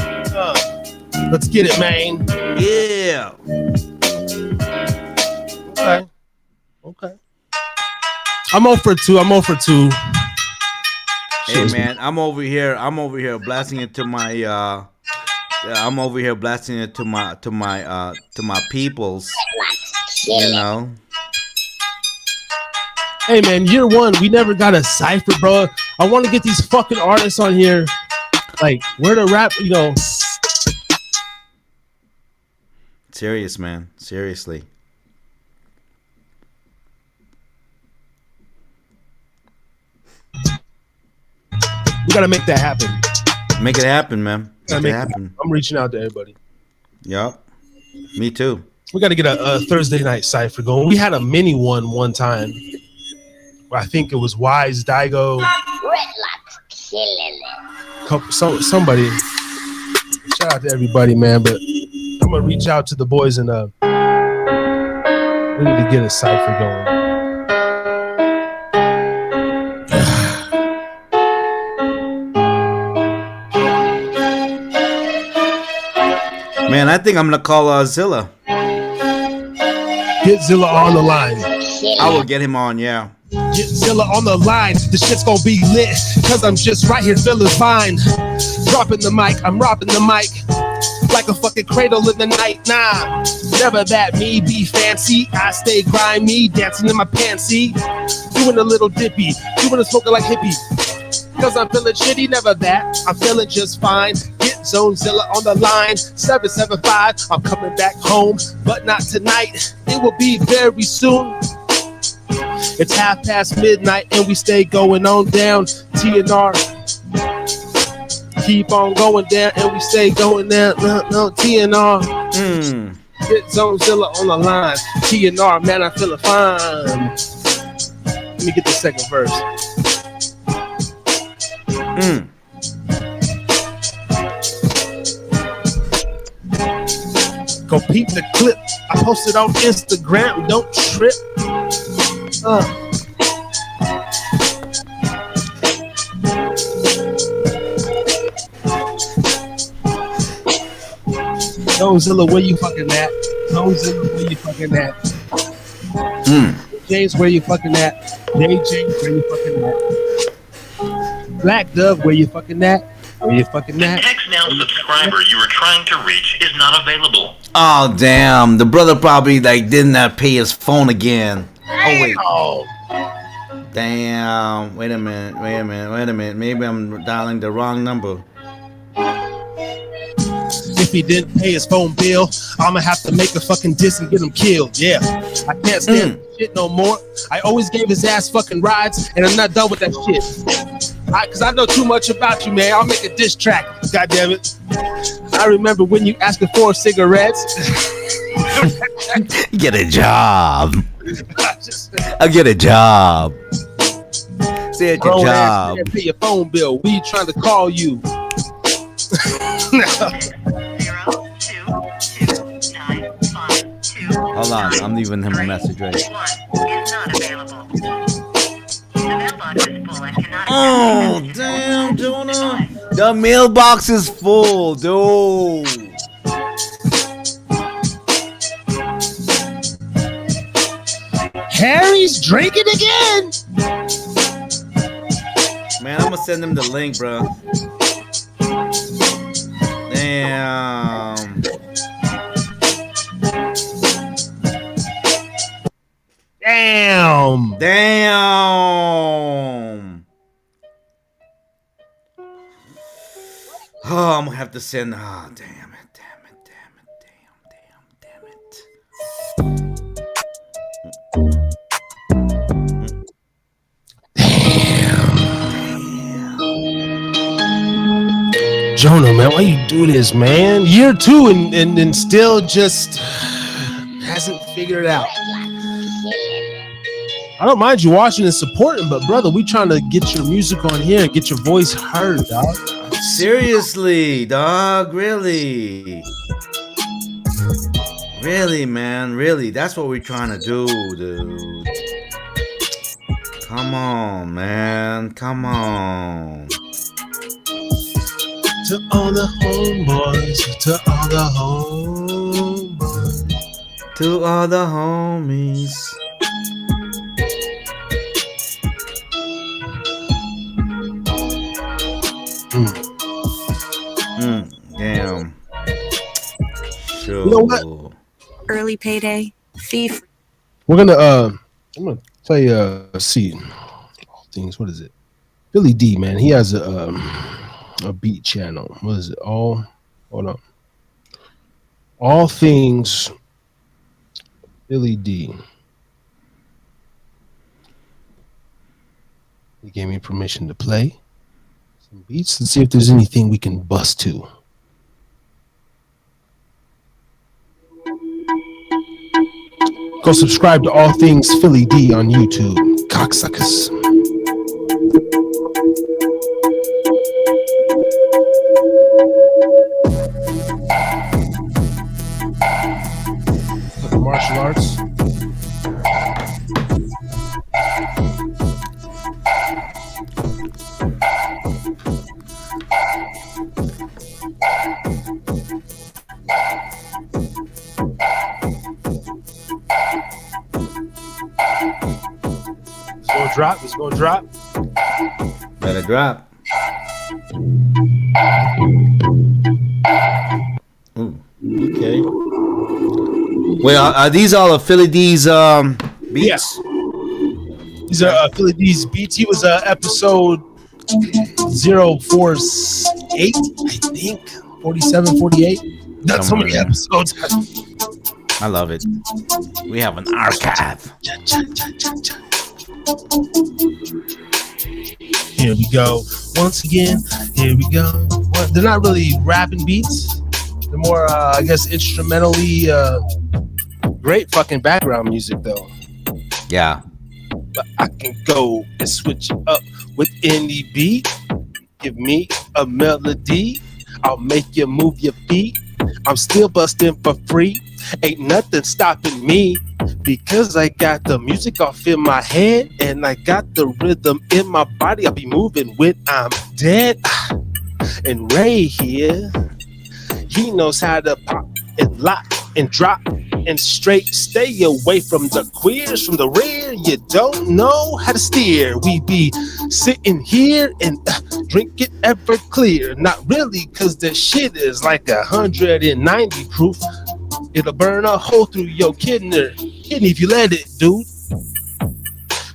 Let's get it, man. Yeah. Okay. I'm 0 for 2. Hey man, I'm over here blasting it to my to my peoples. You know. Hey man, year 1, we never got a cipher, bro. I want to get these fucking artists on here. Like, where to rap, you know. Serious, man. Seriously. We gotta make that happen. Make it happen, man. Make it happen. I'm reaching out to everybody. Yup. Me too. We gotta get a Thursday night cipher going. We had a mini one time. I think it was Wise, Daigo. Somebody. Shout out to everybody, man. But I'm gonna reach out to the boys and we need to get a cipher going. Man, I think I'm gonna call Zilla. Get Zilla on the line. I will get him on, yeah. Get Zilla on the line. The shit's gonna be lit. Cause I'm just right here, feeling fine. Dropping the mic, I'm robbing the mic. Like a fucking cradle in the night. Nah, never that me be fancy. I stay grimy, dancing in my pantsy. Doing a little dippy, doing a smoking like hippie. Cause I'm feeling shitty, never that. I'm feeling just fine. Get Zonezilla on the line. 775. I'm coming back home, but not tonight. It will be very soon. It's midnight and we stay going on down. T.N.R. Keep on going down and we stay going down. No, T.N.R. Get Zonezilla on the line. T.N.R. Man, I'm feeling fine. Let me get the second verse. Go peep the clip. I posted on Instagram. Don't trip. Zonezilla, where you fucking at? Zonezilla, where you fucking at? James, where you fucking at? James, where you fucking at? Black Dove, where you fucking at? Where you fucking at? The text now subscriber you were trying to reach is not available. Oh damn! The brother probably did not pay his phone again. Oh wait. Damn. Wait a minute. Maybe I'm dialing the wrong number. If he didn't pay his phone bill, I'ma have to make a fucking diss and get him killed. Yeah, I can't stand shit no more. I always gave his ass fucking rides, and I'm not done with that shit. Cause I know too much about you, man. I'll make a diss track. God damn it. I remember when you asking for cigarettes. Get a job. I'll get a job. Stay at your job. Pay your phone bill. We trying to call you. 02295. Hold on, I'm leaving him a message right. Is not available. The mailbox is full and cannot. Oh, damn, Jonah. The mailbox is full, dude. Harry's drinking again. Man, I'm gonna send him the link, bro. Damn. Damn. Damn. Oh, I'm gonna have to send. Oh, damn it. Jonah, man, why you do this, man? Year 2 and still just hasn't figured it out. I don't mind you watching and supporting, but brother, we trying to get your music on here and get your voice heard, dog. Seriously, dog, really, man, really. That's what we're trying to do, dude. Come on, man, come on. To all the homeboys, to all the homeboys, to all the homies. Damn. Sure. You know what? Early payday, thief. We're gonna I'm gonna play see all things. What is it? Billy D, man. He has a beat channel. What is it? Hold on. All things Billy D. He gave me permission to play some beats and see if there's anything we can bust to. Go subscribe to All Things Philly D on YouTube. Cocksuckers. Martial arts. It's gonna drop. Better drop. Ooh, okay. Wait, are these all of Philly D's beats? Yes. These are Philly D's beats. He was episode 048, I think. 47, 48. That's so many episodes. I love it. We have an archive. Here we go. Once again, here we go. Well, they're not really rapping beats. They're more, I guess, instrumentally great fucking background music, though. Yeah. But I can go and switch it up with any beat. Give me a melody. I'll make you move your feet. I'm still busting for free. Ain't nothing stopping me because I got the music off in my head and I got the rhythm in my body. I'll be moving when I'm dead. And Ray here, he knows how to pop and lock and drop and straight. Stay away from the queers from the rear. You don't know how to steer. We be sitting here and drink it ever clear. Not really, cause the shit is like 190 proof. It'll burn a hole through your kidney if you let it, dude.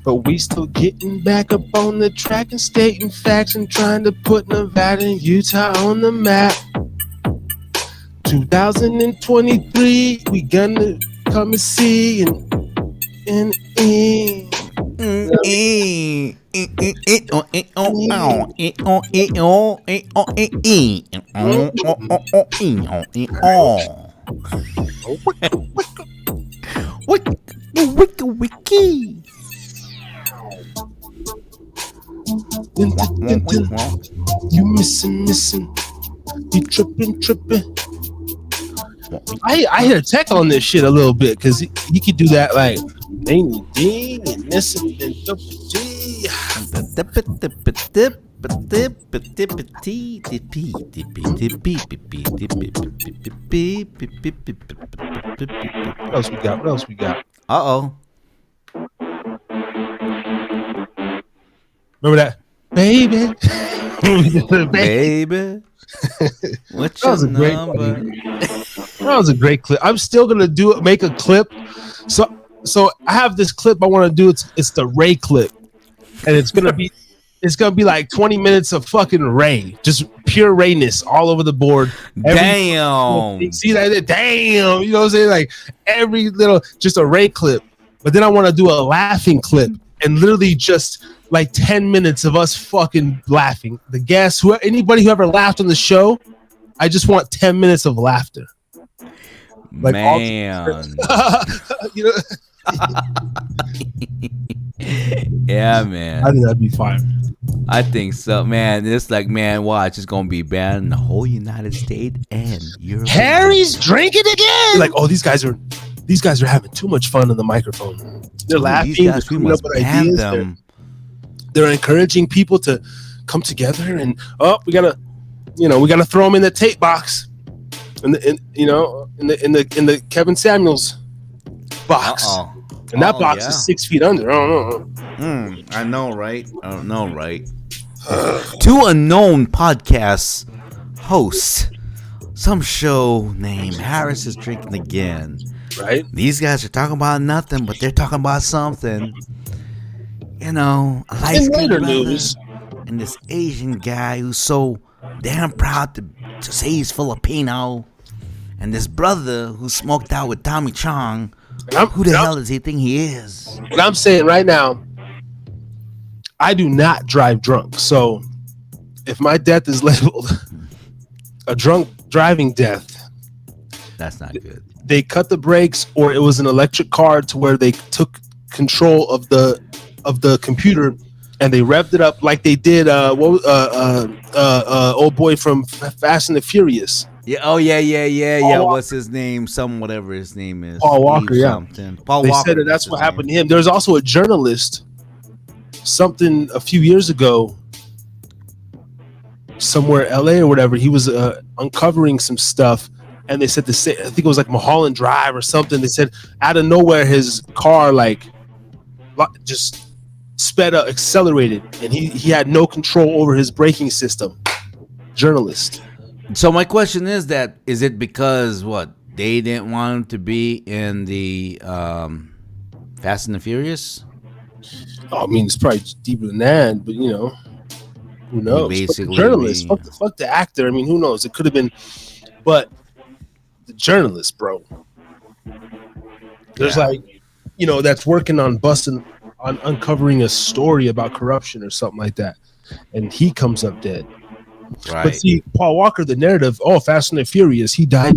But we still getting back up on the track and stating facts and trying to put Nevada and Utah on the map. 2023, we gonna come and see and Wiki. You missing, you tripping. I hear tech on this shit a little bit because he could do that like ding ding and this and double G. What else we got? Uh-oh. Remember that? Baby. Baby. What's That was your a great number? That was a great clip. I'm still gonna make a clip. So I have this clip I want to do. It's the Ray clip, and it's gonna be like 20 minutes of fucking Ray, just pure Rayness all over the board. Damn. See that? Damn. You know what I'm saying? Like every little, just a Ray clip. But then I want to do a laughing clip and literally just like 10 minutes of us fucking laughing. The guests, anybody who ever laughed on the show, I just want 10 minutes of laughter. Like Man. You know? Yeah, man. I think that'd be fine. I think so, man. It's like, man, watch, it's gonna be banned in the whole United States and Europe. Harry's drinking again. Like, oh, these guys are having too much fun on the microphone. They're laughing. These guys, they're we coming up must with ban ideas. them. They're encouraging people to come together and we gotta throw them in the tape box, in the Kevin Samuels box. And that box is 6 feet under. I don't know. I know, right? Two unknown podcast hosts, some show named Harris is Drinking Again. Right? These guys are talking about nothing, but they're talking about something. You know, a light skinned brother news. and this Asian guy who's so damn proud to say he's Filipino, and this brother who smoked out with Tommy Chong. Who the hell does he think he is? And I'm saying right now, I do not drive drunk. So if my death is labeled a drunk driving death, that's not good. They cut the brakes, or it was an electric car to where they took control of the computer and they revved it up like they did old boy from Fast and the Furious. Yeah. Oh yeah. What's his name? Whatever his name is. Paul Walker. Steve Yeah. Something. Paul they Walker. said that's what happened to him. There's also a journalist, something a few years ago, somewhere LA or whatever. He was uncovering some stuff, and they said I think it was like Mulholland Drive or something. They said out of nowhere his car like just sped up, accelerated, and he had no control over his braking system. Journalist. So my question is it because they didn't want him to be in the Fast and the Furious? Oh, I mean, it's probably deeper than that, but who knows? Basically, journalist. Fuck the actor. I mean, who knows? It could have been, but the journalist, bro. There's that's working on uncovering a story about corruption or something like that, and he comes up dead. Right. But see, Paul Walker, the narrative, Fast and the Furious, he died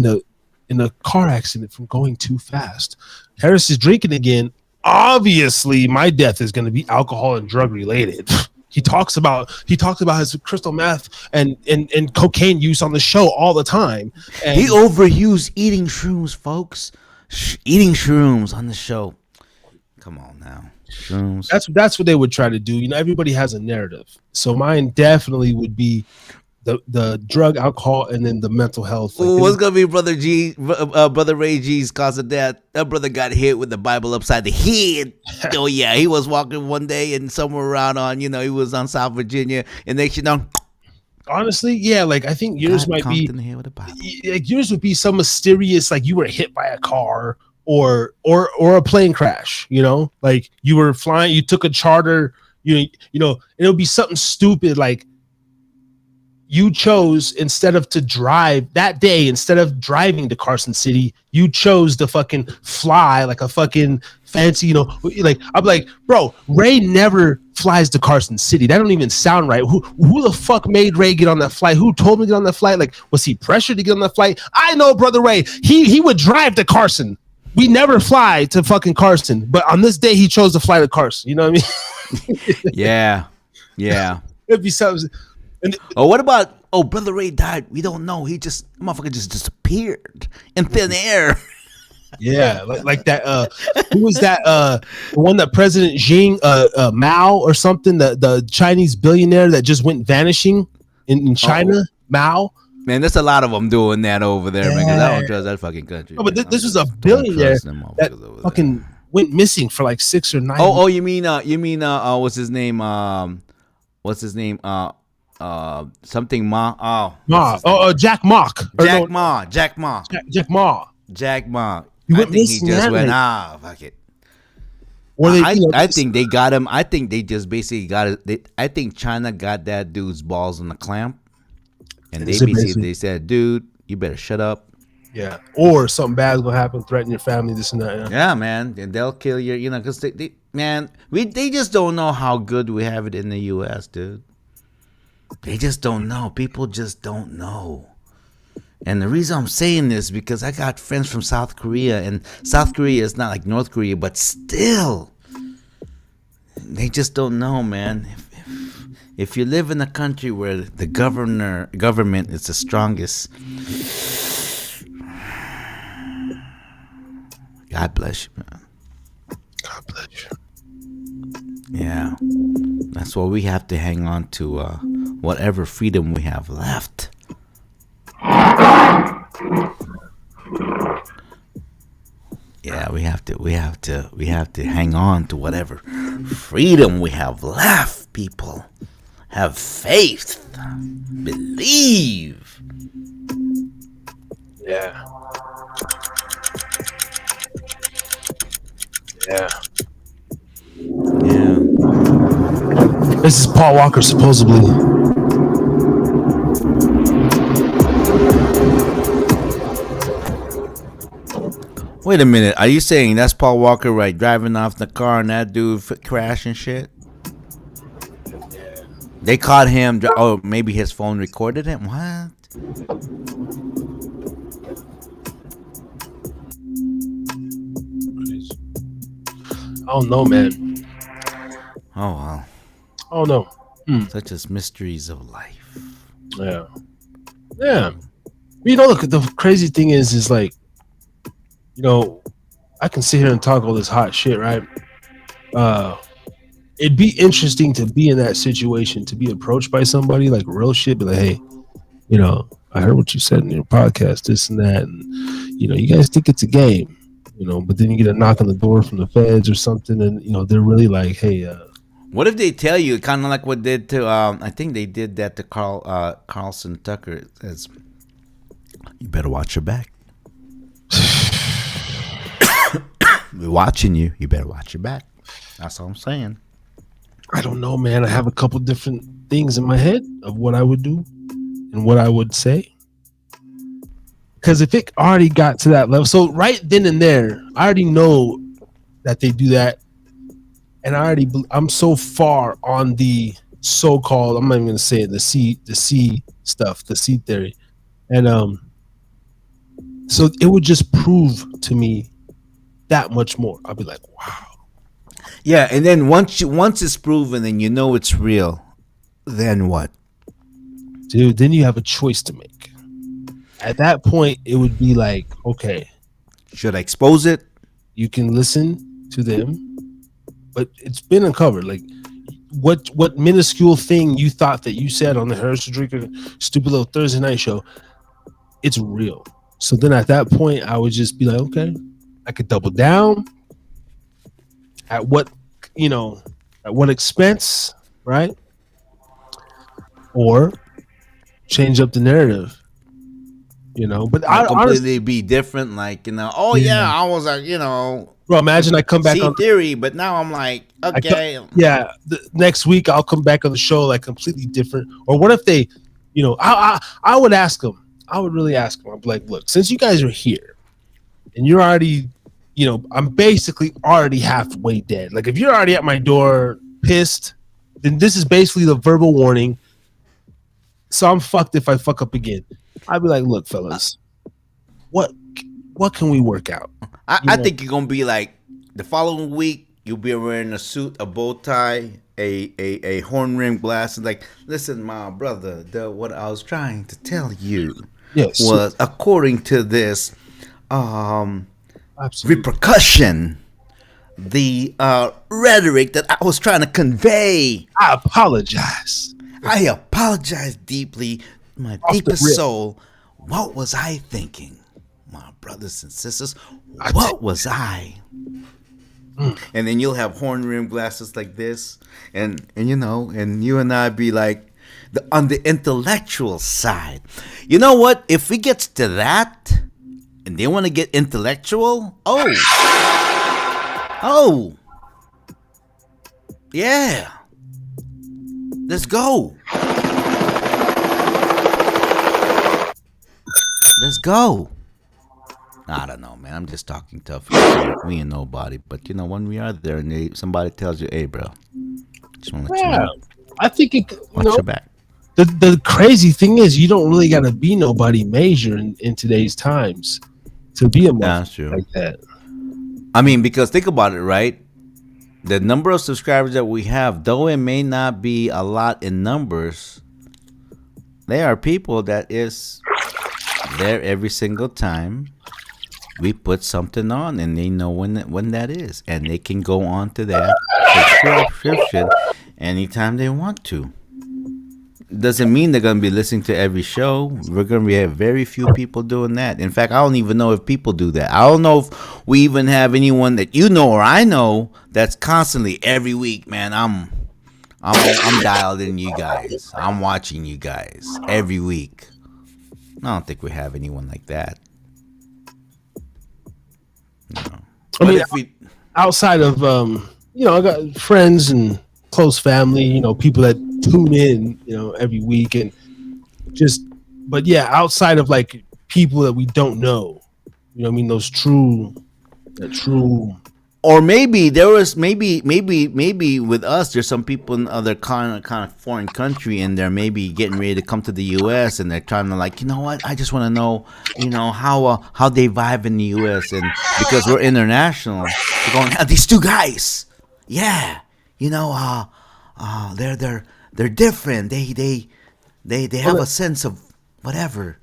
in a car accident from going too fast. Harris is drinking again. Obviously, my death is going to be alcohol and drug related. He talks about his crystal meth and cocaine use on the show all the time. And he overused eating shrooms, folks. Eating shrooms on the show. Come on now. Shrooms. That's what they would try to do. Everybody has a narrative. So mine definitely would be the drug, alcohol, and then the mental health. What's gonna be Brother Ray G's cause of death? That brother got hit with the Bible upside the head. Oh yeah, he was walking one day and somewhere around on, he was on South Virginia, and they honestly, yeah, like I think yours might be in the head with a Bible. Like yours would be some mysterious, like you were hit by a car, or a plane crash, you know, like you were flying, you took a charter, you know, it'll be something stupid like you chose instead of driving to Carson City, you chose to fucking fly like a fucking fancy, you know, like I'm like, bro, Ray never flies to Carson City. That don't even sound right. Who the fuck made Ray get on that flight? Who told me to get on that flight? Like, was he pressured to get on that flight? I know, brother Ray. He would drive to Carson. We never fly to fucking Carson, but on this day he chose to fly to Carson. You know what I mean? Yeah. It'd be something. Oh, what about? Oh, Brother Ray died. We don't know. Motherfucker just disappeared in thin air. Yeah, like that. Who was that? The one that President Xi, Mao or something, the Chinese billionaire that just went vanishing in China. Mao. Man, there's a lot of them doing that over there, man. Because I don't trust that fucking country. No, but this was a billionaire that fucking went missing for like 6 or 9. Oh, you mean what's his name? Something Ma. Jack Mock. Jack Ma. Jack Ma. Jack Ma. He I went think he missing just went, that fuck it. Or they, I think they got him. I think they just basically got it. I think China got that dude's balls on the clamp. And they basically said, dude, you better shut up. Yeah. Or something bad's going to happen, threaten your family, this and that. Yeah, man. And they'll kill you, you know, because they just don't know how good we have it in the U.S., dude. They just don't know. People just don't know. And the reason I'm saying this is because I got friends from South Korea, and South Korea is not like North Korea, but still, they just don't know, man. If you live in a country where the government is the strongest, God bless you, man. God bless you. Yeah, that's why we have to hang on to whatever freedom we have left. Yeah, we have to hang on to whatever freedom we have left, people. Have faith. Believe. Yeah. Yeah. Yeah. This is Paul Walker, supposedly. Wait a minute. Are you saying that's Paul Walker, right? Driving off the car and that dude crashing shit? They caught him. Oh, maybe his phone recorded him. What? I don't know, man. Oh, wow. I don't know. Such as mysteries of life. Yeah. Yeah. You know, look, the crazy thing is like, you know, I can sit here and talk all this hot shit, right? It'd be interesting to be in that situation, to be approached by somebody like real shit, be like, hey, you know, I heard what you said in your podcast, this and that, and you know, you guys think it's a game, you know, but then you get a knock on the door from the feds or something, and you know, they're really like, hey, what if they tell you, kind of like what did to I think they did that to Carlson Tucker. It says, you better watch your back. We're watching you. You better watch your back. That's all I'm saying. I don't know, man. I have a couple different things in my head of what I would do and what I would say. Because if it already got to that level, so right then and there, I already know that they do that, and I'm so far on the so-called, I'm not even gonna say it, the C stuff, the C theory, and so it would just prove to me that much more. I'll be like, wow. Yeah, and then once it's proven and you know it's real, then what? Dude, then you have a choice to make. At that point, it would be like, okay, should I expose it? You can listen to them, but it's been uncovered. Like, what minuscule thing you thought that you said on the Harrison Drinker stupid little Thursday night show, it's real. So then at that point, I would just be like, okay, I could double down. At what, you know, at what expense, right? Or change up the narrative. But I'll I honestly, completely be different. Like, oh yeah, I was like, bro, imagine I come back see on. theory, but now I'm like, okay. Next week I'll come back on the show like completely different. Or what if they, I would ask them. I would really ask them. I'm like, look, since you guys are here, and you're already, I'm basically already halfway dead. Like if you're already at my door pissed, then this is basically the verbal warning. So I'm fucked if I fuck up again. I'd be like, look, fellas, what can we work out? I think you're gonna be like the following week. You'll be wearing a suit, a bow tie, a horn rim glasses. Like, listen, my brother, what I was trying to tell you was according to this repercussion, the rhetoric that I was trying to convey. I apologize. I apologize deeply, my deepest soul. What was I thinking, my brothers and sisters? What was I? And then you'll have horn rim glasses like this, and you and I be like on the intellectual side. You know what? If we get to that, and they want to get intellectual, yeah, let's go. Let's go. I don't know, man. I'm just talking tough. We ain't nobody. But, when we are there and somebody tells you, hey, bro, just want to let you know. I think watch your back. The crazy thing is you don't really got to be nobody major in today's times to be a motherfucker like that. I mean, because think about it, right? The number of subscribers that we have, though it may not be a lot in numbers, there are people that is there every single time we put something on, and they know when that is, and they can go on to that subscription anytime they want to. Doesn't mean they're gonna be listening to every show. We're gonna have very few people doing that. In fact, I don't even know if people do that. I don't know if we even have anyone that or I know that's constantly every week. Man, I'm dialed in you guys. I'm watching you guys every week. I don't think we have anyone like that. I mean, outside of I got friends and close family, people that tune in, every week, and but outside of like people that we don't know, those true. Or maybe there was maybe with us, there's some people in other kind of foreign country, and they're maybe getting ready to come to the U.S. and they're trying to like, what? I just want to know, how they vibe in the U.S. and because we're international, we're going, these two guys, they're different. They have a sense of whatever.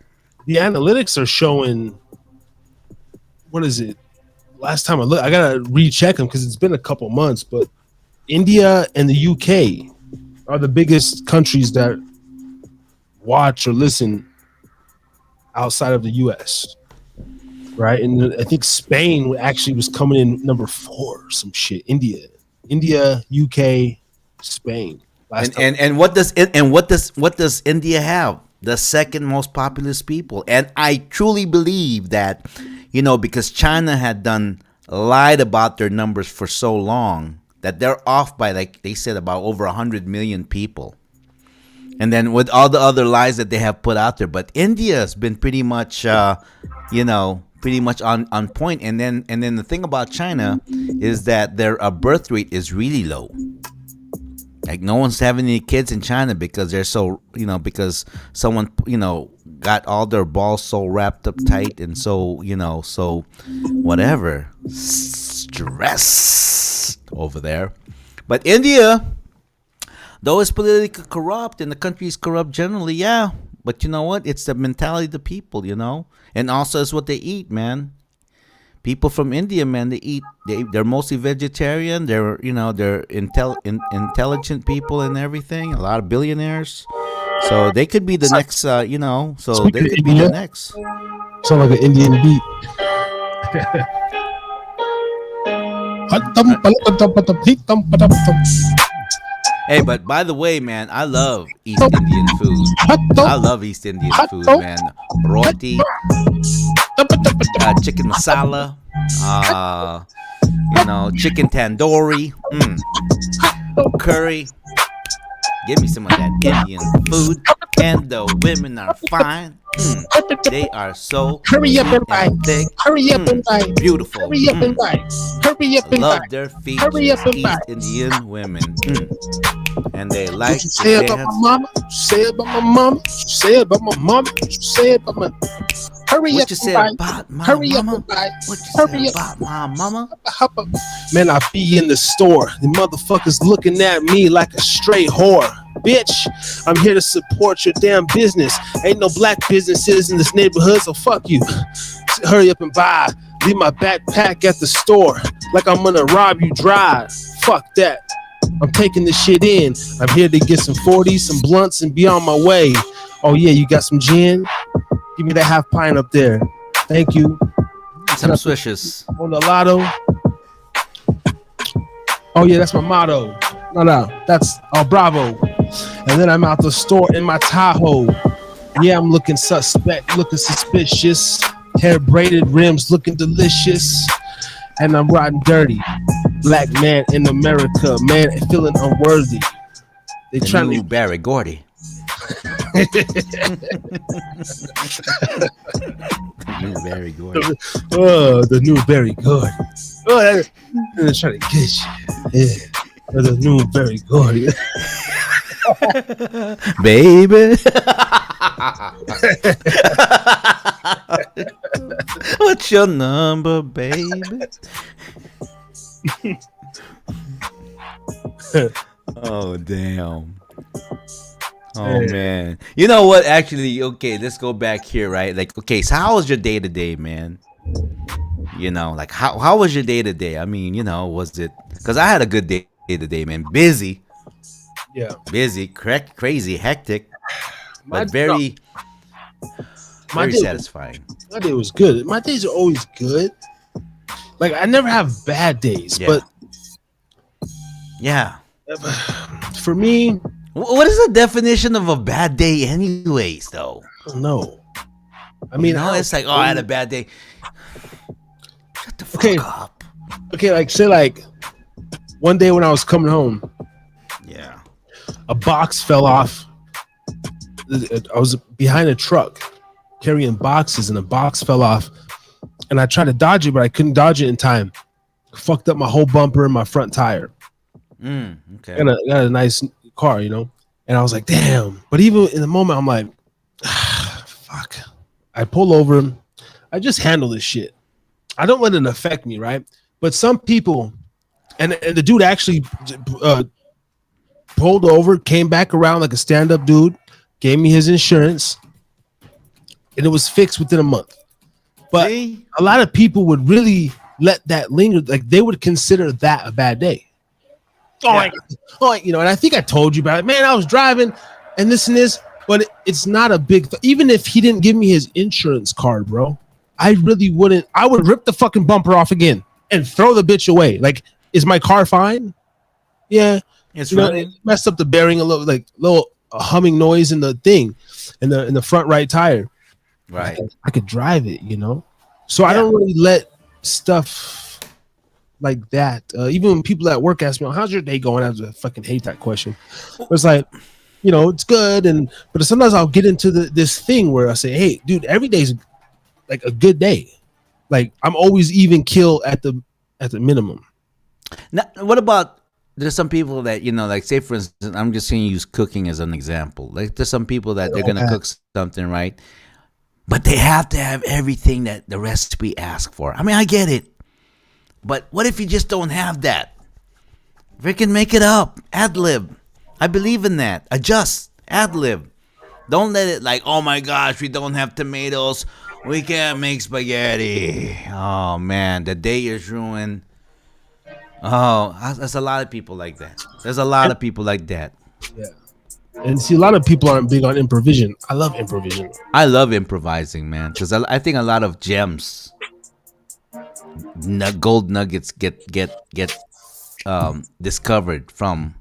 The analytics are showing. What is it? Last time I looked, I gotta recheck them because it's been a couple months. But India and the UK are the biggest countries that watch or listen outside of the US, right? And I think Spain actually was coming in number 4 or some shit. India, UK, Spain. And what does India have? The second most populous people. And I truly believe that, because China had lied about their numbers for so long that they're off by, like they said, about over 100 million people. And then with all the other lies that they have put out there, but India has been pretty much, pretty much on point. And then the thing about China is that their birth rate is really low. Like no one's having any kids in China because they're so, because someone, got all their balls so wrapped up tight and so, so whatever. Stress over there. But India, though it's politically corrupt and the country is corrupt generally, yeah. But you know what? It's the mentality of the people, and also it's what they eat, man. People from India, man, they're mostly vegetarian. They're intelligent people and everything. A lot of billionaires, so they could be the next. So they could be the next. Sound like an Indian beat. Hey, but by the way, man, I love East Indian food. I love East Indian food, man. Roti, chicken masala, chicken tandoori, curry. Give me some of that Indian food. And the women are fine. They are so Hurry up and buy. thick. Hurry up and buy. Beautiful. Hurry up and buy. Hurry up and Love buy. their Hurry up features. and buy. East Indian women. And they like What you say they about have- my mama? You say about my mama? You say about my mama? You say about my. Hurry What up you and say buy. about my Hurry mama? up and buy. What you Hurry say up. about my mama? Hop up. Man, I be in the store. The motherfuckers looking at me like a straight whore. Bitch, I'm here to support your damn business. Ain't no black businesses in this neighborhood, so fuck you. Hurry up and buy. Leave my backpack at the store like I'm gonna rob you dry. Fuck that. I'm taking this shit in. I'm here to get some 40s, some blunts, and be on my way. Oh yeah, you got some gin? Give me that half pint up there. Thank you. Some swishes. On the lotto. Oh yeah, that's my motto. No, that's Bravo. And then I'm out the store in my Tahoe. Yeah, I'm looking suspect, looking suspicious. Hair braided, rims looking delicious. And I'm riding dirty. Black man in America, man, feeling unworthy. They The trying new to. Barry Gordy. The new Barry Gordy. Oh, the new very good. Oh, they're trying to get you. Yeah, the new very good. Baby. What's your number, baby? Oh, damn. Oh, man. You know what? Actually, okay, let's go back here, right? Like, okay, so how was your day to day, man? You know, like, how was your day to day? I mean, was it? Because I had a good day to day, man. Busy, crazy, hectic, but very day- satisfying. My day was good. My days are always good. Like I never have bad days, Yeah. but Yeah. for me, What is the definition of a bad day, anyways, though? I don't know. I mean, It's like, I had a bad day. Shut the fuck Okay. up. Okay, like say like one day when I was coming home, Yeah. a box fell off. I was behind a truck carrying boxes, and a box fell off. And I tried to dodge it, but I couldn't dodge it in time. Fucked up my whole bumper and my front tire. Okay. And I got a nice car, And I was like, damn. But even in the moment, I'm like, fuck. I pull over. I just handle this shit. I don't let it affect me, right? But some people, and the dude actually pulled over, came back around like a stand-up dude, gave me his insurance, and it was fixed within a month. But See? a lot of people would really let that linger. Like they would consider that a bad day. And I think I told you about it. Man, I was driving and this, but it's not a big even if he didn't give me his insurance card, bro, I really wouldn't. I would rip the fucking bumper off again and throw the bitch away. Like, is my car fine? Yeah. It's It running. messed up the bearing a little humming noise in the thing in the front right tire. Right. I could drive it, So I don't really let stuff like that. Even when people at work ask me, "How's your day going?" I fucking hate that question. But it's like, it's good, but sometimes I'll get into this thing where I say, "Hey, dude, every day's like a good day. Like I'm always even kill at the minimum." Now, what about there's some people that like say for instance, I'm just going to use cooking as an example. Like there's some people that they're going to cook something, right? But they have to have everything that the recipe asks for. I mean, I get it. But what if you just don't have that? Freaking make it up. Ad lib. I believe in that. Adjust. Ad lib. Don't let it like, oh my gosh, we don't have tomatoes. We can't make spaghetti. Oh man, the day is ruined. Oh, there's a lot of people like that. There's a lot of people like that. Yeah. And see, a lot of people aren't big on improvisation. I love improvisation. I love improvising, man, because I think a lot of gems, gold nuggets get discovered from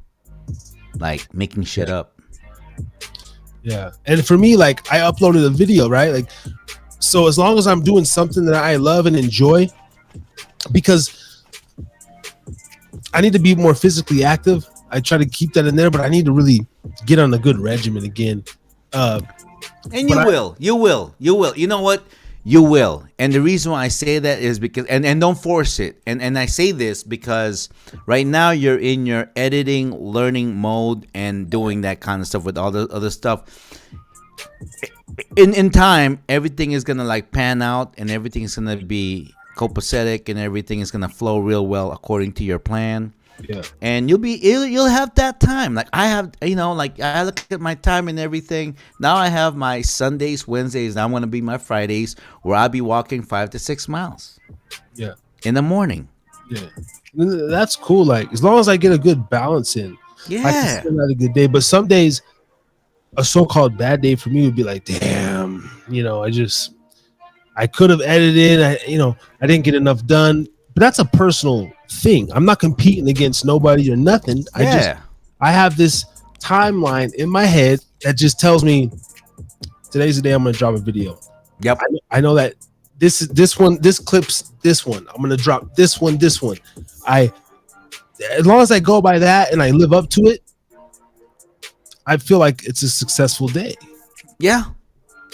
like making shit up. Yeah. And for me, like I uploaded a video, right? Like, so as long as I'm doing something that I love and enjoy, because I need to be more physically active. I try to keep that in there, but I need to really get on a good regimen again. And But you will. You know what? You will. And the reason why I say that is because, and don't force it. And I say this because right now you're in your editing, learning mode and doing that kind of stuff with all the other stuff. In time, everything is going to like pan out and everything is going to be copacetic and everything is going to flow real well according to your plan. Yeah. And you'll have that time. Like I have, like I look at my time and everything. Now I have my Sundays, Wednesdays. Now I'm going to be my Fridays where I'll be walking 5 to 6 miles. Yeah. In the morning. Yeah. That's cool. Like as long as I get a good balance in, Yeah. I can still have a good day. But some days, a so-called bad day for me would be like, damn, I could have edited. I didn't get enough done. But that's a personal thing. I'm not competing against nobody or nothing. I have this timeline in my head that just tells me today's the day I'm going to drop a video. Yep. I know that this clips this one. I'm going to drop this one. As long as I go by that and I live up to it, I feel like it's a successful day. Yeah.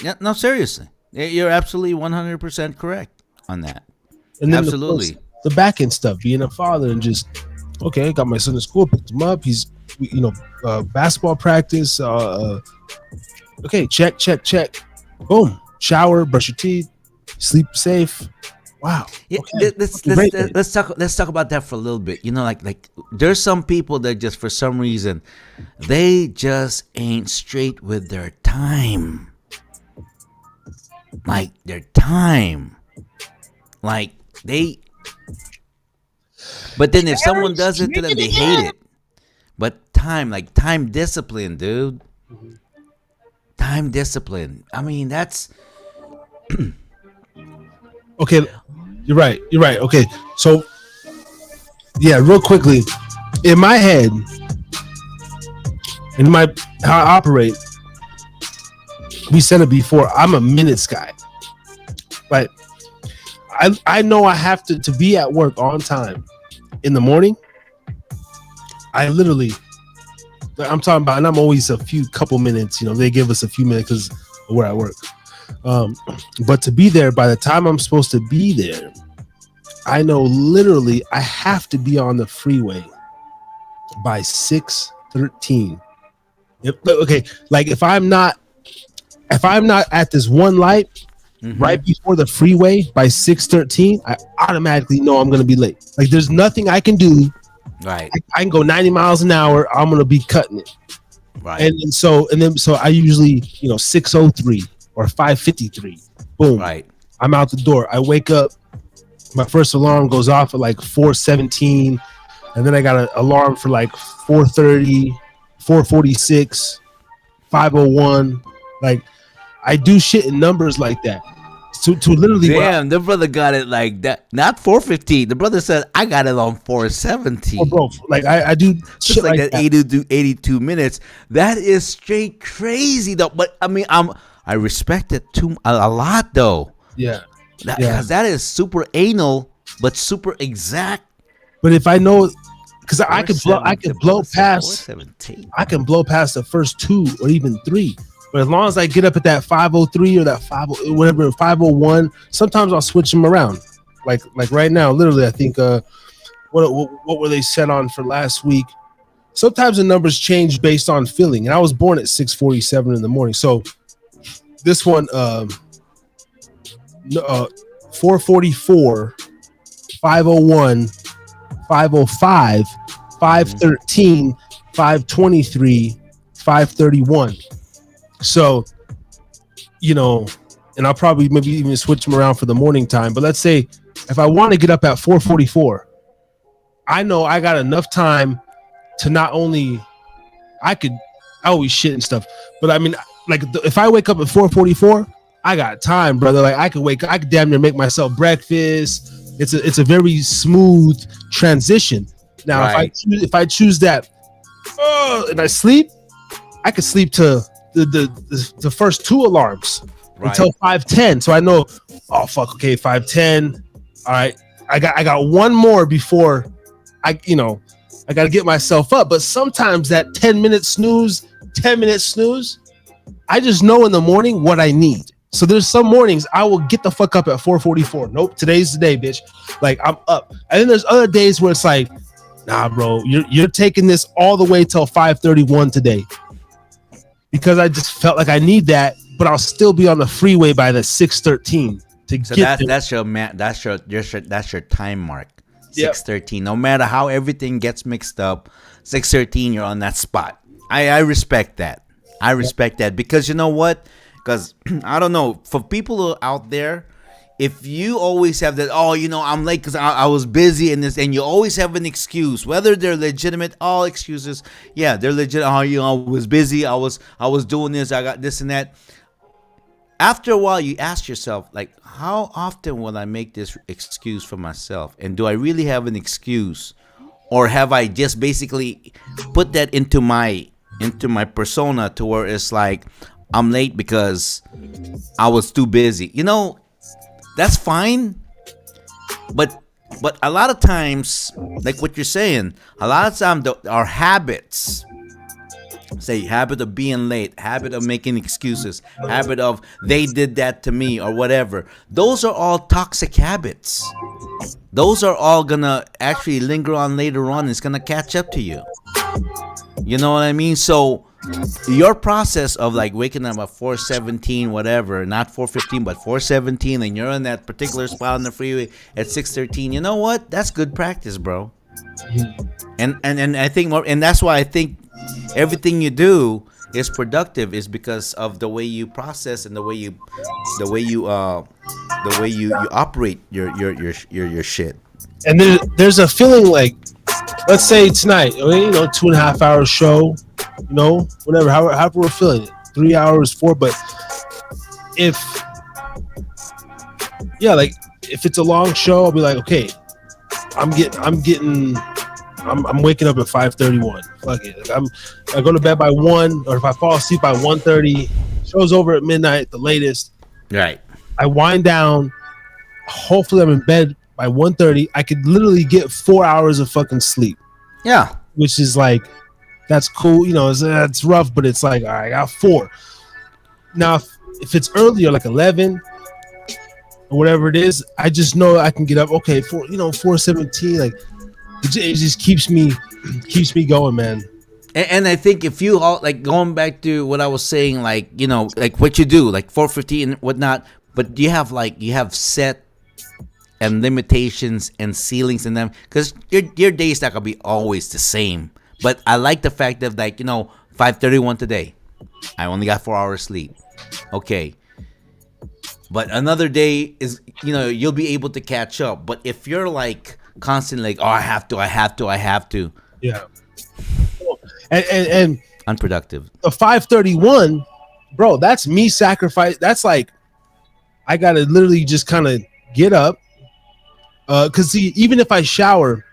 Yeah. No, seriously. You're absolutely 100% correct on that. And then absolutely. The back end stuff, being a father and just, okay, got my son to school, picked him up. He's, basketball practice. Okay, check. Boom. Shower, brush your teeth, sleep safe. Wow. Yeah, okay. let's talk about that for a little bit. Like there's some people that just for some reason they just ain't straight with their time. Like their time. Like but then if someone does it to them, they hate it. But time discipline, dude. Time discipline. I mean, that's okay. You're right. Okay. So yeah, real quickly, in my head, how I operate, we said it before, I'm a minutes guy. But I know I have to be at work on time in the morning. I'm talking about, and I'm always a couple minutes, they give us a few minutes because of where I work. But to be there by the time I'm supposed to be there, I know literally I have to be on the freeway by 6:13. Okay, like if I'm not at this one light right before the freeway by 6:13, I automatically know I'm gonna be late. Like there's nothing I can do. right. I can go 90 miles an hour. I'm gonna be cutting it. Right. And so I usually 6:03 or 5:53. Boom. Right. I'm out the door. I wake up. My first alarm goes off at like 4:17, and then I got an alarm for like 4:30, 4:46, 5:01. Like I do shit in numbers like that. To literally. Damn, the brother got it like that. Not 4:15. The brother said I got it on 4:17. Oh, bro, like I do Just shit like like that 82 minutes. That is straight crazy though. But I mean, I respect it a lot though. Yeah. Because that is super anal, but super exact. But if I know, because I can blow past 4:17. I can blow past the first 2 or even 3. But as long as I get up at that 5:03 or that 5:01, sometimes I'll switch them around. Like right now, literally, I think what were they set on for last week? Sometimes the numbers change based on feeling. And I was born at 6:47 in the morning. So this one 4:44, 5:01, 5:05, 5:13, 5:23, 5:31. So, and I'll probably maybe even switch them around for the morning time. But let's say if I want to get up at 4:44, I know I got enough time to not only I always shit and stuff, but I mean, like if I wake up at 4:44, I got time, brother. Like I could damn near make myself breakfast. It's a very smooth transition. Now, right. if I choose that and I sleep, I could sleep to the first two alarms until 5:10. So I know, oh fuck, okay, 5:10. All right, I got one more before I got to get myself up. But sometimes that 10-minute snooze, I just know in the morning what I need. So there's some mornings I will get the fuck up at 4:44. Nope, today's the day, bitch. Like I'm up. And then there's other days where it's like, nah, bro, you're taking this all the way till 5:31 today. Because I just felt like I need that, but I'll still be on the freeway by the 6:13 to So get there. that's your time mark. 6:13. No matter how everything gets mixed up, 6:13 you're on that spot. I respect that. I respect that because you know what? Because I don't know, for people out there, if you always have that, oh, I'm late because I was busy and this, and you always have an excuse, whether they're legitimate, all excuses, yeah, they're legit. Oh, I was busy, I was doing this, I got this and that. After a while, you ask yourself, like, how often will I make this excuse for myself? And do I really have an excuse, or have I just basically put that into my persona to where it's like I'm late because I was too busy? That's fine, but a lot of times, like what you're saying, a lot of times our habits, say habit of being late, habit of making excuses, habit of they did that to me or whatever, those are all toxic habits. Those are all gonna actually linger on later on. It's gonna catch up to you. You know what I mean? So your process of like waking up at 4:17, whatever, not 4:15 but 4:17, and you're in that particular spot on the freeway at 6:13, you know what? That's good practice, bro. And I think more, and that's why I think everything you do is productive, is because of the way you process and the way you operate your shit. And there's a feeling like, let's say tonight, 2.5 hour show, whatever, however we're feeling it, 3 hours, 4. But if it's a long show, I'll be like, okay, I'm waking up at 5:31. Fuck it. Like I go to bed by 1, or if I fall asleep by 1:30, show's over at midnight, the latest. Right. I wind down. Hopefully I'm in bed by 1:30. I could literally get 4 hours of fucking sleep. Yeah. Which is like, that's cool. It's rough, but it's like, all right, I got 4. Now, if it's earlier, like 11 or whatever it is, I just know I can get up. Okay, 4:17. Like it just keeps me going, man. And I think if you all, like, going back to what I was saying, like, like what you do, like 4:50 and whatnot, but you have set and limitations and ceilings in them, because your day's not gonna be always the same. But I like the fact that, like, 5:31 today, I only got 4 hours sleep. Okay, but another day is, you'll be able to catch up. But if you're like constantly like, oh, I have to, yeah, and unproductive. The 5:31, bro, that's me sacrifice. That's like, I gotta literally just kind of get up. Because even if I shower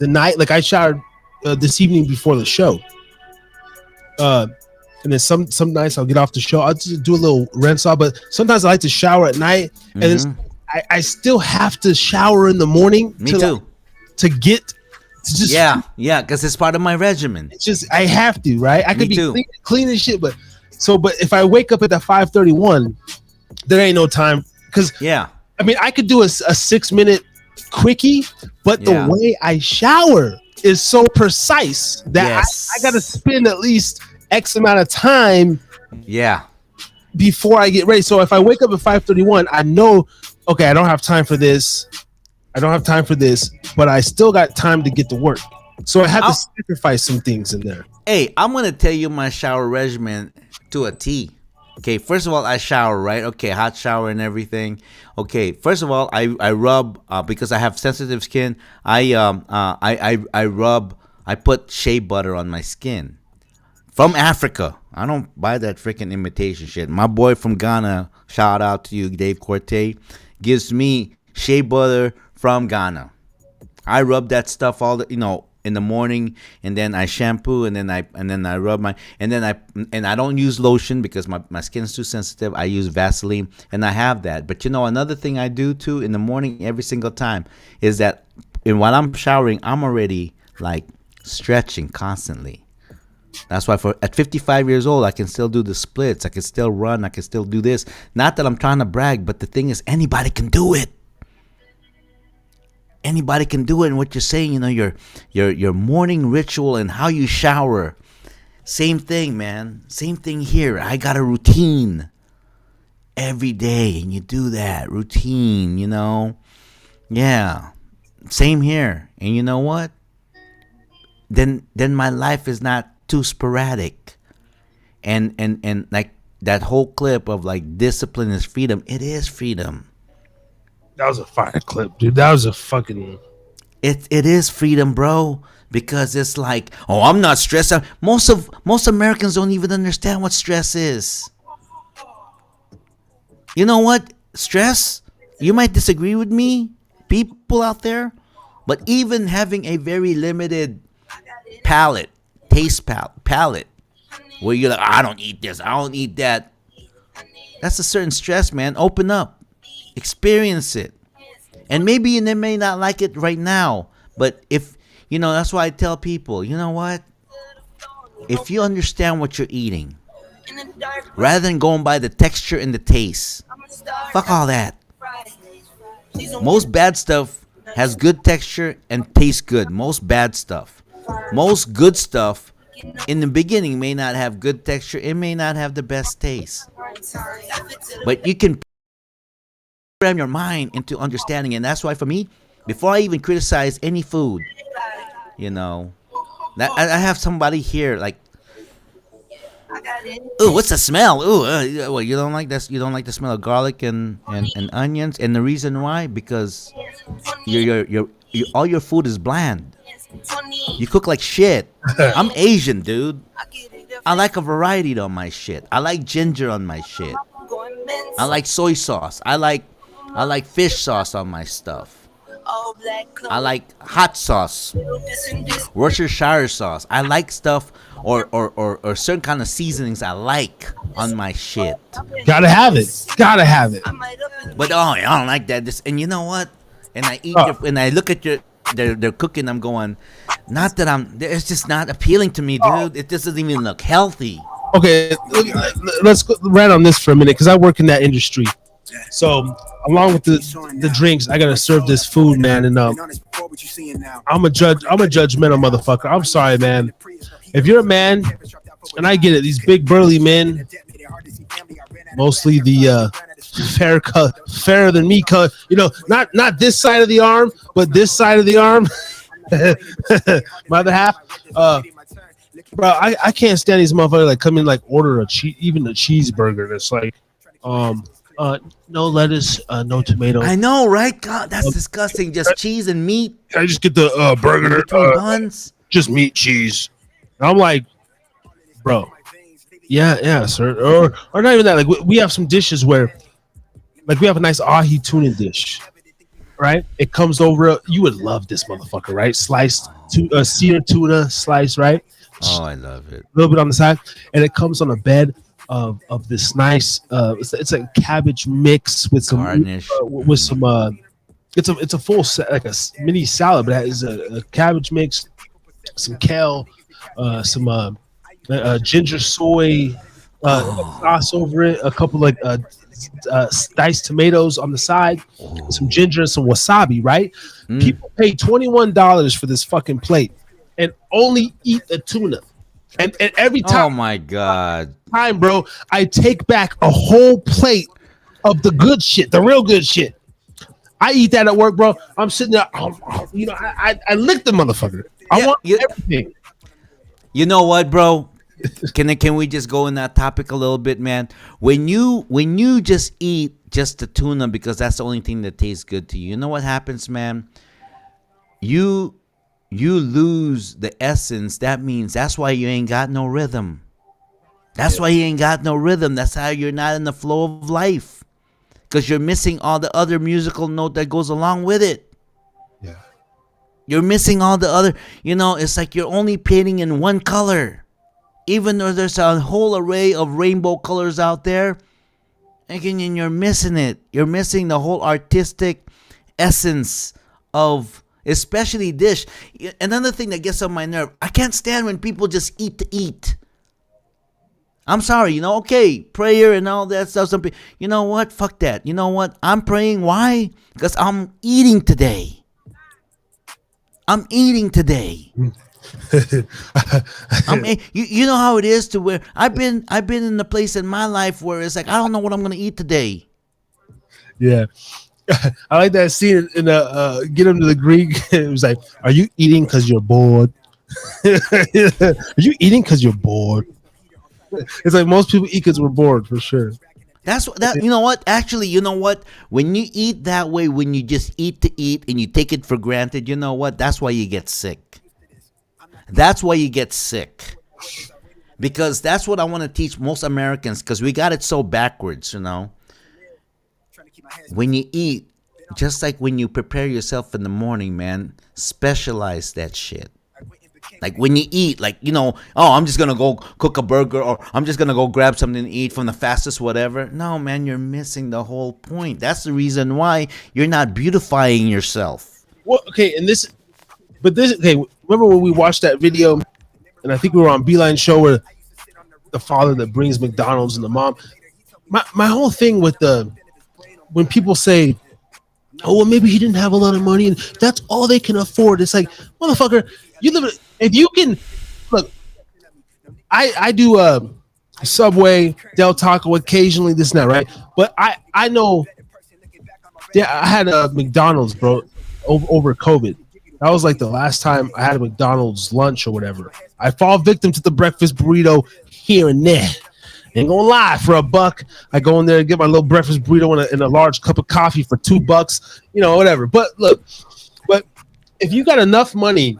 the night, like I showered this evening before the show, and then some nights I'll get off the show, I'll just do a little rinse off. But sometimes I like to shower at night, and I still have to shower in the morning. Me too. To get to just because it's part of my regimen. It's just, I have to, right? I could Me be too. clean as shit, but if I wake up at the 5:31, there ain't no time. Because I mean, I could do a 6-minute quickie, but the way I shower is so precise that I got to spend at least X amount of time before I get ready. So if I wake up at 5:31, I know, okay, I don't have time for this. But I still got time to get to work. So I have to sacrifice some things in there. Hey, I'm going to tell you my shower regimen to a T. Okay, first of all, I shower, right? Okay, hot shower and everything. Okay, first of all, I rub, because I have sensitive skin. I put shea butter on my skin from Africa. I don't buy that freaking imitation shit. My boy from Ghana, shout out to you, Dave Corte, gives me shea butter from Ghana. I rub that stuff in the morning, and then I shampoo, and then I rub my, and I don't use lotion because my skin's too sensitive. I use Vaseline, and I have that. But another thing I do too in the morning every single time is that, and while I'm showering, I'm already like stretching constantly. That's why at 55 years old, I can still do the splits. I can still run. I can still do this. Not that I'm trying to brag, but the thing is, anybody can do it. Anybody can do it. And what you're saying, your morning ritual and how you shower, same thing, man. Same thing here. I got a routine every day, and you do that routine. Yeah, same here. And you know what? Then my life is not too sporadic, and like that whole clip of like discipline is freedom. It is freedom. That was a fire clip, dude. That was a fucking. It is freedom, bro. Because it's like, oh, I'm not stressed out. Most Americans don't even understand what stress is. You know what? Stress. You might disagree with me, people out there, but even having a very limited taste palate, where you're like, I don't eat this, I don't eat that. That's a certain stress, man. Open up, experience it, and maybe you may not like it right now, but if that's why I tell people, you know what? If you understand what you're eating, rather than going by the texture and the taste, fuck all that. Most bad stuff has good texture and tastes good. Most bad stuff. Most good stuff in the beginning may not have good texture. It may not have the best taste. But you can program your mind into understanding. And that's why for me, before I even criticize any food, that I have somebody here like, ooh, what's the smell? Ooh, well, you don't like this. You don't like the smell of garlic and onions. And the reason why, because your all your food is bland. You cook like shit. I'm Asian, dude. I like a variety on my shit. I like ginger on my shit. I like soy sauce. I like fish sauce on my stuff. I like hot sauce, Worcestershire sauce. I like stuff or certain kind of seasonings I like on my shit. Gotta have it. But I don't like that. And you know what? And I eat and I look at their cooking. I'm going, not that it's just not appealing to me, dude. It just doesn't even look healthy. Okay, let's go right on this for a minute because I work in that industry. So along with the drinks, I gotta serve this food, man. And I'm a judgmental motherfucker. I'm sorry, man. If you're a man, and I get it, these big burly men, mostly the fairer than me cut, not this side of the arm, but this side of the arm, my other half. Bro, I can't stand these motherfuckers like come in like order even a cheeseburger. That's like, no lettuce, no tomato. I know, right? God, that's disgusting. Just cheese and meat. Can I just get the burger? Buns. Just meat, cheese. And I'm like, bro, yeah, sir. Or not even that. Like we have some dishes where, like we have a nice ahi tuna dish, right? It comes over. You would love this motherfucker, right? Sliced cedar tuna slice, right? Oh, I love it. A little bit on the side, and it comes on a bed of this nice it's a cabbage mix with some garnish with some it's a full like a mini salad, but it has a cabbage mix, some kale, some ginger soy sauce over it, a couple like diced tomatoes on the side, some ginger and some wasabi, right? People pay $21 for this fucking plate and only eat the tuna. And every time, oh my god, bro, I take back a whole plate of the good shit, the real good shit. I eat that at work, bro. I'm sitting there, I lick the motherfucker. I want everything. You know what, bro? Can we just go in that topic a little bit, man? When you just eat just the tuna because that's the only thing that tastes good to you, you know what happens, man? You lose the essence. That means that's why you ain't got no rhythm. That's why you ain't got no rhythm. That's how you're not in the flow of life, because you're missing all the other musical note that goes along with it. Yeah. You're missing all the other. It's like you're only painting in one color, even though there's a whole array of rainbow colors out there. Again, and you're missing it. You're missing the whole artistic essence of, especially dish. Another thing that gets on my nerve, I can't stand when people just eat to eat. I'm sorry, okay, prayer and all that stuff. Some people, you know what? Fuck that. You know what? I'm praying. Why? Because I'm eating today. I'm eating today. You know how it is to where I've been in the place in my life where it's like I don't know what I'm gonna eat today. Yeah. I like that scene in the Get Him to the Greek. It was like, are you eating because you're bored? Are you eating because you're bored? It's like most people eat because we're bored, for sure. That's that. You know what? Actually, you know what? When you eat that way, when you just eat to eat and you take it for granted, you know what? That's why you get sick. That's why you get sick. Because that's what I want to teach most Americans, because we got it so backwards, When you eat, just like when you prepare yourself in the morning, man, specialize that shit. Like when you eat, I'm just going to go cook a burger, or I'm just going to go grab something to eat from the fastest whatever. No, man, you're missing the whole point. That's the reason why you're not beautifying yourself. Well, okay, remember when we watched that video, and I think we were on Beeline Show where the father that brings McDonald's and the mom. My whole thing with when people say, oh, well, maybe he didn't have a lot of money and that's all they can afford. It's like, motherfucker, you live if you can look. I do Subway, Del Taco occasionally, this and that, right? But I know. Yeah, I had a McDonald's, bro, over COVID. That was like the last time I had a McDonald's lunch or whatever. I fall victim to the breakfast burrito here and there. Ain't gonna lie, for $1, I go in there and get my little breakfast burrito and a large cup of coffee for $2, whatever. But look, if you got enough money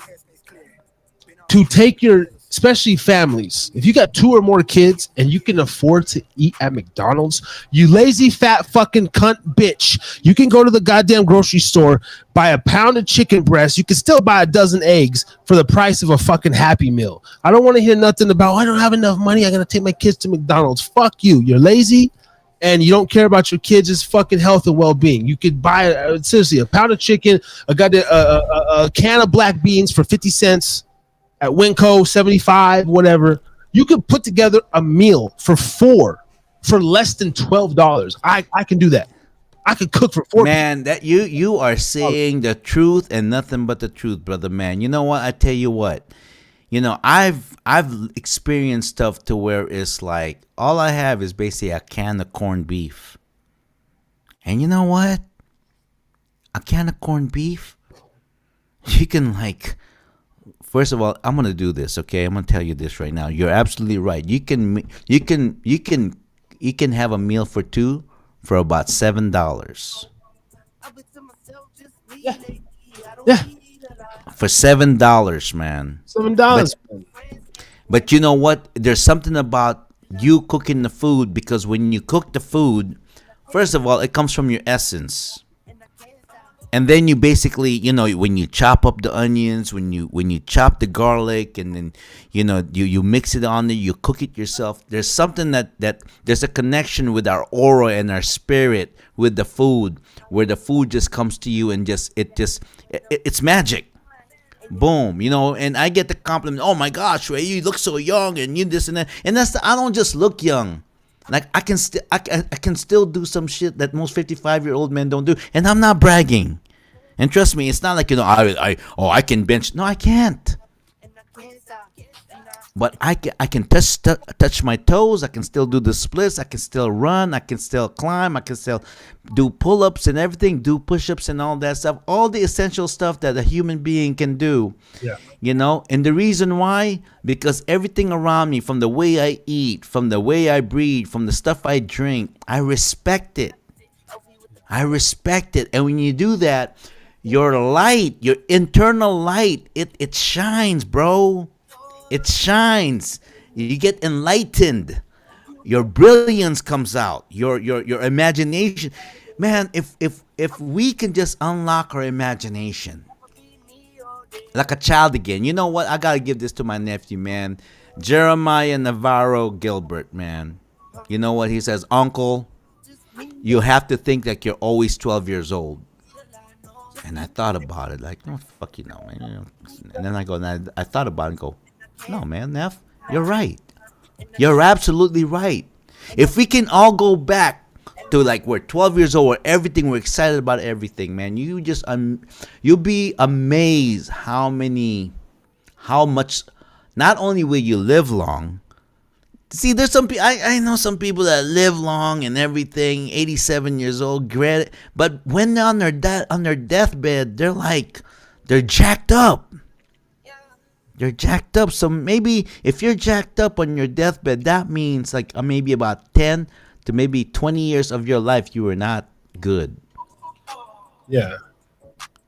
to take especially families, if you got 2 or more kids and you can afford to eat at McDonald's, you lazy fat fucking cunt bitch, you can go to the goddamn grocery store, buy a pound of chicken breast, you can still buy a dozen eggs for the price of a fucking Happy Meal. I don't want to hear nothing about, I don't have enough money, I gotta take my kids to McDonald's. Fuck you, you're lazy and you don't care about your kids' fucking health and well-being. You could buy seriously a pound of chicken, a can of black beans for 50 cents at Winco, 75, whatever. You could put together a meal for 4 for less than $12. I can do that. I could cook for 4. Man, that you are saying the truth and nothing but the truth, brother, man. You know what? I tell you what. I've experienced stuff to where it's like all I have is basically a can of corned beef. And you know what? A can of corned beef, you can first of all, I'm gonna do this, okay? I'm gonna tell you this right now. You're absolutely right. You can have a meal for 2 for about $7. Yeah. For $7, man. $7. But you know what? There's something about you cooking the food, because when you cook the food, first of all, it comes from your essence. And then you basically, when you chop up the onions, when you chop the garlic, and then, you mix it on there, you cook it yourself. There's something that there's a connection with our aura and our spirit with the food, where the food just comes to you and it's magic. Boom, and I get the compliment, oh my gosh, Ray, you look so young and you this and that. And I don't just look young. Like I can still do some shit that most 55-year-old men don't do, and I'm not bragging. And trust me, it's not like I can bench. No, I can't. But I can touch my toes. I can still do the splits. I can still run. I can still climb. I can still do pull-ups and everything. Do push-ups and all that stuff. All the essential stuff that a human being can do. Yeah. And the reason why, because everything around me, from the way I eat, from the way I breathe, from the stuff I drink, I respect it. And when you do that, your light, your internal light, it shines, bro. It shines. You get enlightened. Your brilliance comes out. Your imagination. Man, if we can just unlock our imagination, like a child again. You know what? I gotta give this to my nephew, man. Jeremiah Navarro Gilbert, man. You know what he says, Uncle? You have to think that you're always 12 years old. And I thought about it, like, no, fuck you know, man. You know. And then I go, and I thought about it and go, no, man, Neff, you're right. You're absolutely right. If we can all go back to like we're 12 years old, where everything, we're excited about everything, man. You just you'll be amazed how much. Not only will you live long. See, there's some I know some people that live long and everything, 87 years old, great. But when they're on their deathbed, they're jacked up. You're jacked up. So maybe if you're jacked up on your deathbed, that means like maybe about 10 to maybe 20 years of your life you were not good. Yeah.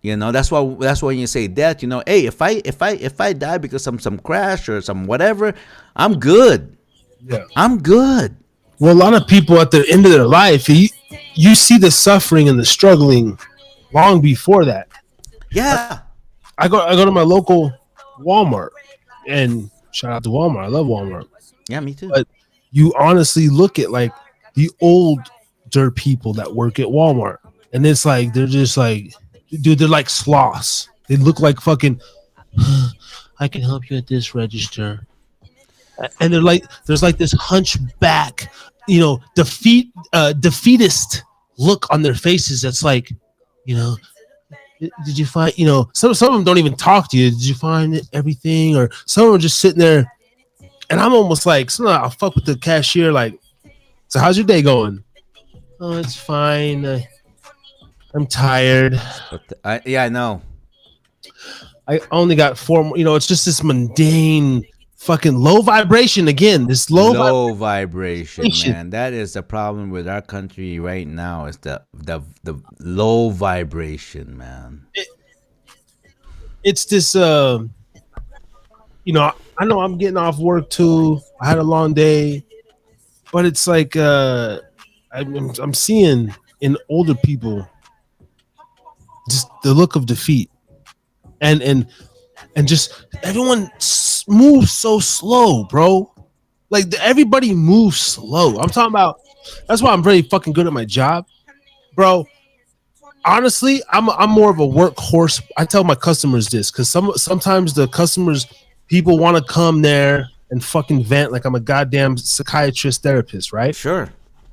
You know, that's why you say death, you know, hey, if I die because of some crash or some whatever, I'm good. Yeah. I'm good. Well, a lot of people at the end of their life, you see the suffering and the struggling long before that. Yeah. I go to my local Walmart, and shout out to Walmart. I love Walmart. Yeah, me too. But you honestly look at like the older people that work at Walmart, and it's like they're just like, dude, they're like sloths. They look like fucking. I can help you at this register, and they're like, there's like this hunchback, you know, defeatist look on their faces. That's like, you know. Did you find, you know, some of them don't even talk to you. Did you find everything? Or some of them are just sitting there, and I'm almost like, sometimes I'll fuck with the cashier, like, so how's your day going? Oh, it's fine. I'm tired. I know. I only got 4 more, you know, it's just this mundane fucking low vibration again. This low vibration, man. That is the problem with our country right now. Is the low vibration, man. It's this, you know I'm getting off work too. I had a long day, but it's like I'm seeing in older people just the look of defeat, and just everyone moves so slow, bro. Like everybody moves slow. I'm talking about. That's why I'm very fucking good at my job, bro. Honestly, I'm more of a workhorse. I tell my customers this because sometimes the customers, people want to come there and fucking vent like I'm a goddamn psychiatrist therapist, right? Sure.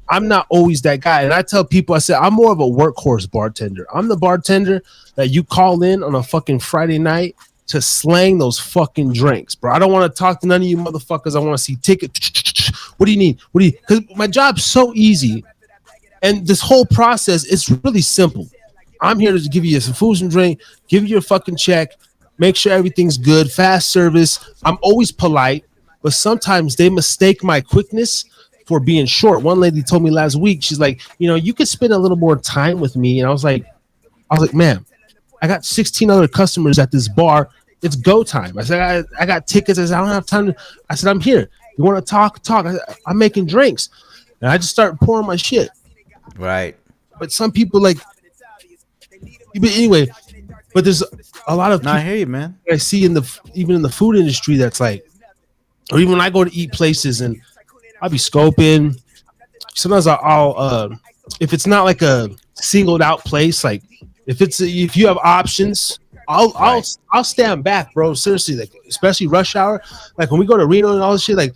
I'm not always that guy. And I tell people, I say, I'm more of a workhorse bartender. I'm the bartender that you call in on a fucking Friday night to slang those fucking drinks, bro. I don't want to talk to none of you motherfuckers. I want to see tickets. What do you need? Because my job's so easy. And this whole process is really simple. I'm here to give you some food and drink, give you a fucking check, make sure everything's good, fast service. I'm always polite, but sometimes they mistake my quickness for being short. One lady told me last week, she's like, you know, you could spend a little more time with me. And I was like, ma'am, I got 16 other customers at this bar. It's go time. I said, I got tickets. I said, I don't have time. I said, I'm here. You want to talk? I said, I'm making drinks. And I just start pouring my shit. Right. But some people like, but anyway, but there's a lot of people I hear you, man. I see even in the food industry that's like, or even when I go to eat places and I'll be scoping. Sometimes I'll if it's not like a singled out place, like if you have options, I'll stand back, bro. Seriously, like especially rush hour, like when we go to Reno and all this shit, like,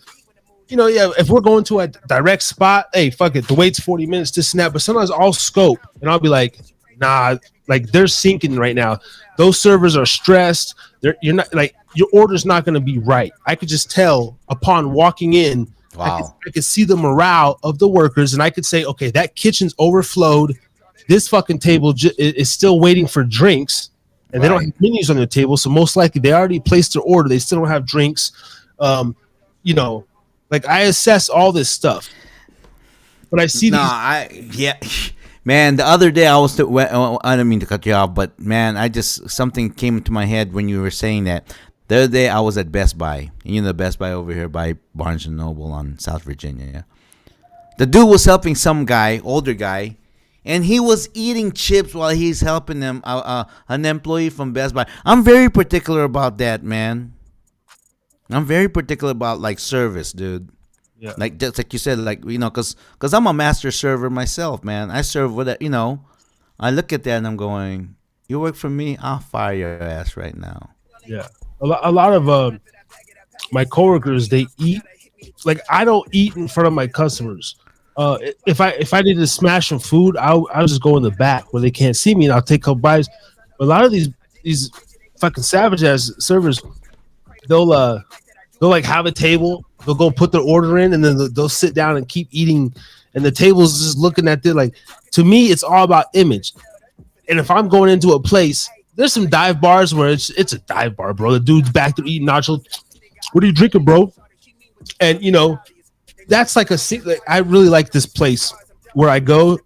you know, yeah, if we're going to a direct spot, hey, fuck it, the wait's 40 minutes, this and that. But sometimes I'll scope and I'll be like, nah, like they're sinking right now. Those servers are stressed. You're not like your order's not going to be right. I could just tell upon walking in. Wow. I could see the morale of the workers, and I could say, okay, that kitchen's overflowed. This fucking table is still waiting for drinks, and they don't have menus on their table, so most likely they already placed their order. They still don't have drinks. You know, like I assess all this stuff, but I see Man, the other day I don't mean to cut you off, but man, something came into my head when you were saying that. The other day I was at Best Buy. You know, the Best Buy over here by Barnes and Noble on South Virginia. Yeah? The dude was helping some guy, older guy, and he was eating chips while he's helping them. An employee from Best Buy. I'm very particular about that, man. I'm very particular about like service, dude. Yeah. Like just like you said, like cause I'm a master server myself, man. I serve with it, I look at that and I'm going, you work for me, I'll fire your ass right now. Yeah. A lot of my coworkers, they eat like I don't eat in front of my customers. If I need to smash some food, I'll just go in the back where they can't see me and I'll take a couple bites. But a lot of these fucking savage ass servers, they'll like have a table, they'll go put their order in, and then they'll sit down and keep eating, and the table's just looking at it. Like, to me, it's all about image. And if I'm going into a place, there's some dive bars where it's a dive bar, bro. The dude's back there eating nachos. What are you drinking, bro? And that's like I really like this place where I go.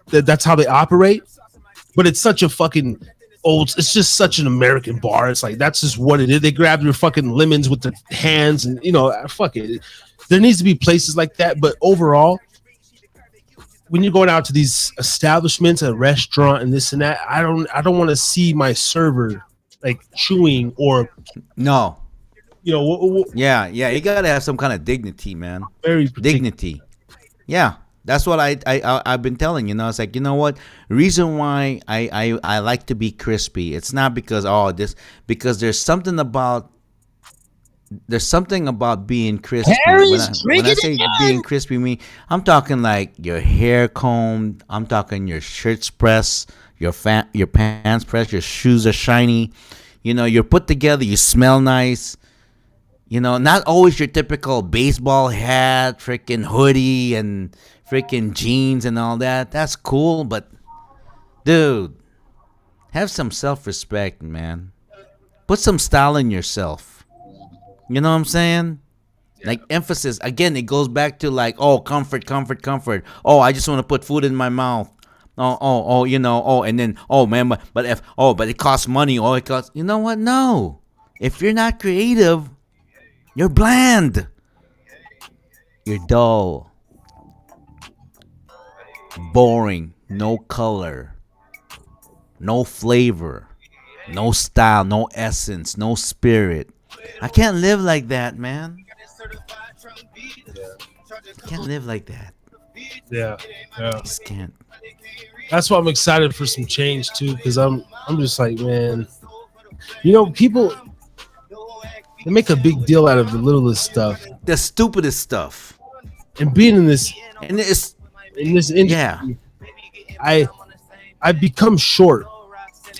That's how they operate. But it's such a fucking it's just such an American bar. It's like that's just what it is. They grab your fucking lemons with their hands, and fuck it. There needs to be places like that. But overall, when you're going out to these establishments, a restaurant, and this and that, I don't want to see my server like chewing or No. Yeah, you gotta have some kind of dignity, man. Very dignity. Yeah, that's what I've been telling it's like, what reason why I like to be crispy. It's not because because there's something about being crispy. When I say being crispy, I'm talking like your hair combed. I'm talking your shirts pressed, your pants pressed, your shoes are shiny. You're put together. You smell nice. Not always your typical baseball hat, freaking hoodie, and freaking jeans and all that. That's cool, but dude, have some self-respect, man. Put some style in yourself. You know what I'm saying? Like emphasis. Again, it goes back to like, comfort. Oh, I just want to put food in my mouth. And then, man, but it costs money. It costs. You know what? No. If you're not creative, you're bland. You're dull. Boring. No color. No flavor. No style. No essence. No spirit. I can't live like that, man. I can't live like that. Yeah. I just can't. That's why I'm excited for some change too, because I'm just like, man, people, they make a big deal out of the littlest stuff, the stupidest stuff, and being in this industry, yeah, I become short.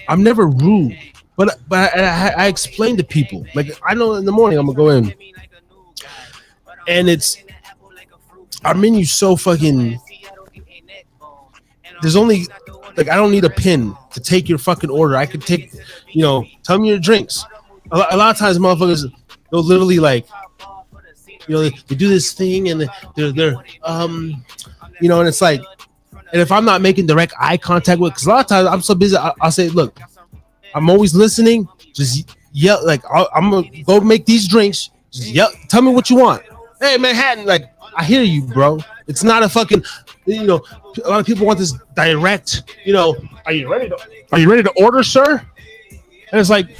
I'm never rude, but I explain to people, like, I know in the morning I'm gonna go in, and our menu's so fucking. There's only like I don't need a pin to take your fucking order. I could take, tell me your drinks. A lot of times, motherfuckers, they'll literally like, they do this thing and they're and it's like, and if I'm not making direct eye contact with, because a lot of times I'm so busy, I'll say, look, I'm always listening. Just yell, like, I'm gonna go make these drinks. Just yell, tell me what you want. Hey, Manhattan, like, I hear you, bro. It's not a fucking, a lot of people want this direct, are you ready to order, sir? And it's like,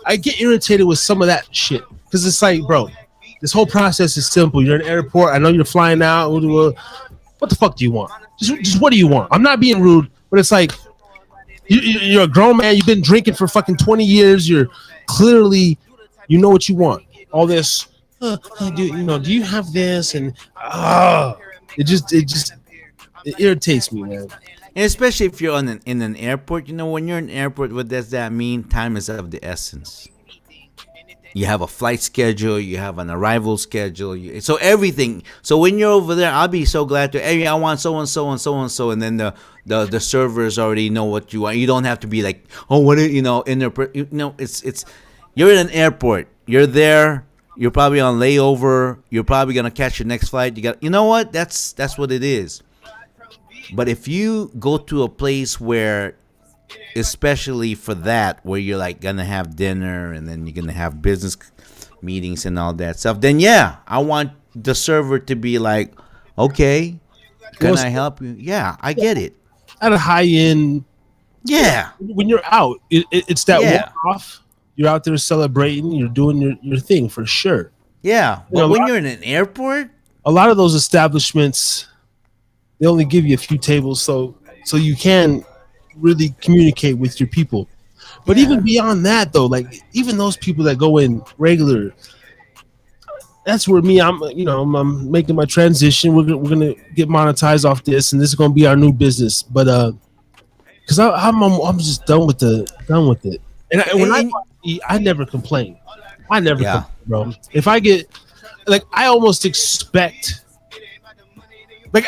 I get irritated with some of that shit, because it's like, bro, this whole process is simple. You're in an airport. I know you're flying out. What the fuck do you want? Just what do you want? I'm not being rude, but it's like, you're a grown man. You've been drinking for fucking 20 years. You're clearly, you know what you want. All this, do you have this? And it irritates me, man. And especially if you're in an airport, when you're in an airport, what does that mean? Time is of the essence. You have a flight schedule, you have an arrival schedule, so everything. So when you're over there, I'll be so glad to. Hey, I want so and so and so and so, and then the servers already know what you want. You don't have to be like, what in there? It's you're in an airport. You're there. You're probably on layover. You're probably gonna catch your next flight. What? That's what it is. But if you go to a place where, especially for that, where you're like gonna have dinner and then you're gonna have business meetings and all that stuff, then yeah, I want the server to be like, okay, Can Well, I help you? Yeah, I get it. at a high end, Yeah, when you're out, it's that Yeah. one off. You're out there celebrating. You're doing your thing for sure. yeah. You know, But when you're in an airport, a lot of those establishments, they only give you a few tables, so you can really communicate with your people. But Yeah. even beyond that, though, like even those people that go in regular, that's where me, I'm making my transition. We're gonna get monetized off this, and this is gonna be our new business. But because I'm just done with it. And when I And- eat, I never complain. I never Yeah. complain, bro. If I get like, I almost expect like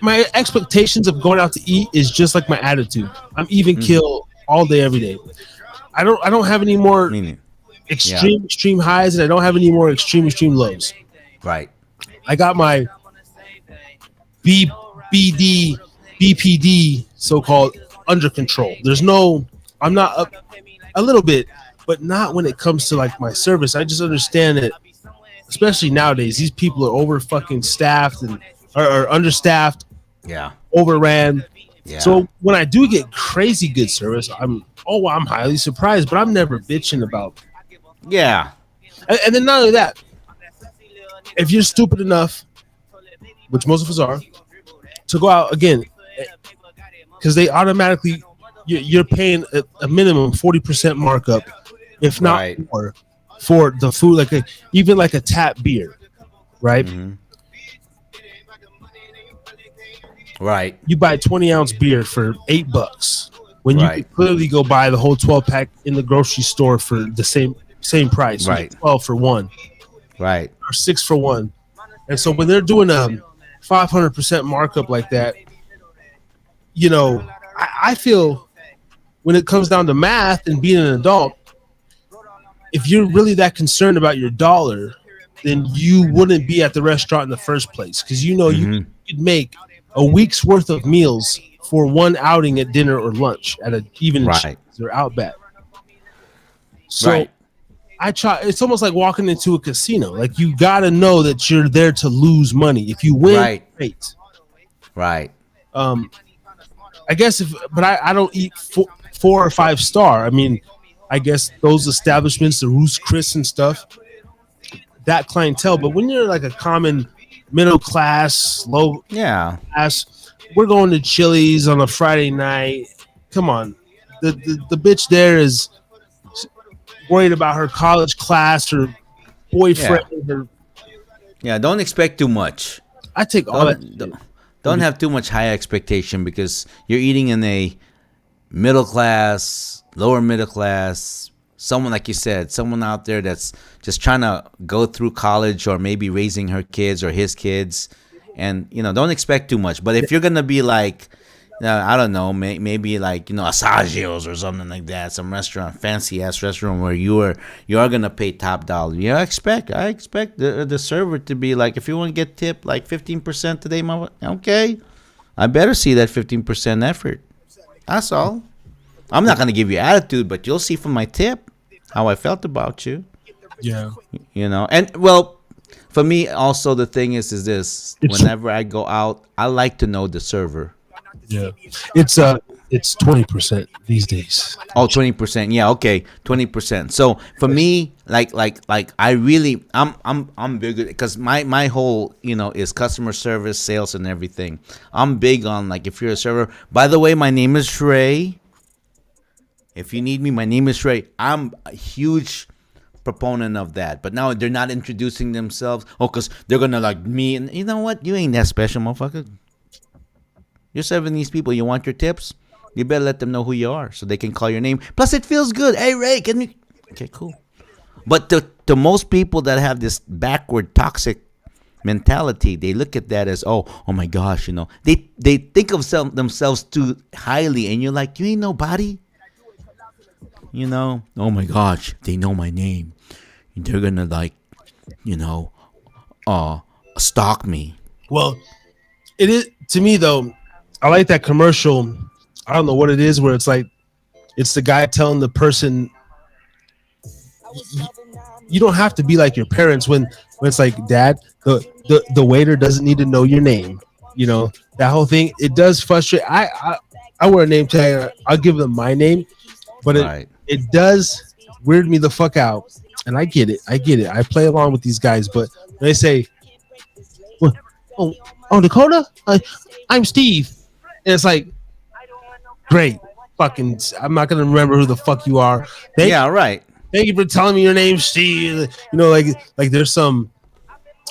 my expectations of going out to eat is just like my attitude. I'm even kill all day, every day. I don't have any more meaning, extreme highs, and I don't have any more extreme lows. right? I got my BBD, BPD, so called, under control. I'm not up a little bit, but not when it comes to like my service. I just understand that, especially nowadays, these people are over fucking staffed and are understaffed, Yeah. overran. Yeah. So when I do get crazy good service, I'm highly surprised, but I'm never bitching about. yeah. And then not only that, if you're stupid enough, which most of us are, to go out again, because they automatically, you're paying a minimum 40% markup, if not Right. more, for the food, even like a tap beer, right? Mhm. Right. You buy 20-ounce beer for $8 when you Right. could clearly go buy the whole 12-pack in the grocery store for the same price. You Right. get 12 for one Right. or 6 for one. And so when they're doing a 500% markup like that, I feel when it comes down to math and being an adult, if you're really that concerned about your dollar, then you wouldn't be at the restaurant in the first place, because you could make a week's worth of meals for one outing at dinner or lunch at even Right. or Outback. So Right. I try. It's almost like walking into a casino. Like, you got to know that you're there to lose money. If you win, Right. great. Right. I guess but I don't eat 4 or 5 star. I mean, I guess those establishments, the Roost Chris and stuff, that clientele. But when you're like a common middle class, low Yeah. class, we're going to Chili's on a Friday night. Come on, the bitch there is worried about her college class, her boyfriend. Yeah. Don't expect too much. I take all that. Don't have too much high expectation, because you're eating in a middle class, lower middle class, someone, like you said, someone out there that's just trying to go through college, or maybe raising her kids or his kids. And, don't expect too much. But if you're going to be like, I don't know, maybe like, Asagio's or something like that, some restaurant, fancy ass restaurant where you are going to pay top dollar. I expect the server to be like, if you want to get tipped like 15% today, okay, I better see that 15% effort. That's all. I'm not going to give you attitude, but you'll see from my tip how I felt about you. Yeah. And well, for me also, the thing is this, whenever I go out, I like to know the server. Yeah. It's 20% these days. Oh, 20%. Yeah, okay. 20%. So for me, like I really, I'm big, because my whole, is customer service, sales, and everything. I'm big on, like, if you're a server. By the way, my name is Ray. If you need me, my name is Ray. I'm a huge proponent of that. But now they're not introducing themselves. Oh, because they're gonna like me. And you know what? You ain't that special, motherfucker. You're serving these people. You want your tips? You better let them know who you are, so they can call your name. Plus, it feels good. Hey, Ray, can you? Okay, cool. But to most people that have this backward, toxic mentality, they look at that as, oh my gosh, they think of themselves too highly, and you're like, you ain't nobody. Oh my gosh, they know my name. They're gonna like, stalk me. Well, it is, to me though. I like that commercial. I don't know what it is, where it's like, it's the guy telling the person, you don't have to be like your parents, when it's like, Dad, the waiter doesn't need to know your name. You know, that whole thing, it does frustrate. I wear a name tag. I'll give them my name, but Right. it does weird me the fuck out. And I get it. I play along with these guys, but when they say, well, oh, Dakota, I'm Steve, and it's like, great, fucking, I'm not gonna remember who the fuck you are. Yeah, right. Thank you for telling me your name, Steve. You know, like there's some,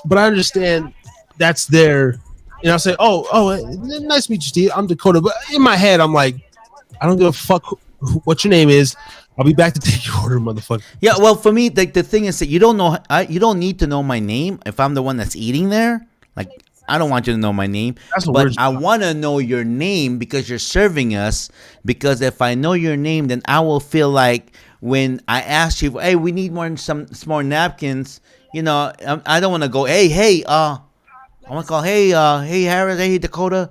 but I understand that's their. And I'll say, nice to meet you, Steve. I'm Dakota. But in my head, I'm like, I don't give a fuck what your name is. I'll be back to take your order, motherfucker. Yeah, well, for me, like the thing is that you don't know, you don't need to know my name if I'm the one that's eating there. Like, I don't want you to know my name, That's what but we're- I want to know your name because you're serving us. Because if I know your name, then I will feel like when I ask you, hey, we need some more napkins. You know, I don't want to go, hey, I want to call, hey, Harris, hey, Dakota.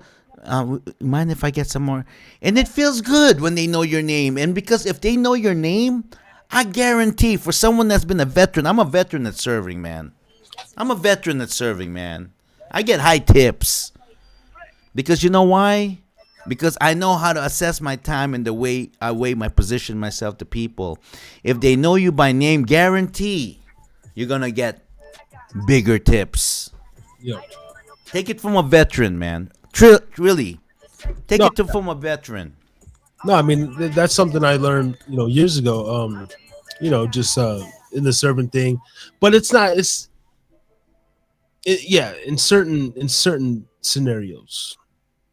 Mind if I get some more? And it feels good when they know your name. And because if they know your name, I guarantee for someone that's been a veteran, I'm a veteran that's serving, man. I get high tips. Because you know why? Because I know how to assess my time and the way I position myself to people. If they know you by name, guarantee you're going to get bigger tips. Yeah. Take it from a veteran, man. Really. Take No. it from a veteran. No, I mean that's something I learned, years ago. Just in the serving thing, but it's not. In certain scenarios.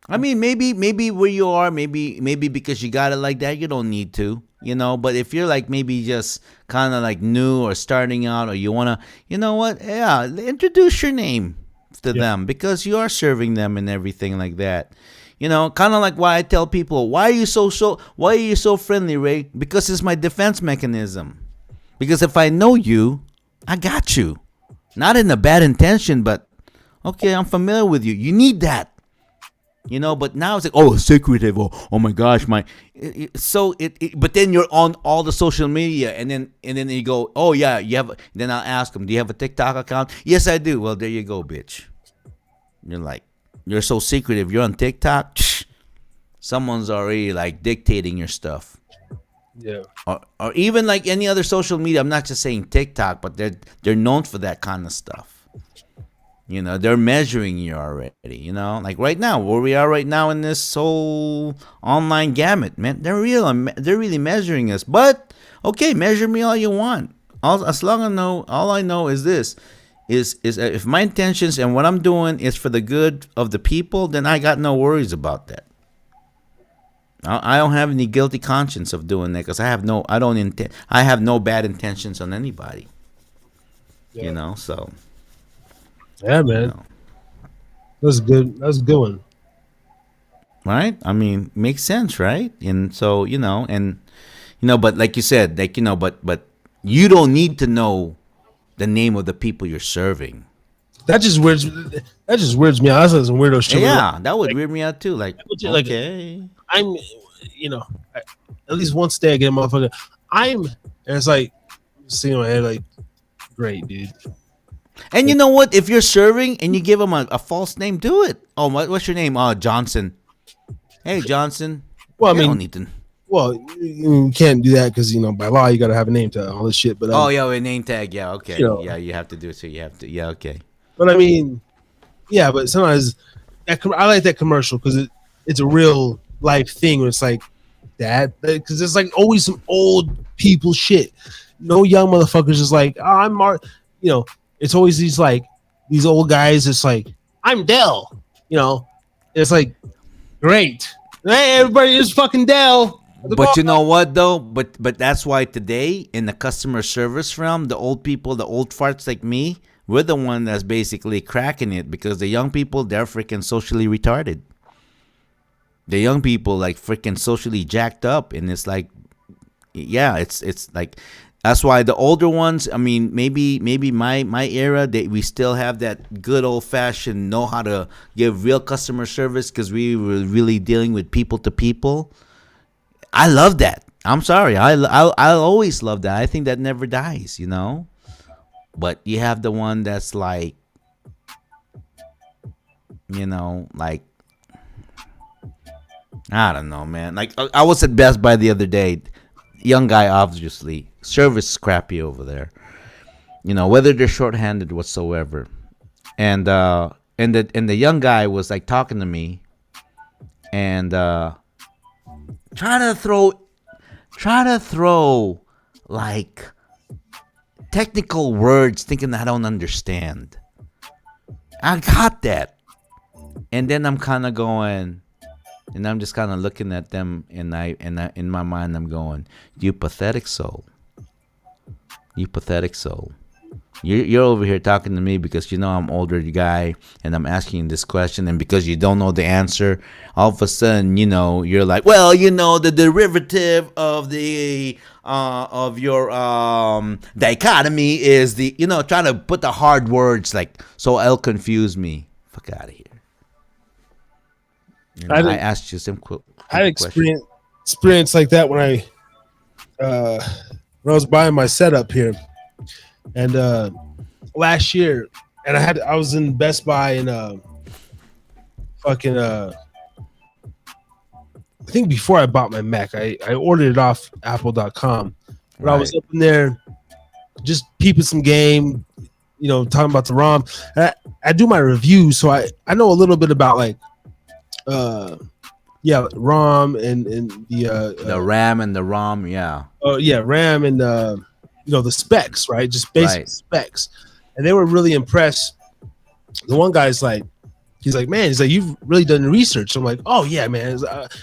I mean, maybe where you are, maybe because you got it like that, you don't need to, But if you're like maybe just kind of like new or starting out, or you wanna, you know what? Yeah, introduce your name to them because you are serving them and everything like that. Kind of like why I tell people, why are you so friendly, Ray? Because it's my defense mechanism. Because if I know you, I got you. Not in a bad intention, but okay, I'm familiar with you. You need that. But now it's like, oh, secretive. Oh my gosh, but then you're on all the social media, and then you go, oh yeah, you have. Then I'll ask them, do you have a TikTok account? Yes, I do. Well, there you go, bitch. You're like, you're so secretive. You're on TikTok. Someone's already like dictating your stuff. Yeah. Or even like any other social media. I'm not just saying TikTok, but they're known for that kind of stuff. They're measuring you already. Like right now, where we are right now in this whole online gamut, man, they're really measuring us. But okay, measure me all you want. All I know is this: is if my intentions and what I'm doing is for the good of the people, then I got no worries about that. I don't have any guilty conscience of doing that because I have no bad intentions on anybody. Yeah. So. Yeah, man. That's good. That's a good one. Right? I mean, makes sense, right? And so, but like you said, but you don't need to know the name of the people you're serving. That just weirds me out. That's like some weirdo shit. Yeah, that would weird me out too. Like, Like, okay. I'm, at least once a day I get a motherfucker. And it's like, seeing my head like, great, dude. And you know what? If you're serving and you give them a false name, do it. Oh, what's your name? Johnson. Hey, Johnson. Well, I You mean, don't need to. well, you can't do that because by law you got to have a name tag, all this shit. But Yeah, a name tag. Yeah, okay. Yeah, you have to do it. So you have to. Yeah, okay. But I mean, yeah. But sometimes I like that commercial because it's a real life thing where it's like that because it's like always some old people shit. No young motherfuckers just like I'm Mark. It's always these old guys. It's like I'm Dell. It's like great. Hey, everybody is fucking Dell. But you know what though? But that's why today in the customer service realm, the old people, the old farts like me, we're the one that's basically cracking it because the young people, they're freaking socially retarded. The young people like freaking socially jacked up, and it's like, yeah, it's like. That's why the older ones, I mean, maybe my era, we still have that good old fashioned know how to give real customer service because we were really dealing with people to people. I love that. I'm sorry, I'll always love that. I think that never dies, But you have the one that's like like I don't know, man. Like I was at Best Buy the other day. Young guy, obviously, service scrappy over there. Whether they're shorthanded whatsoever, and the young guy was like talking to me, and trying to throw like technical words, thinking I don't understand. I got that, and then I'm kind of going. And I'm just kind of looking at them, and in my mind, I'm going, "You pathetic soul. You pathetic soul. You're over here talking to me because I'm older guy, and I'm asking you this question, and because you don't know the answer, all of a sudden, you're like, well, the derivative of the of your dichotomy is the trying to put the hard words like so it'll confuse me. Fuck out of here." I asked you some I had experience like that when I was buying my setup here, and last year, and I was in Best Buy in I think before I bought my Mac, I ordered it off Apple.com, but I was up in there just peeping some game, talking about the ROM. I do my reviews, so I know a little bit about like. ROM and the RAM and the ROM, yeah. RAM and the specs, right? Just basic specs. And they were really impressed. The one guy's like, he's like, man, you've really done research. I'm like, oh yeah, man.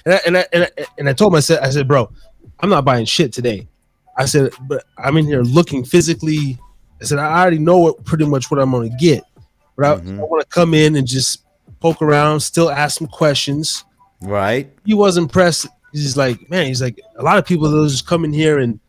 And I told him, I said, bro, I'm not buying shit today. I said, but I'm in here looking physically. I said, I already know pretty much what I'm going to get, but I want to come in and just poke around, still ask some questions. Right. He was impressed. He's like, man, a lot of people they'll just come in here and,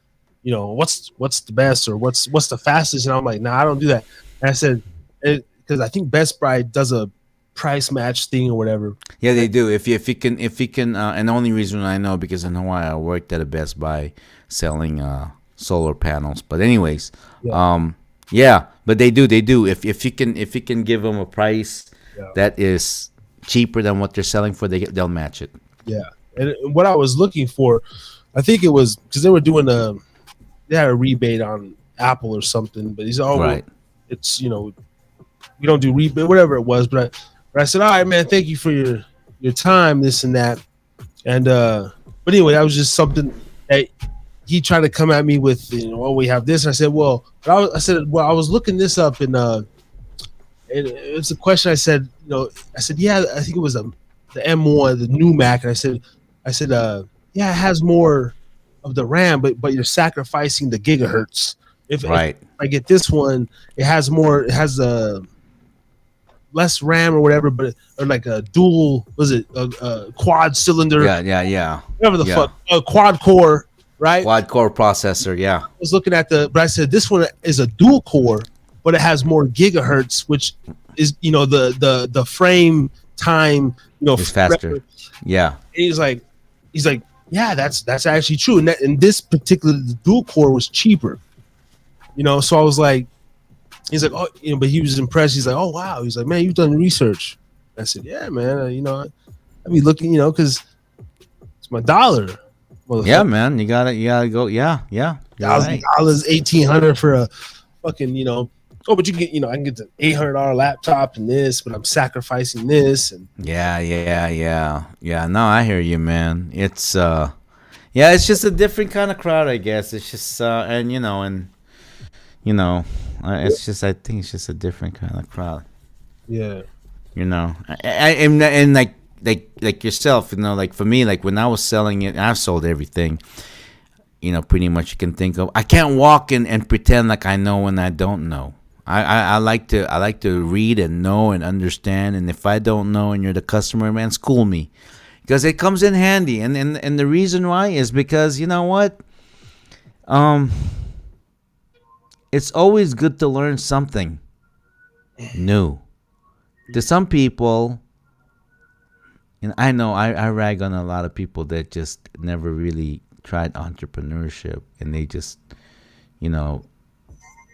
what's the best or what's the fastest? And I'm like, nah, I don't do that. And I said, because I think Best Buy does a price match thing or whatever. Yeah, they do. If you can, and the only reason I know because I know why I worked at a Best Buy selling solar panels. But anyways, but they do. If you can give them a price that is cheaper than what they're selling for, they'll match it. Yeah, and what I was looking for, I think it was because they were doing they had a rebate on Apple or something, but he's right. It's we don't do rebate, whatever it was. But I said, all right, man, thank you for your time, this and that, and but anyway, that was just something that he tried to come at me with. We have this, and I said, well, I was looking this up and it's a question. I said, yeah, I think it was the M1, the new Mac, and I said, yeah, it has more of the RAM, but you're sacrificing the gigahertz. If I get this one, it has less RAM or whatever, but or like a dual, a quad cylinder? Yeah. Whatever the fuck, a quad core, right? Quad core processor, yeah. I was looking at but I said this one is a dual core, but it has more gigahertz, which is the frame time it's faster. Yeah. And he's like, yeah, that's actually true. And this particular dual core was cheaper, So I was like, he's like, oh, but he was impressed. He's like, oh wow. He's like, man, you've done research. I said, yeah, man. I be looking, because it's my dollar. Yeah, man. You gotta go. Yeah. $1,000, $1,800 for a fucking, oh, but you get, I can get the $800 laptop and this, but I'm sacrificing this. And yeah. No, I hear you, man. It's it's just a different kind of crowd, I guess. It's just it's just, I think it's just a different kind of crowd. Yeah. And like yourself, like for me, like when I was selling it, I've sold everything. Pretty much you can think of. I can't walk in and pretend like I know when I don't know. I like to read and know and understand. And if I don't know and you're the customer, man, school me, because it comes in handy. And the reason why is because you know what, it's always good to learn something new. To some people, and I know I rag on a lot of people that just never really tried entrepreneurship, and they just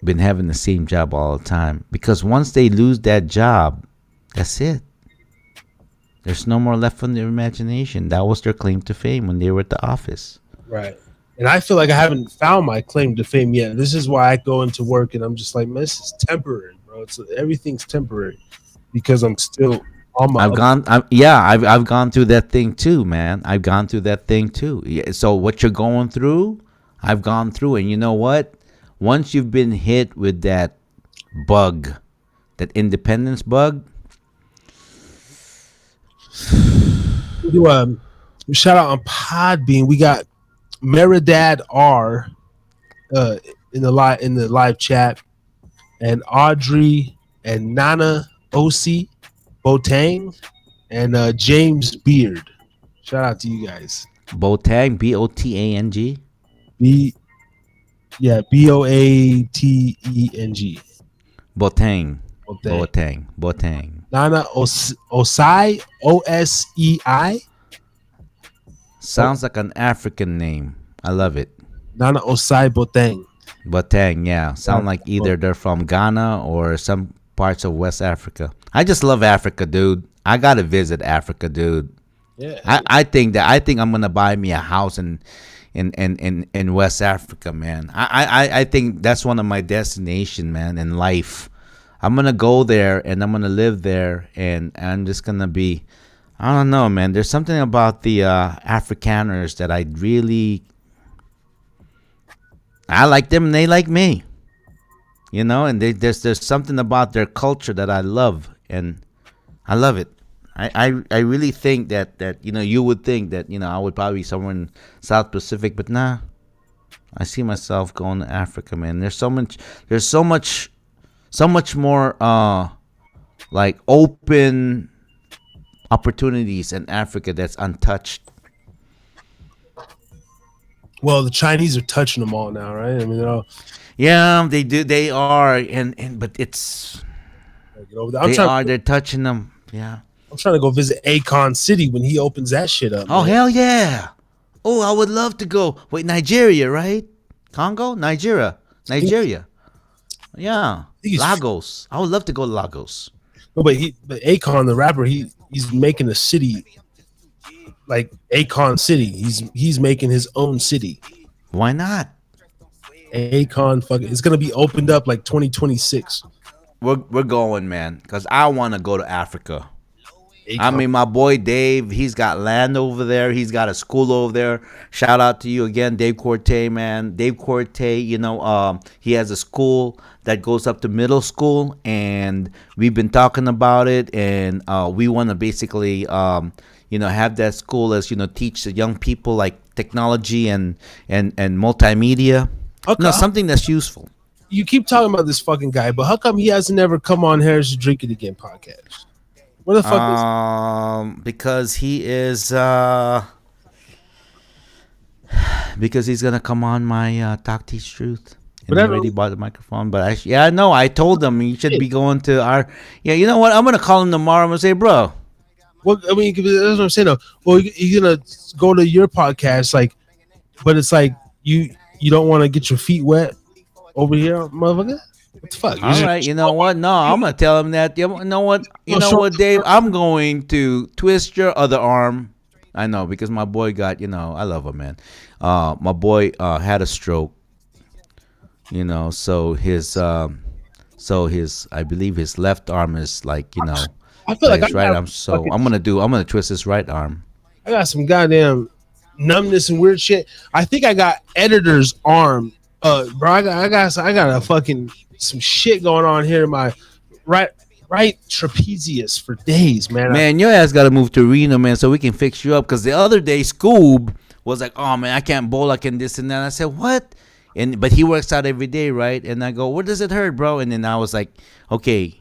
been having the same job all the time, because once they lose that job, that's it. There's no more left from their imagination. That was their claim to fame when they were at the office. Right. And I feel like I haven't found my claim to fame yet. This is why I go into work and I'm just like, man, this is temporary, bro. Everything's temporary because I'm still on my. I've gone through that thing too, man. I've gone through that thing too. Yeah, so what you're going through, I've gone through, and you know what? Once you've been hit with that bug, that independence bug. We do shout out on Podbean. We got Meridad R in the live chat, and Audrey and Nana OC Botang and James Beard. Shout out to you guys. Botang, Botang. Boateng. Botang. Nana Osei Osei. Sounds like an African name. I love it. Nana Osei Boteng. Botang, yeah. Sound like either they're from Ghana or some parts of West Africa. I just love Africa, dude. I gotta visit Africa, dude. Yeah. I think I'm gonna buy me a house in West Africa, man. I think that's one of my destination, man, in life. I'm gonna go there and I'm gonna live there, and I'm just gonna be, I don't know, man. There's something about the Afrikaners that I like them and they like me, and there's something about their culture that I love, and I love it. I really think that you would think that I would probably be somewhere in South Pacific, but nah. I see myself going to Africa, man. There's so much more like open opportunities in Africa that's untouched. Well, the Chinese are touching them all now, right? I mean, yeah, they do. They are, but it's they're touching them. Yeah. I'm trying to go visit Akon City when he opens that shit up. Oh, man. hell yeah. Oh, I would love to go. Wait, Nigeria, right? Congo? Nigeria. Yeah. Lagos. I would love to go to Lagos. No, but Akon, the rapper, he's making a city like Akon City. He's making his own city. Why not? Akon, it's gonna be opened up like 2026. We're going, man, because I want to go to Africa. Akon. I mean, my boy Dave, he's got land over there. He's got a school over there. Shout out to you again, Dave Corte, man. Dave Corte, he has a school that goes up to middle school, and we've been talking about it, and we want to basically, have that school as, teach the young people like technology and multimedia. Okay. Something that's useful. You keep talking about this fucking guy, but how come he hasn't ever come on Harris Drinkin Again podcast? What the fuck is? Because he is because he's gonna come on my Talk Teach Truth. And he already bought the microphone, but I told him he should be going to our. Yeah, you know what? I'm gonna call him tomorrow. I'm gonna say, bro. Well, I mean, that's what I'm saying. Though. Well, you're gonna go to your podcast, but it's like you don't want to get your feet wet over here, motherfucker. What the fuck? All right, you know what? No, I'm gonna tell him that. You know what? Dave? I'm going to twist your other arm. I know, because my boy got. I love him, man. My boy had a stroke. So his I believe his left arm is like. I feel like his right arm. So I'm gonna twist his right arm. I got some goddamn numbness and weird shit. I think I got editor's arm. Bro, I got a fucking some shit going on here in my right trapezius for days, man. Man, your ass got to move to Reno, man, so we can fix you up. Because the other day, Scoob was like, "Oh man, I can't bowl, I can this and that." I said, "What?" But he works out every day, right? And I go, "Where does it hurt, bro?" And then I was like, "Okay,"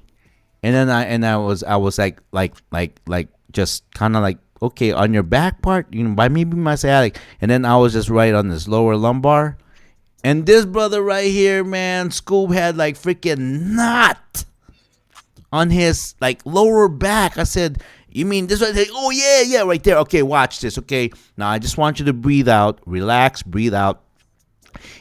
and then I was like just kind of like, okay, on your back part, by maybe my sciatic, and then I was just right on this lower lumbar. And this brother right here, man, Scoob had like freaking knot on his like lower back. I said, "You mean this right there?" "Oh yeah, right there." "Okay, watch this. Okay, now I just want you to breathe out, relax, breathe out.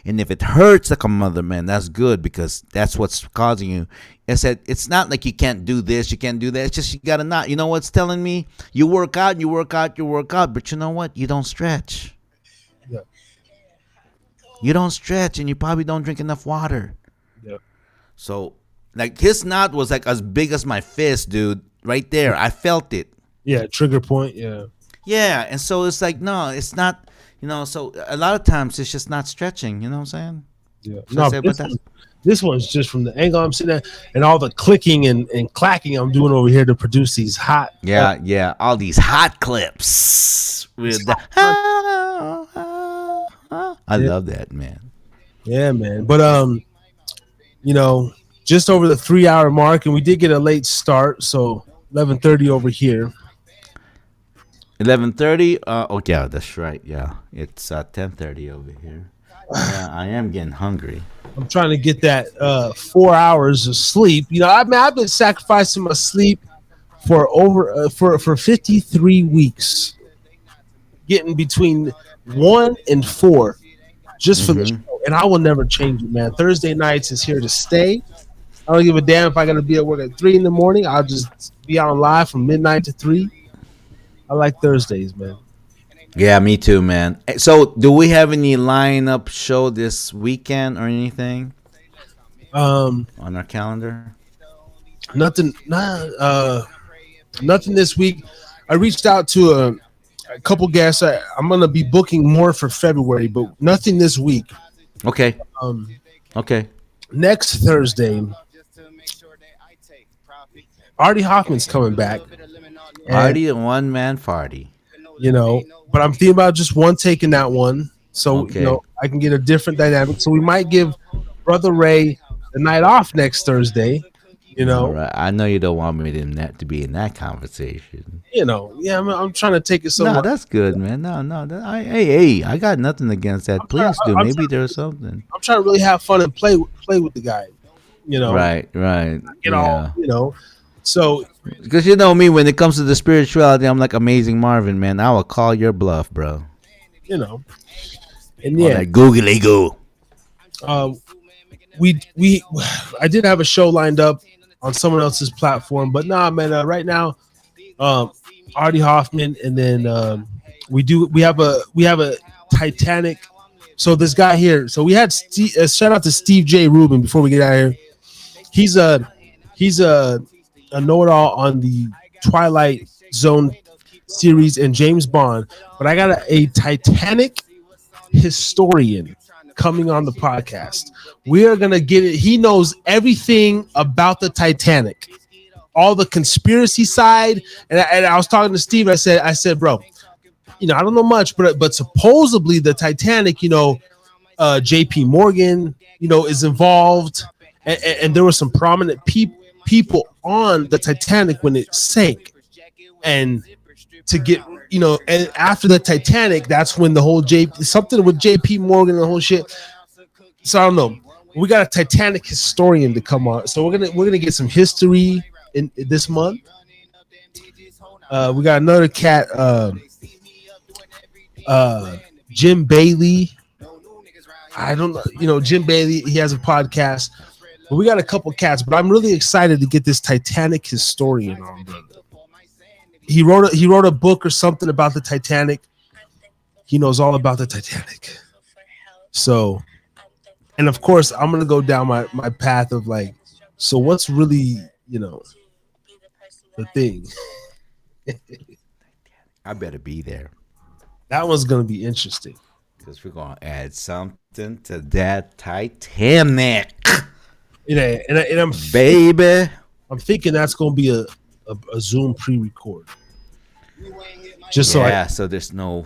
And if it hurts like a mother, man, that's good because that's what's causing you. I said it's not like you can't do this, you can't do that. It's just you gotta not. You know what's telling me? You work out, you work out, you work out, but you know what? You don't stretch. Yeah. You don't stretch, and you probably don't drink enough water. Yeah. So, like his knot was like as big as my fist, dude. Right there, I felt it. Yeah. Trigger point. Yeah. Yeah, and so it's like no, it's not. So a lot of times it's just not stretching. You know what I'm saying? Yeah. So No, I said, but that's this one's just from the angle I'm sitting at and all the clicking and clacking I'm doing over here to produce these hot. yeah, all these hot clips with the. I Yeah. love that, man. Yeah, man. But just over the 3 hour mark, and we did get a late start, so 11:30 over here. 11:30. Oh yeah, that's right. Yeah, it's 10:30 over here. Yeah, I am getting hungry. I'm trying to get that 4 hours of sleep. I've been sacrificing my sleep for over for 53 weeks, getting between 1 and 4 just for the show, and I will never change it, man. Thursday nights is here to stay. I don't give a damn if I got to be at work at 3 in the morning. I'll just be on live from midnight to 3. I like Thursdays, man. Yeah, me too, man. So, do we have any lineup show this weekend or anything Um, on our calendar? nothing, nothing this week. I reached out to a couple guests. I'm gonna be booking more for February, but nothing this week. Okay. Um, Okay. next Thursday, Artie Hoffman's coming back. And, Party, a one man party. but I'm thinking about just one taking that one, so Okay. I can get a different dynamic. So we might give Brother Ray the night off next Thursday. All right. I know you don't want me to be in that conversation. Yeah, I'm trying to take it No, somewhere. that's good, man. No. Hey, I got nothing against that. Please do. I'm Maybe trying- there's something. I'm trying to really have fun and play with the guy. Right. Get all, So Because you know me, when it comes to the spirituality, I'm like Amazing Marvin, man. I will call your bluff, bro. and All yeah, that googly goo. I did have a show lined up on someone else's platform, but nah, man. Right now, Artie Hoffman, and then we have a Titanic. So this guy here. So we had shout out to Steve J. Rubin before we get out of here. He's a know-it-all on the Twilight Zone series and James Bond, but I got a Titanic historian coming on the podcast. We are gonna get it. He knows everything about the Titanic, all the conspiracy side. And I was talking to Steve. I said, bro, I don't know much, but supposedly the Titanic, J.P. Morgan, is involved, and there were some prominent people on the Titanic when it sank, and to get and after the Titanic, that's when the whole something with J.P. Morgan and the whole shit. So I don't know. We got a Titanic historian to come on, so we're gonna get some history in this month. We got another cat, Jim Bailey. I don't know, Jim Bailey. He has a podcast. But we got a couple cats, but I'm really excited to get this Titanic historian on, brother. He wrote a book or something about the Titanic. He knows all about the Titanic. So, and of course, I'm gonna go down my path of like, so what's really the thing? I better be there That one's gonna be interesting. because we're gonna add something to that Titanic, And I'm baby. I'm thinking that's gonna be a Zoom pre-record, just so So there's no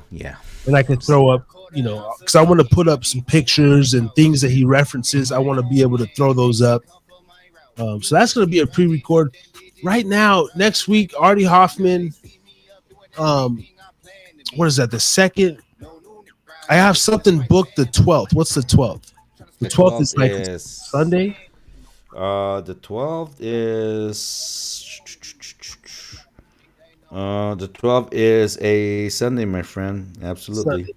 I can throw up, because I want to put up some pictures and things that he references. I want to be able to throw those up. So that's going to be a pre-record. Right now, next week, Artie Hoffman. What is that? The second? I have something booked the 12th. What's the 12th? The 12th is like Sunday. The 12th is a Sunday, my friend. Absolutely. Sunday.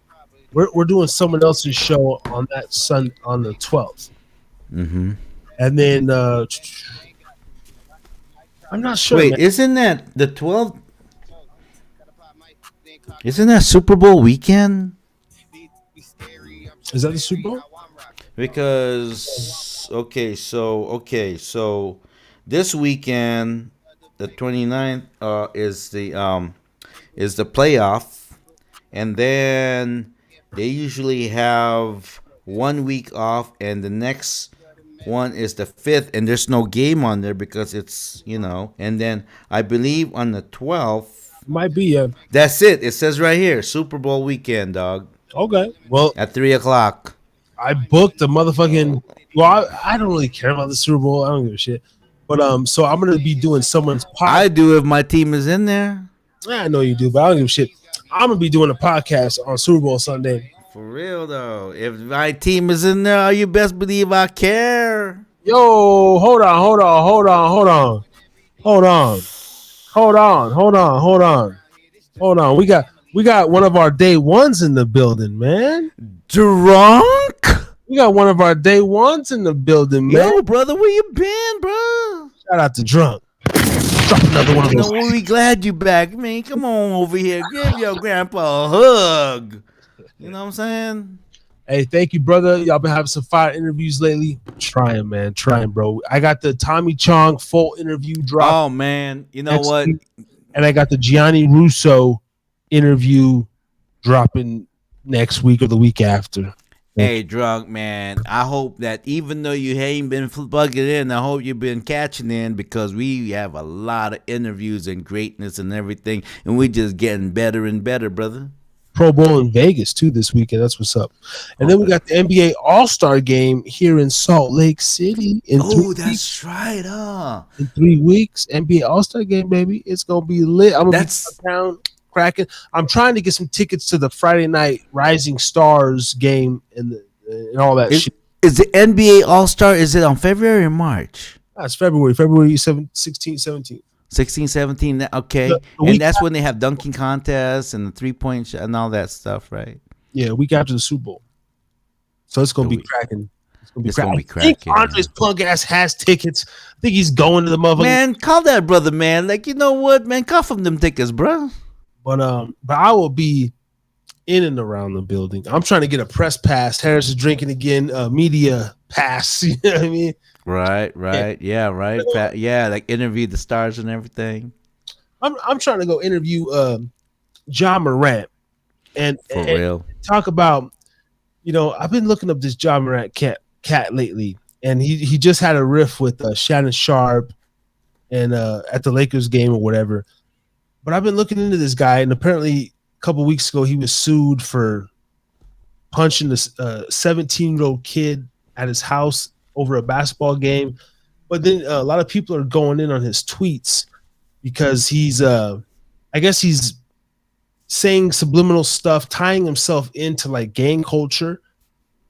we're doing someone else's show on that on the 12th, Mm-hmm. and then I'm not sure, Wait, man. isn't that the 12th? Isn't that Super Bowl weekend? Is that the Super Bowl? Because so this weekend, the 29th, is the playoff, and then they usually have 1 week off, and the next one is the 5th, and there's no game on there because it's and then I believe on the 12th, Might be, yeah. that's it. It says right here, Super Bowl weekend, dog, Okay. Well, at 3 o'clock. I booked a motherfucking. Well, I don't really care about the Super Bowl. I don't give a shit. But so I'm gonna be doing someone's I podcast. do if my team is in there. Yeah, I know you do, but I don't give a shit. I'm gonna be doing a podcast on Super Bowl Sunday. For real though, if my team is in there, you best believe I care. Yo, hold on, hold on, hold on, hold on, hold on, hold on, hold on, hold on, hold on. We got one of our day ones in the building, man. Drunk? We got one of our day ones in the building, man. Yo, brother, where you been, bro? Shout out to Drunk. Drop another one of those. We glad you back, man. Come on over here, give your grandpa a hug. You know what I'm saying? Hey, thank you, brother. Y'all been having some fire interviews lately. Trying, man. Trying, bro. I got the Tommy Chong full interview drop. Oh man, you know next what? week, and I got the Gianni Russo interview dropping next week or the week after. Hey, drunk man. I hope that even though you ain't been bugging in, I hope you've been catching in because we have a lot of interviews and greatness and everything, and we just getting better and better, brother. Pro Bowl in Vegas too this weekend. That's what's up. And then we got the NBA All-Star game here in Salt Lake City in Oh, that's right, in 3 weeks. NBA All-Star game, baby. It's gonna be lit. I'm gonna That's be down cracking. I'm trying to get some tickets to the Friday night Rising Stars game and all that shit. is the NBA All Star? Is it on February or March? That's February 16, 17. 16, 17. Okay, The and week that's when they have dunking contests and the 3-point shot and all that stuff, right? Yeah, week after the Super Bowl. So it's gonna The be week. cracking. It's gonna be It's gonna be cracking. I think cracking. Andre's plug ass has tickets. I think he's going to the motherfucker. Man, call that brother, man. Like, you know what, man? Cuff him them tickets, bro. But I will be in and around the building. I'm trying to get a press pass. Harris is drinking again. Media pass. You know what I mean? Right. Yeah, right. Yeah, like interview the stars and everything. I'm trying to go interview John Morant and For real. talk about. I've been looking up this John Morant cat lately, and he just had a riff with Shannon Sharp and at the Lakers game or whatever. But I've been looking into this guy, and apparently a couple weeks ago he was sued for punching this 17-year-old kid at his house over a basketball game. But then a lot of people are going in on his tweets because he's I guess he's saying subliminal stuff, tying himself into like gang culture.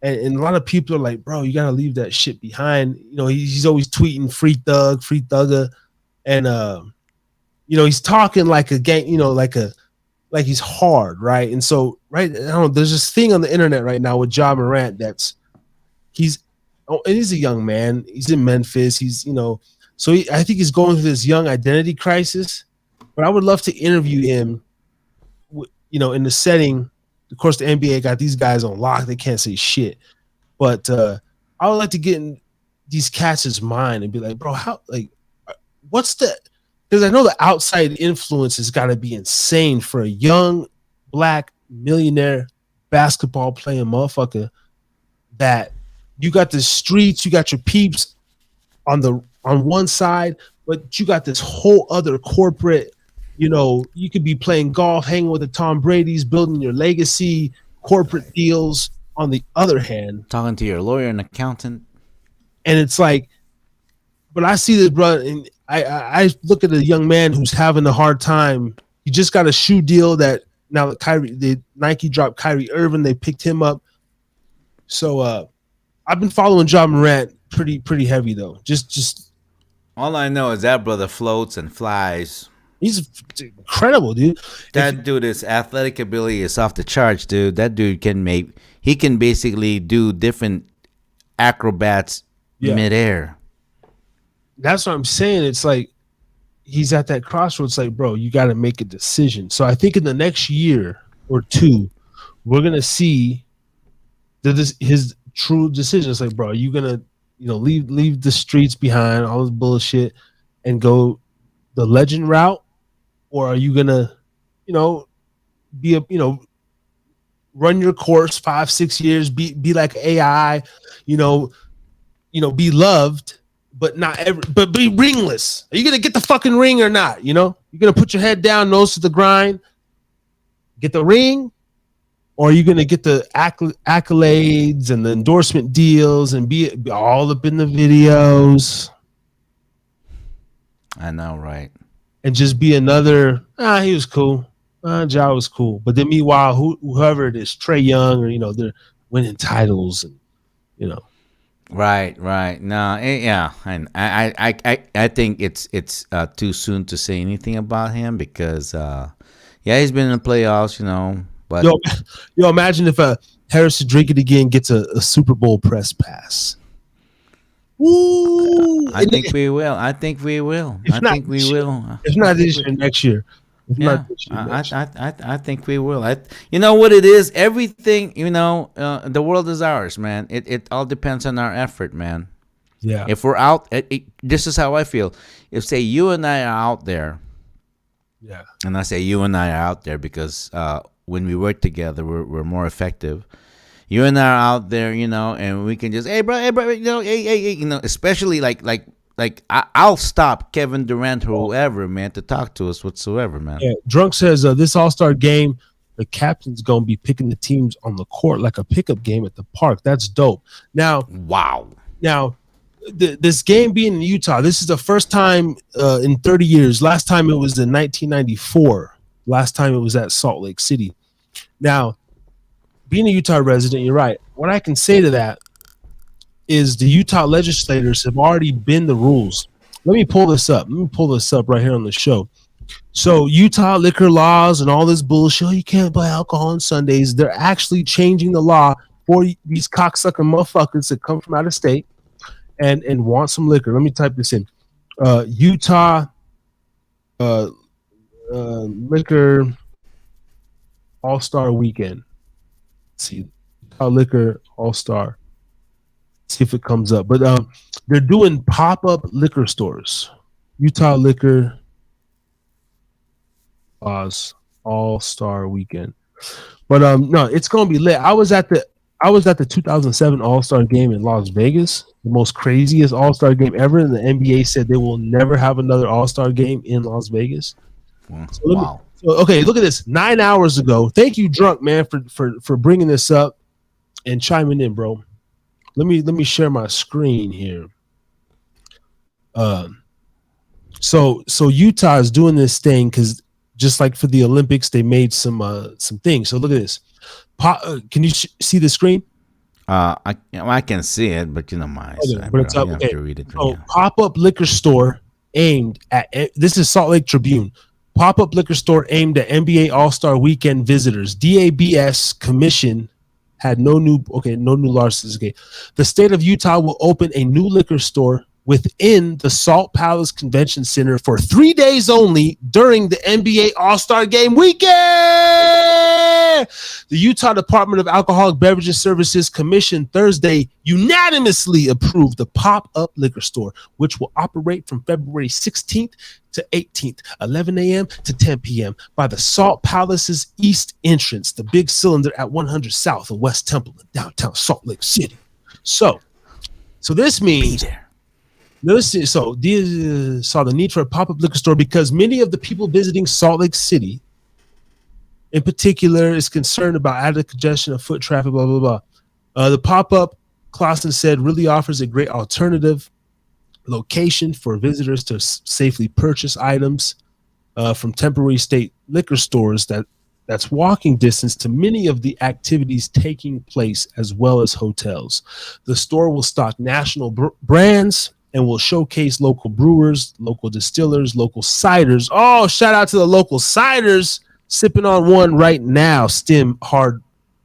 And a lot of people are like, bro, you gotta leave that shit behind. He's always tweeting free thug, free thugger. And he's talking like a gang, like he's hard, right? And so, right, I don't know, there's this thing on the internet right now with John Morant and he's a young man. He's in Memphis. So I think he's going through this young identity crisis. But I would love to interview him, in the setting. Of course, the NBA got these guys on lock. They can't say shit. But I would like to get in these cats' mind and be like, bro, what's the? Because I know the outside influence has got to be insane for a young black millionaire basketball playing motherfucker. That you got the streets, you got your peeps on one side, but you got this whole other corporate. You could be playing golf, hanging with the Tom Brady's, building your legacy, corporate deals. On the other hand, Talking to your lawyer and accountant. and it's like, but I see this brother, and I look at a young man who's having a hard time. He just got a shoe deal that now Nike dropped Kyrie Irving. They picked him up. So I've been following John Morant pretty heavy though. Just All I know is that brother floats and flies. He's incredible, dude. That dude, his athletic ability is off the charts, dude. That dude he can basically do different acrobats midair. That's what I'm saying. It's like he's at that crossroads. Like, bro, you got to make a decision. So I think in the next year or two, we're gonna see his true decision. It's like, bro, are you gonna leave the streets behind, all this bullshit, and go the legend route, or are you gonna be run your course 5-6 years, be like AI, be loved, but but be ringless. Are you gonna get the fucking ring or not? You're gonna put your head down, nose to the grind, get the ring, or are you gonna get the accolades and the endorsement deals and be all up in the videos? I know, right? And just be another. He was cool. Ja was cool. But then meanwhile, whoever it is, Trey Young, or they're winning titles, and Right. No, yeah, and I think it's too soon to say anything about him because he's been in the playoffs, but yo, imagine if Harris Drinkin again gets a Super Bowl press pass. Ooh, I think we will. If not this year, next year. I think we will. You know what it is? Everything, the world is ours, man. It all depends on our effort, man. Yeah. If we're out, this is how I feel. If, say, you and I are out there, and I say you and I are out there because when we work together, we're more effective. You and I are out there, and we can just, hey, bro, hey, especially like I'll stop Kevin Durant or whoever, man, to talk to us whatsoever, man. Yeah, Drunk says this All-Star game, the captain's gonna be picking the teams on the court like a pickup game at the park. That's dope. Now, wow. Now, this game being in Utah, this is the first time in 30 years. Last time it was in 1994. Last time it was at Salt Lake City. Now, being a Utah resident, you're right. What I can say to that is the Utah legislators have already been the rules. Let me pull this up. Right here on the show. So Utah liquor laws and all this bullshit, you can't buy alcohol on Sundays. They're actually changing the law for these cocksucker motherfuckers that come from out of state and want some liquor. Let me type this in. Utah liquor All-Star Weekend. Let's see, Utah liquor All-Star. See if it comes up. But they're doing pop-up liquor stores. Utah liquor All-Star Weekend. But no, it's gonna be lit. I was at the 2007 All-Star game in Las Vegas, the most craziest All-Star game ever. And the NBA said they will never have another All-Star game in Las Vegas. Wow. Okay, look at this. 9 hours ago. Thank you, Drunk Man, for bringing this up and chiming in, bro. Let me share my screen here. So Utah is doing this thing because just like for the Olympics, they made some things. So look at this. Can you see the screen? I can see it, but my side, but it's up. You have to read it. So pop-up liquor store aimed at this is Salt Lake Tribune. Pop-up liquor store aimed at NBA All-Star Weekend visitors. DABS Commission had no new licenses. Okay. The state of Utah will open a new liquor store within the Salt Palace Convention Center for 3 days only during the NBA All-Star Game weekend. The Utah Department of Alcoholic Beverages Services Commission Thursday unanimously approved the pop-up liquor store, which will operate from February 16th to 18th, 11 a.m. to 10 p.m. by the Salt Palace's east entrance, the big cylinder at 100 South of West Temple in downtown Salt Lake City. So this means saw the need for a pop-up liquor store because many of the people visiting Salt Lake City, in particular, is concerned about added congestion of foot traffic, blah, blah, blah. The pop-up, Clausen said, really offers a great alternative location for visitors to safely purchase items from temporary state liquor stores that's walking distance to many of the activities taking place, as well as hotels. The store will stock national brands and we'll showcase local brewers, local distillers, local ciders. Oh, shout out to the local ciders. Sipping on one right now. Stem hard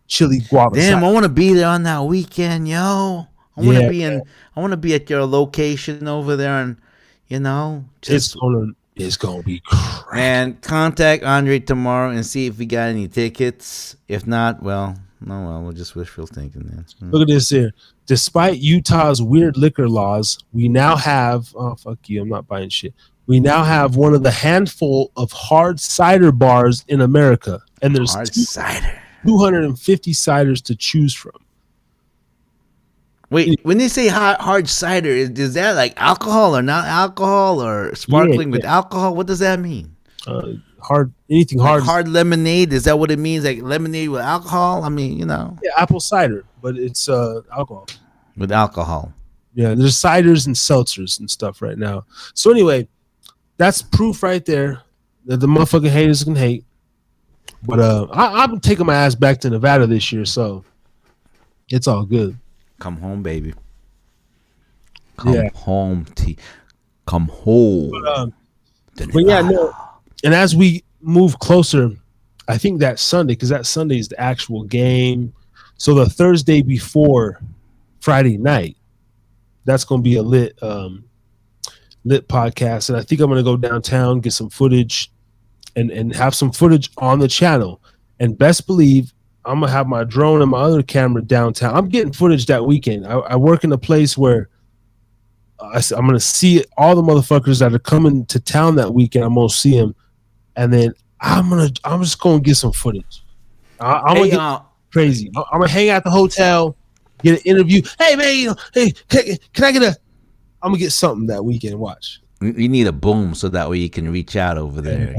chili guava. Damn, cider. I want to be there on that weekend, yo. I want Yeah, to be in. I want to be at your location over there, and just it's gonna be crazy. man, contact Andre tomorrow and see if we got any tickets. If not, well, no, well, we'll just wishful thinking then. Look at this here. Despite Utah's weird liquor laws, we now have fuck you, I'm not buying shit. We now have one of the handful of hard cider bars in America. And there's Hard cider. 250 ciders to choose from. Wait, when they say hard cider, is that like alcohol or not alcohol or sparkling with alcohol? What does that mean? Anything Like hard. hard lemonade? Is that what it means? Like lemonade with alcohol? I mean, Yeah, apple cider, but it's alcohol. with alcohol. Yeah, there's ciders and seltzers and stuff right now. So anyway, that's proof right there that the motherfucking haters can hate. But I'm taking my ass back to Nevada this year, so it's all good. Come home, baby. Come Yeah. home, Come home. But yeah, no. And as we move closer, I think that Sunday, because that Sunday is the actual game. So the Thursday before Friday night, that's going to be a lit podcast. And I think I'm going to go downtown, get some footage and have some footage on the channel. And best believe I'm going to have my drone and my other camera downtown. I'm getting footage that weekend. I work in a place where I'm going to see all the motherfuckers that are coming to town that weekend. I'm going to see them. And then I'm just going to get some footage. I'm going to get crazy. I'm going to hang out at the hotel, get an interview. Hey, man, can I get I'm going to get something that weekend. Watch. You need a boom so that way you can reach out over there,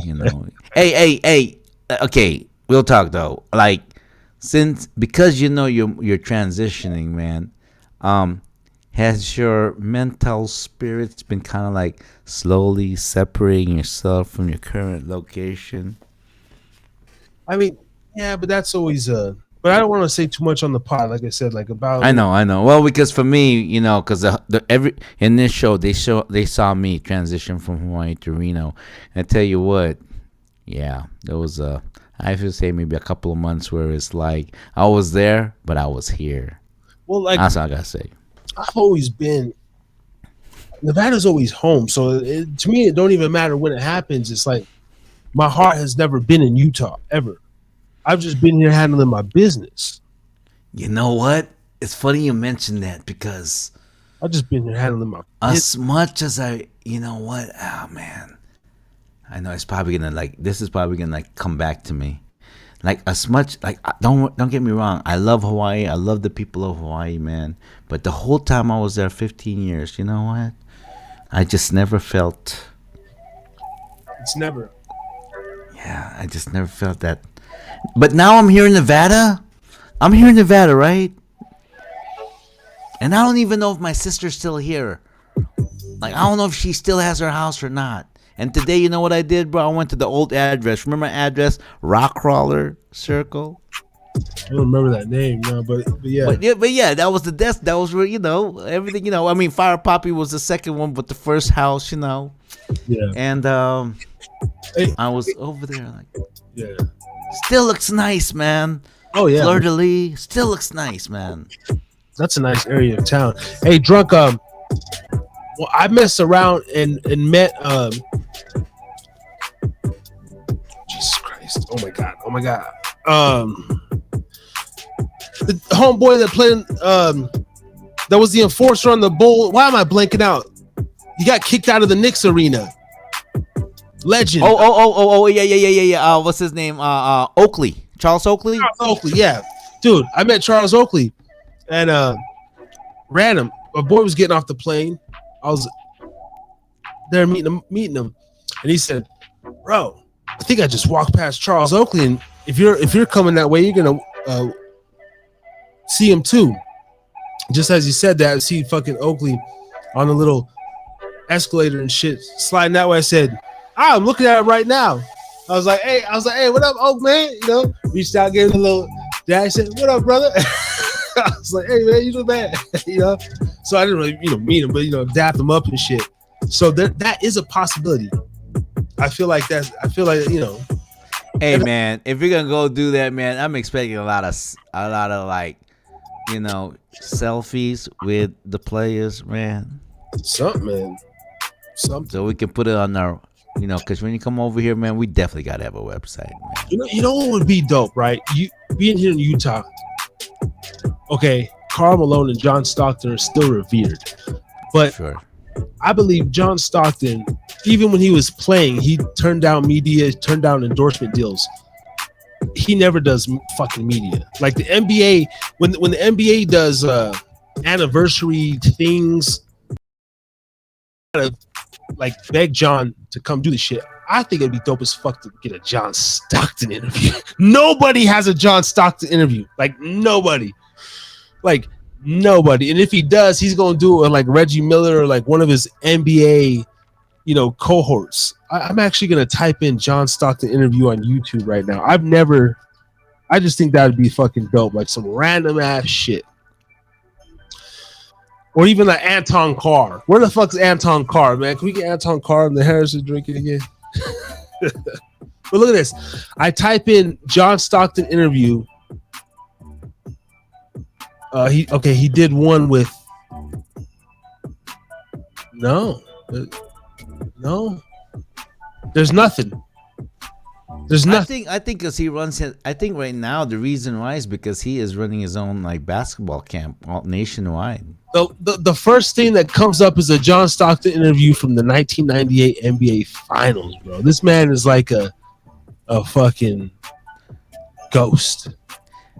Hey. Okay, we'll talk though. Like, because you're transitioning, man. Has your mental spirits been kind of like slowly separating yourself from your current location? I mean, yeah, but that's always but I don't want to say too much on the pod. Like I said, like about. I know. Well, because for me, because in this show they saw me transition from Hawaii to Reno, and I tell you what, yeah, there was I have to say maybe a couple of months where it's like I was there, but I was here. Well, like that's all I gotta say. I've always been. Nevada's always home, so to me, it don't even matter when it happens. It's like my heart has never been in Utah ever. I've just been here handling my business. You know what? It's funny you mentioned that because I've just been here handling my business. As much as you know what? Oh man, I know it's probably gonna this is probably gonna come back to me. Like as much don't get me wrong. I love Hawaii. I love the people of Hawaii, man. But the whole time I was there, 15 years. You know what? I just never felt. It's never. Yeah, I just never felt that. But now I'm here in Nevada. I'm here in Nevada, right? And I don't even know if my sister's still here. Like I don't know if she still has her house or not. And today, you know what I did, bro? I went to the old address. Remember my address? Rockcrawler Circle. I don't remember that name, no, but yeah. But yeah, that was the desk. That was where, everything, I mean, Fire Poppy was the second one, but the first house, Yeah. And Hey. I was over there, like, Yeah. still looks nice, man. Oh yeah. Fleur de Lis still looks nice, man. That's a nice area of town. Hey, Drunk, well, I messed around and met Jesus Christ. Oh my god. The homeboy that played that was the enforcer on the Bull. Why am I blanking out? He got kicked out of the Knicks arena. Legend. Yeah. What's his name? Oakley. Charles Oakley? Charles Oakley, yeah. Dude, I met Charles Oakley and ran him. My boy was getting off the plane. I was there meeting him, and he said, "Bro, I think I just walked past Charles Oakley, and if you're coming that way, you're gonna see him too." Just as he said that, I see fucking Oakley on the little escalator and shit sliding that way. I said, "I'm looking at it right now." I was like, "Hey, what up, Oak man?" Reached out, gave him a little dash. Said, "What up, brother?" I was like, "Hey man, you look bad," So I didn't really, meet him, but dap him up and shit. So that is a possibility. I feel like Hey man, if you're gonna go do that, man, I'm expecting a lot of like, selfies with the players, man. something. So we can put it on our, because when you come over here, man, we definitely gotta have a website, man. You know what would be dope, right? You being here in Utah. Okay, Karl Malone and John Stockton are still revered, but Sure. I believe John Stockton, even when he was playing, he turned down media, turned down endorsement deals. He never does fucking media. Like the NBA, when the NBA does anniversary things, gotta like beg John to come do the shit. I think it'd be dope as fuck to get a John Stockton interview. Nobody has a John Stockton interview. Like nobody. And if he does, he's gonna do it with like Reggie Miller or like one of his NBA, cohorts. I'm actually gonna type in John Stockton interview on YouTube right now. I just think that would be fucking dope, like some random ass shit. Or even like Anton Carr. Where the fuck's Anton Carr, man? Can we get Anton Carr and the Harrison drinking again? But look at this. I type in John Stockton interview. He did one with no. There's nothing. I think because he runs it. I think right now the reason why is because he is running his own like basketball camp all nationwide. The first thing that comes up is a John Stockton interview from the 1998 NBA Finals, bro. This man is like a fucking ghost.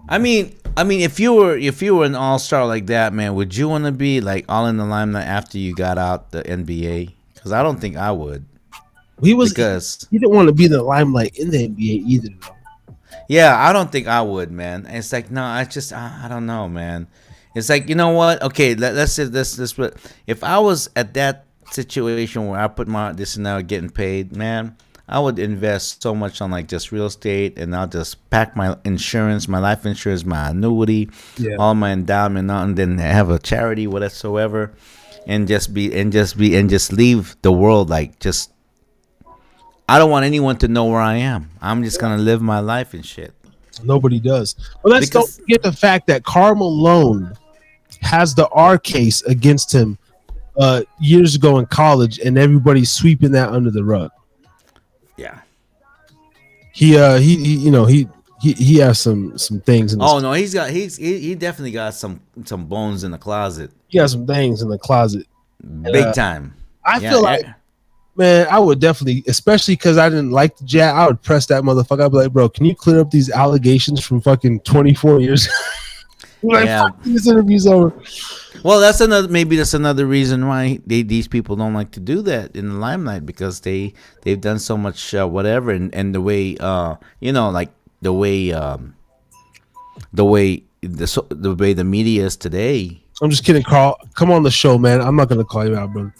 I mean, if you were an all-star like that, man, would you want to be like all in the limelight after you got out the NBA? Because I don't think I would. He didn't want to be in the limelight in the NBA either, though. Yeah, I don't think I would, man. It's like no, I don't know, man. It's like, you know what? Okay, let's say this. If I was at that situation where I put this and now getting paid, man, I would invest so much on like just real estate, and I'll just pack my insurance, my life insurance, my annuity, all my endowment, and then have a charity, whatsoever, and just leave the world like just. I don't want anyone to know where I am. I'm just gonna live my life and shit. Nobody does. Well, let's don't forget the fact that Karl Malone has the R case against him years ago in college, and everybody's sweeping that under the rug. Yeah. He has some things. He definitely got some bones in the closet. He has some things in the closet, big time. I feel like, man, I would definitely, especially because I didn't like the Jazz, I would press that motherfucker. I'd be like, bro, can you clear up these allegations from fucking 24 years? This interview's over. Well, that's another reason why these people don't like to do that in the limelight, because they've done so much whatever, and the way the way the media is today. I'm just kidding, Carl. Come on the show, man. I'm not gonna call you out, bro.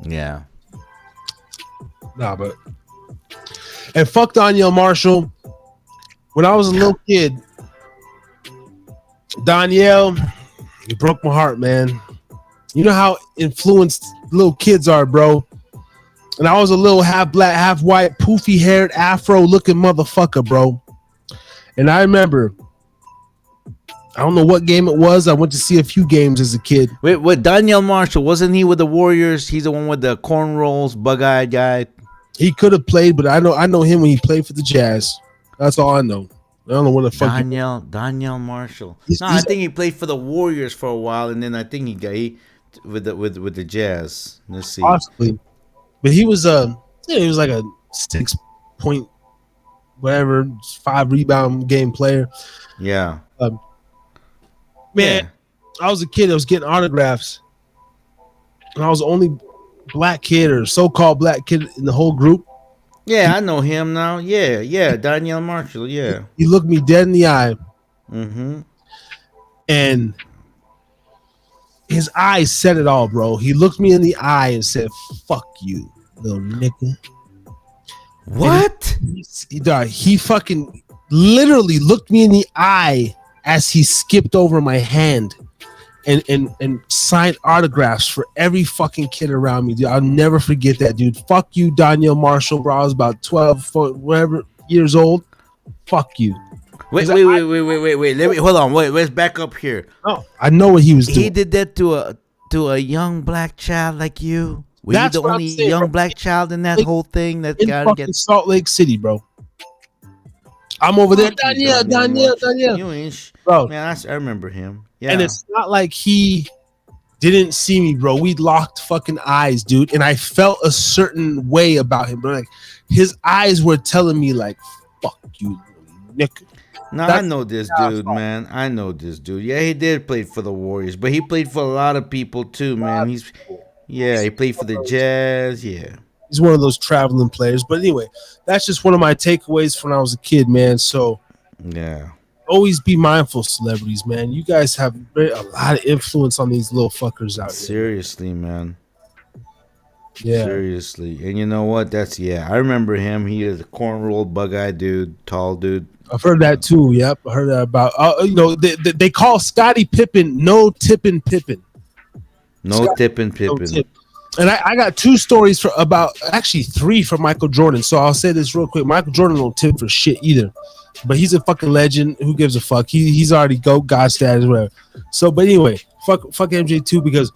Yeah. Nah, but and fuck Donyell Marshall. When I was a little kid, Donyell, you broke my heart, man. You know how influenced little kids are, bro. And I was a little half black, half white, poofy haired, afro looking motherfucker, bro. And I remember, I don't know what game it was. I went to see a few games as a kid. Wait, what? Donyell Marshall, wasn't he with the Warriors? He's the one with the cornrows, bug-eyed guy. He could have played, but I know him when he played for the Jazz. That's all I know. I don't know what the fuck. Donyell Marshall. I think he played for the Warriors for a while, and then I think he got with the Jazz. Let's see. Possibly, but he was like a 6 point, whatever, 5 rebound game player. Yeah. Man, I was a kid. I was getting autographs, and I was the only black kid or so-called black kid in the whole group. Yeah, I know him now. Yeah, Donyell Marshall. Yeah, he looked me dead in the eye, and his eyes said it all, bro. He looked me in the eye and said, "Fuck you, little nigga." What? He fucking literally looked me in the eye as he skipped over my hand and sign autographs for every fucking kid around me, dude. I'll never forget that, dude. Fuck you, Daniel Marshall, bro. I was about 12, whatever years old. Fuck you. Wait. Let me hold on. Wait, let's back up here. Oh, I know what he was doing. He did that to a young black child like you. Were That's you the what I'm only saying, young bro. black child in that whole thing that in got to fucking get? Salt Lake City, bro. I'm over there, Daniel. You ain't Bro. Man, I remember him. Yeah. And it's not like he didn't see me, bro. We locked fucking eyes, dude. And I felt a certain way about him, bro. Like his eyes were telling me, like, "Fuck you, Nick." No, I know this dude, man. I know this dude. Yeah, he did play for the Warriors, but he played for a lot of people too, man. He played for the Jazz. Yeah. He's one of those traveling players. But anyway, that's just one of my takeaways from when I was a kid, man. So yeah, always be mindful, celebrities, man. You guys have a lot of influence on these little fuckers out here. Seriously, man. Yeah. Seriously. And you know what? I remember him. He is a corn-rolled, bug-eyed dude, tall dude. I've heard that too. Yep, I heard that about. They call Scottie Pippen no tipping Pippen. No tipping Pippen. No tip. And I got two stories for about actually three for Michael Jordan. So I'll say this real quick. Michael Jordan don't tip for shit either, but he's a fucking legend. Who gives a fuck? He's already God status, whatever. So, but anyway, fuck MJ too because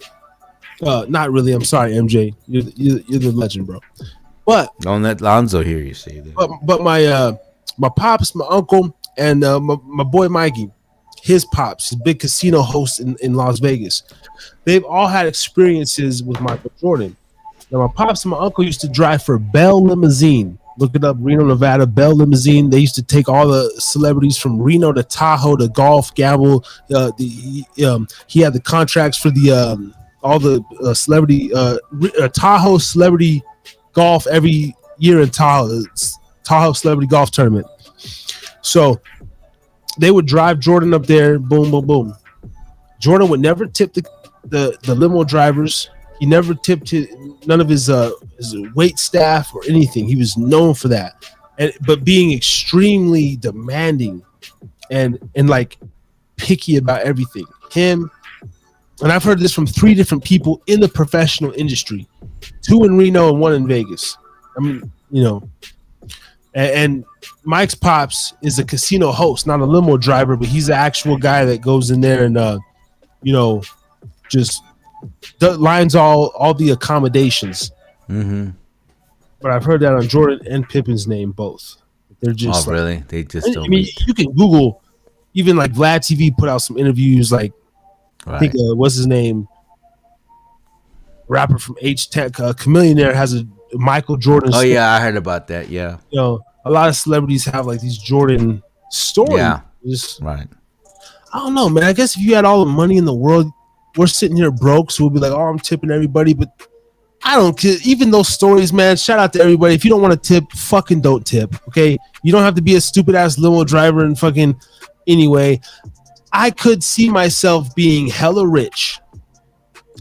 not really. I'm sorry, MJ. You're the legend, bro. But don't let Lonzo hear you say that. But my pops, my uncle, and my boy Mikey, his pops, his big casino host in Las Vegas. They've all had experiences with Michael Jordan. Now, my pops and my uncle used to drive for Bell Limousine. Look it up, Reno, Nevada, Bell Limousine. They used to take all the celebrities from Reno to Tahoe to golf, gamble. He had the contracts for the all the celebrity Tahoe celebrity golf every year in Tahoe. Tahoe Celebrity Golf Tournament. So they would drive Jordan up there, boom, boom, boom. Jordan would never tip the limo drivers. He never tipped none of his wait staff or anything. He was known for that, but being extremely demanding and like picky about everything. Him, and I've heard this from three different people in the professional industry, two in Reno and one in Vegas. I mean, and Mike's pops is a casino host, not a limo driver, but he's the actual guy that goes in there and just lines all the accommodations. Mm-hmm. But I've heard that on Jordan and Pippen's name both. They're just really? They just don't. I mean, you can Google, even like Vlad TV put out some interviews. Like right. I think what's his name, rapper from H-Tech, Chameleonaire has a Michael Jordan. Oh yeah, I heard about that. Yeah, a lot of celebrities have like these Jordan stories. Yeah, just, right. I don't know, man. I guess if you had all the money in the world, we're sitting here broke, so we'll be like, "Oh, I'm tipping everybody," but I don't care. Even those stories, man. Shout out to everybody. If you don't want to tip, fucking don't tip. Okay, you don't have to be a stupid ass limo driver and fucking. Anyway, I could see myself being hella rich,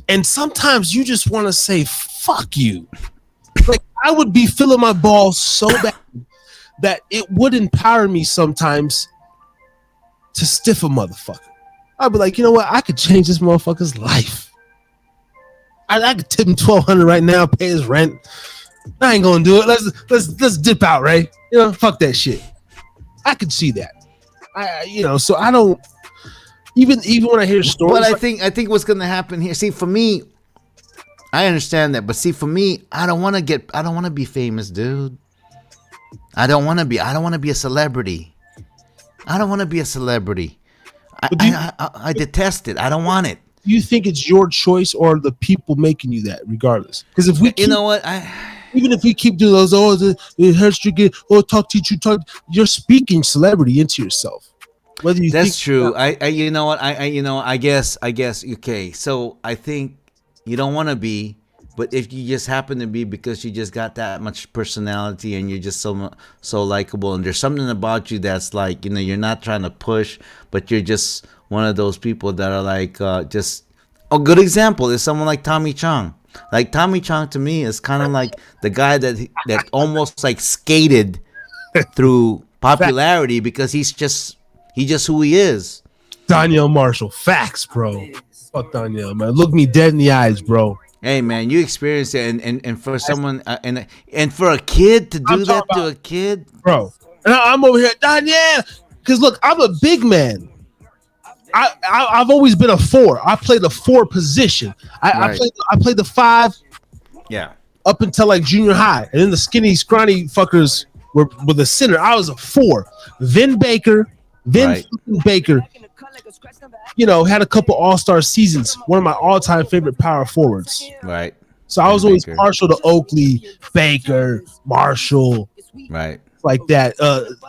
and sometimes you just want to say "fuck you." Like I would be feeling my balls so bad that it would empower me sometimes to stiff a motherfucker. I'd be like, you know what? I could change this motherfucker's life. I could tip him $1,200 right now, pay his rent. I ain't gonna do it. Let's dip out, right? Fuck that shit. I could see that. So I don't even when I hear stories. But I think what's gonna happen here. See, for me, I understand that, but see, for me, I don't want to be famous, dude. I don't want to be a celebrity. I don't want to be a celebrity. I detest it. I don't want it. Do you think it's your choice or the people making you that, regardless? Because if we, even if we keep doing those, it hurts you get, teach you talk, you're speaking celebrity into yourself. Whether you that's true. I guess. Okay, so I think you don't want to be, but if you just happen to be because you just got that much personality and you're just so likable and there's something about you that's like, you're not trying to push, but you're just one of those people that are like just a good example is someone like Tommy Chong. Like Tommy Chong to me is kind of like the guy that almost like skated through popularity because he's just who he is. Daniel Marshall, facts, bro. Fuck Danielle, man. Look me dead in the eyes, bro. Hey man, you experienced it, and for someone and for a kid to I'm do talking that to about, a kid, bro. And I'm over here, Danielle. Because look, I'm a big man. I've always been a 4. I played the 4 position. Right. I played the 5 yeah, up until like junior high, and then the skinny, scrawny fuckers were the center. I was a 4. Vin Baker, right, Baker. You know, had a couple all-star seasons. One of my all-time favorite power forwards. right, So I Vin was always Baker. partial to Oakley, Baker, Marshall, right. like that.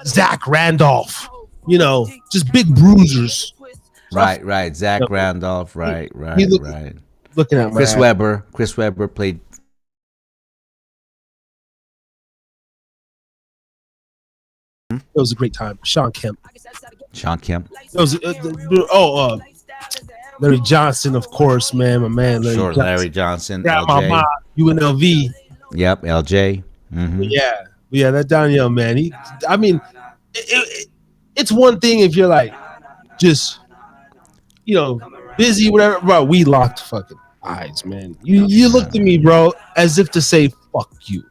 Zach Randolph. You know, just big bruisers. Right. Zach Yeah. Randolph. Right. He look- Right. Looking at my Chris ass. Webber. Chris Webber played. It was a great time. Sean Kemp. Sean Kemp. It was Larry Johnson, of course, man. My man, Larry Sure, Johnson. Larry Johnson. Grandma LJ. Ma, UNLV. Yep, LJ. Mm-hmm. Yeah, that Danielle, man. I mean, it's one thing if you're like just, you know, busy, whatever. Bro, we locked fucking eyes, man. You looked at me, bro, as if to say, "Fuck you."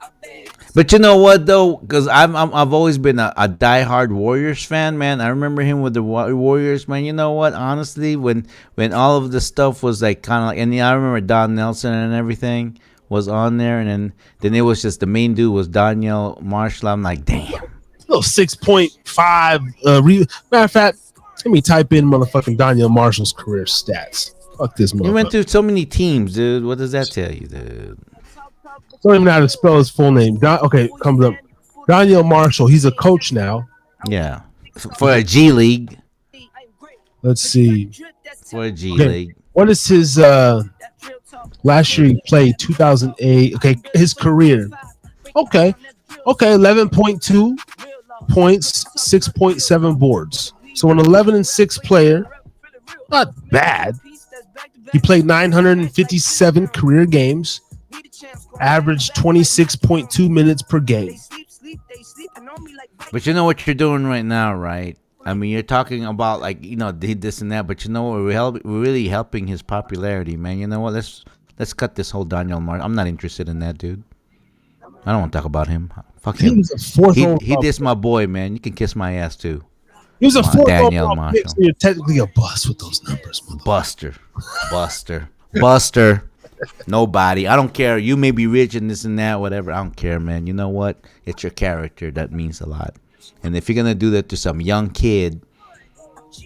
But you know what though, because I've always been a diehard Warriors fan, man. I remember him with the Warriors, man. You know what? Honestly, when all of the stuff was like kind of like, and yeah, I remember Don Nelson and everything was on there, and then it was just the main dude was Daniel Marshall. I'm like, damn. Little 6.5. Matter of fact, let me type in motherfucking Daniel Marshall's career stats. Fuck this motherfucker. He went through so many teams, dude. What does that tell you, dude? Don't even know how to spell his full name. Okay, comes up. Daniel Marshall. He's a coach now. Yeah, for a G League. Let's see. For a G Okay. League. What is his last year he played 2008. Okay, his career. Okay. 11.2 points, 6.7 boards. So an 11-6 player. Not bad. He played 957 career games. Averaged 26.2 minutes per game. But you know what you're doing right now, right? I mean, you're talking about like, you know, did this and that, but you know what? We're really helping his popularity, man. You know what? Let's cut this whole Daniel Marshall. I'm not interested in that, dude. I don't want to talk about him. Fuck He him. was a fourth He overall dissed my boy, man. You can kiss my ass too. He was a Come on, fourth Danielle overall pick, Marshall. so you're technically a bust with those numbers. Buster. Nobody. I don't care. You may be rich and this and that, whatever. I don't care, man. You know what? It's your character that means a lot. And if you're gonna do that to some young kid,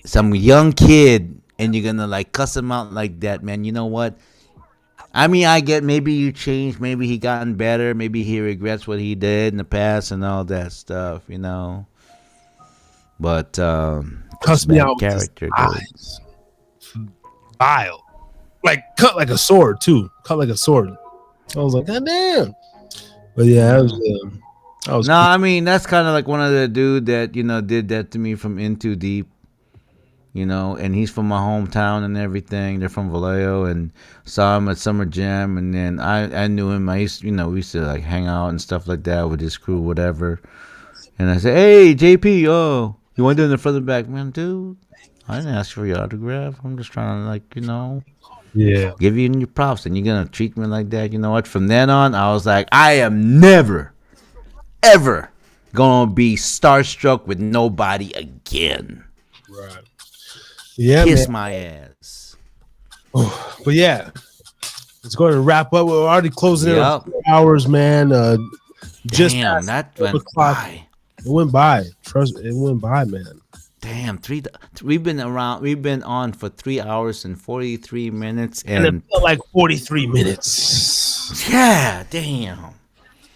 and you're gonna like cuss him out like that, man, you know what? I mean, I get maybe you changed, maybe he gotten better, maybe he regrets what he did in the past and all that stuff, you know. But Cuss me bad out with his character, dude. eyes. Vile. Like cut like a sword too. Cut like a sword. I was like, God damn. But yeah, that was No, I mean that's kind of like one of the dude that did that to me from In Too Deep, and he's from my hometown and everything. They're from Vallejo, and saw him at Summer Jam, and then I knew him. We used to like hang out and stuff like that with his crew, whatever. And I said, hey JP, oh, you want to do in the front and back, man, dude? I didn't ask for your autograph. I'm just trying to yeah. give you your props, and you're gonna treat me like that. You know what? From then on, I was like, I am never, ever gonna be starstruck with nobody again. Right. Yeah, Kiss man. my ass. But yeah, let's go ahead and wrap up. We're already closing in on Yep. 4 hours, man. Just Damn, past that 12 went o'clock. by. It went by. Trust me, it went by, man. Damn, we've been on for 3 hours and 43 minutes, And and it felt like 43 minutes. yeah, damn.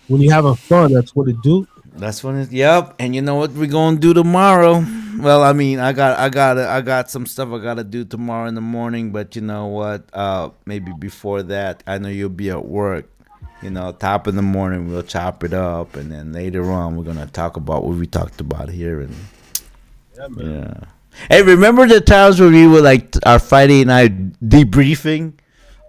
When you having fun, that's what it do. That's when it. Yep. And you know what we're gonna do tomorrow? Well, I mean, I got some stuff I gotta do tomorrow in the morning. But you know what? Maybe before that, I know you'll be at work. Top of the morning we'll chop it up, and then later on we're gonna talk about what we talked about here. And yeah. Hey, remember the times where we were like our Friday night debriefing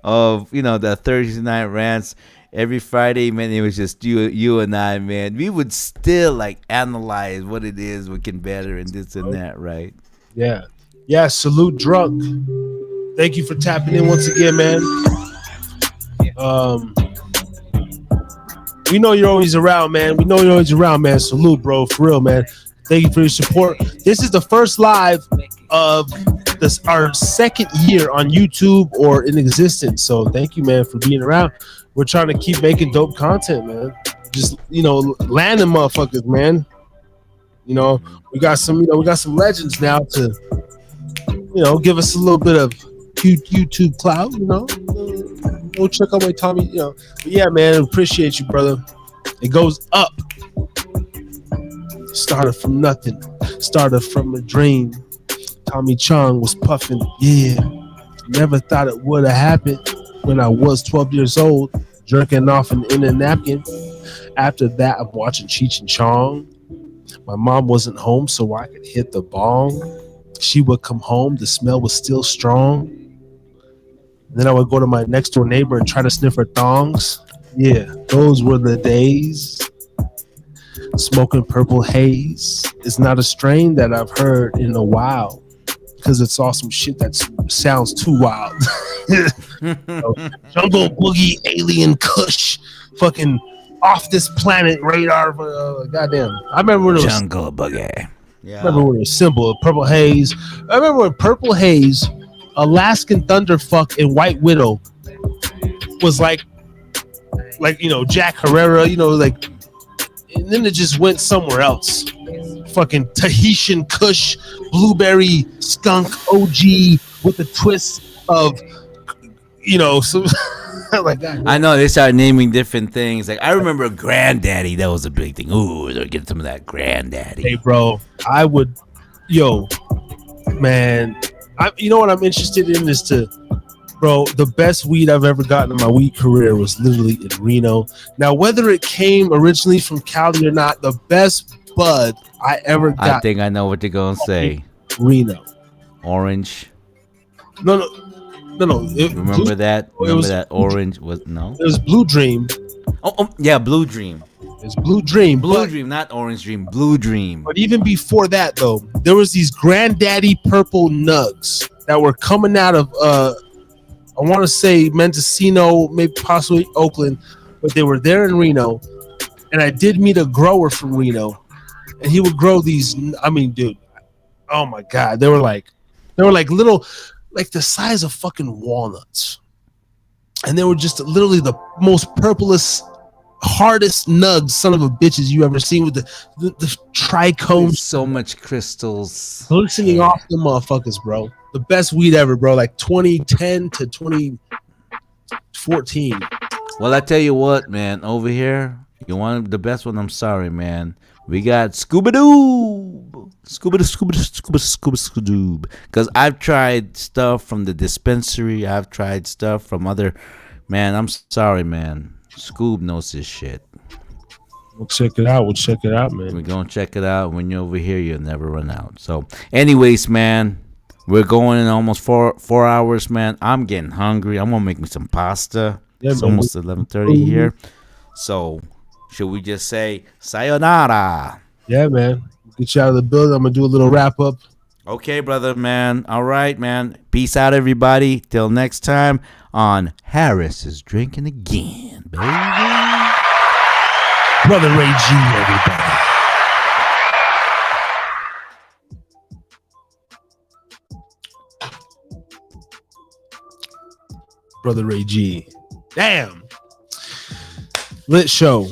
of the Thursday night rants? Every Friday, man, it was just you and I, man. We would still like analyze what it is we can better and this and that, right? Yeah. Yeah. Salute drunk. Thank you for tapping in once again, man. We know you're always around, man. Salute, bro. For real, man. Thank you for your support. This is the first live of our second year on YouTube or in existence. So thank you, man, for being around. We're trying to keep making dope content, man. Just, land them motherfuckers, man. We got some legends now to, give us a little bit of YouTube clout, Go check out my Tommy, But yeah, man, appreciate you, brother. It goes up. Started from nothing. Started from a dream. Tommy Chong was puffing. Yeah. Never thought it would have happened when I was 12 years old, jerking off in a napkin. After that, I'm watching Cheech and Chong. My mom wasn't home, so I could hit the bong. She would come home. The smell was still strong. Then I would go to my next door neighbor and try to sniff her thongs. Yeah, those were the days. Smoking purple haze. It's not a strain that I've heard in a while, because it's all some shit that sounds too wild. Jungle boogie, alien kush, fucking off this planet radar. Goddamn. I remember when it was Jungle boogie. Yeah. I remember when it was simple. Purple haze. I remember when Purple Haze, Alaskan Thunderfuck, and White Widow was like Jack Herrera, and then it just went somewhere else. Fucking Tahitian Kush, Blueberry Skunk OG with a twist of, some like that. I know they started naming different things. Like I remember Granddaddy, that was a big thing. Ooh, they're getting some of that Granddaddy. Hey, bro, I would, man. What I'm interested in is the best weed I've ever gotten in my weed career was literally in Reno. Now, whether it came originally from Cali or not, the best bud I ever got. I think I know what you're going to say. Reno. Orange. No. Remember that? Remember that orange was, no? It was Blue Dream. Oh, yeah, Blue Dream. It's Blue Dream. Blue Dream, not Orange Dream. Blue Dream. But even before that, though, there was these Granddaddy Purple Nugs that were coming out of, I want to say Mendocino, maybe possibly Oakland, but they were there in Reno. And I did meet a grower from Reno, and he would grow these. I mean, dude, oh my God, they were like little, like the size of fucking walnuts, and they were just literally the most purplest, hardest nugs, son of a bitches you ever seen, with the trichome, so much crystals glistening off the motherfuckers, bro. The best weed ever, bro. Like 2010 to 2014. Well, I tell you what, man. Over here, you want the best one? I'm sorry, man. We got Scooby-Doo. Scooby-Doo. Because I've tried stuff from the dispensary. I've tried stuff from other... Man, I'm sorry, man. Scoob knows his shit. We'll check it out, man. We're going to check it out. When you're over here, you'll never run out. So, anyways, man, we're going in almost four hours, man. I'm getting hungry. I'm going to make me some pasta. Yeah, it's man. almost 11:30 here. So, should we just say sayonara? Yeah, man. Get you out of the building. I'm going to do a little wrap up. Okay, brother, man. All right, man. Peace out, everybody. Till next time on Harris is Drinking Again, baby. Brother Ray G, everybody. Brother Ray G. Damn. Lit show.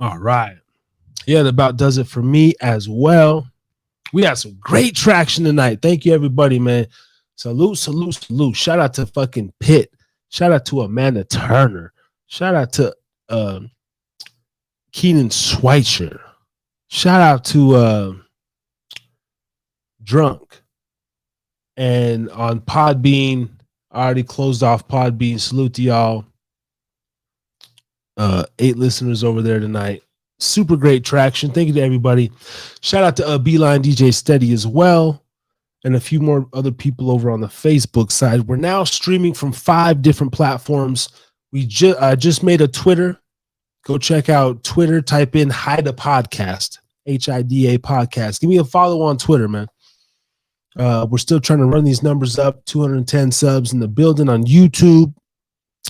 All right. Yeah, that about does it for me as well. We had some great traction tonight. Thank you, everybody, man. Salute. Shout out to fucking Pitt. Shout out to Amanda Turner. Shout out to Keenan Schweitzer. Shout out to Drunk. And on Podbean, I already closed off Podbean. Salute to y'all. 8 listeners over there tonight. Super great traction. Thank you to everybody. Shout out to Beeline DJ Steady as well. and a few more other people over on the Facebook side. We're now streaming from 5 different platforms. We just made a Twitter. Go check out Twitter. Type in HIDA Podcast, HIDA Podcast. Give me a follow on Twitter, man. We're still trying to run these numbers up. 210 subs in the building on YouTube.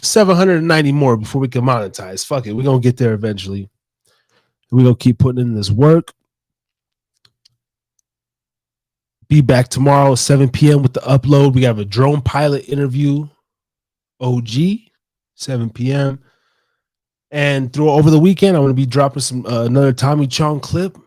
790 more before we can monetize. Fuck it. We're going to get there eventually. We're going to keep putting in this work. Be back tomorrow, 7 p.m. with the upload. We have a drone pilot interview. OG, 7 p.m. And over the weekend, I'm going to be dropping some another Tommy Chong clip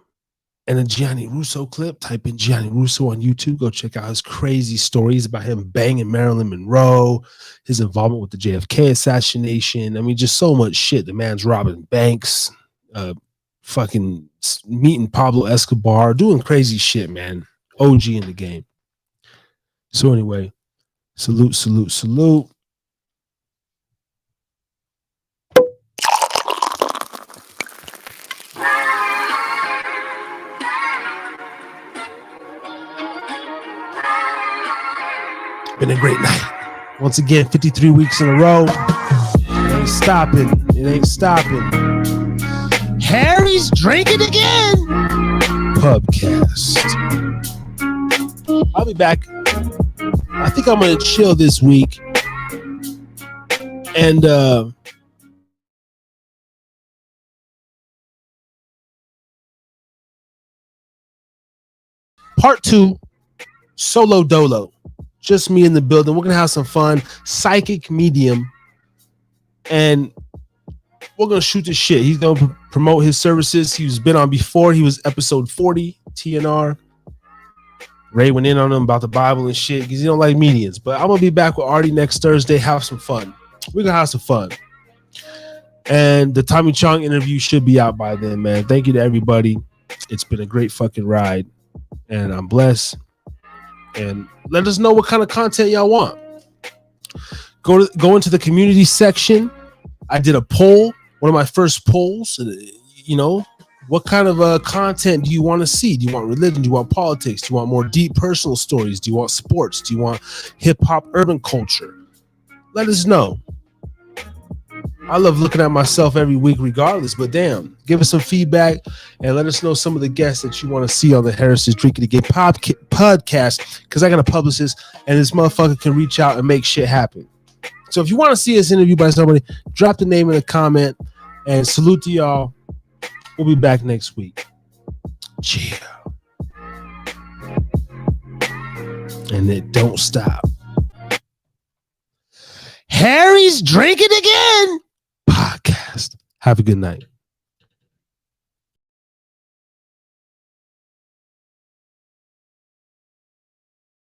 and a Gianni Russo clip. Type in Gianni Russo on YouTube. Go check out his crazy stories about him banging Marilyn Monroe, his involvement with the JFK assassination. I mean, just so much shit. The man's robbing banks, fucking meeting Pablo Escobar, doing crazy shit, man. OG in the game. So anyway, salute, salute, salute. Been a great night. Once again, 53 weeks in a row. It ain't stopping. It ain't stopping. Harry's drinking again. Pubcast. I'll be back. I think I'm going to chill this week. And part 2, solo dolo. Just me in the building. We're going to have some fun. Psychic medium. And we're going to shoot the shit. He's going to promote his services. He's been on before. He was episode 40, T.N.R. Ray went in on him about the Bible and shit because he don't like mediums. But I'm going to be back with Artie next Thursday. Have some fun. We're going to have some fun. And the Tommy Chong interview should be out by then, man. Thank you to everybody. It's been a great fucking ride. And I'm blessed. And let us know what kind of content y'all want. Go into the community section. I did a poll, one of my first polls. You know, what kind of content do you want to see? Do you want religion? Do you want politics? Do you want more deep personal stories? Do you want sports? Do you want hip hop, urban culture? Let us know. I love looking at myself every week regardless, but damn, give us some feedback and let us know some of the guests that you want to see on the Harris's Drinking Again podcast, because I got a publicist and this motherfucker can reach out and make shit happen. So if you want to see us interviewed by somebody, drop the name in a comment, and salute to y'all. We'll be back next week. Chill. And it don't stop. Harry's drinking again. Podcast. Have a good night.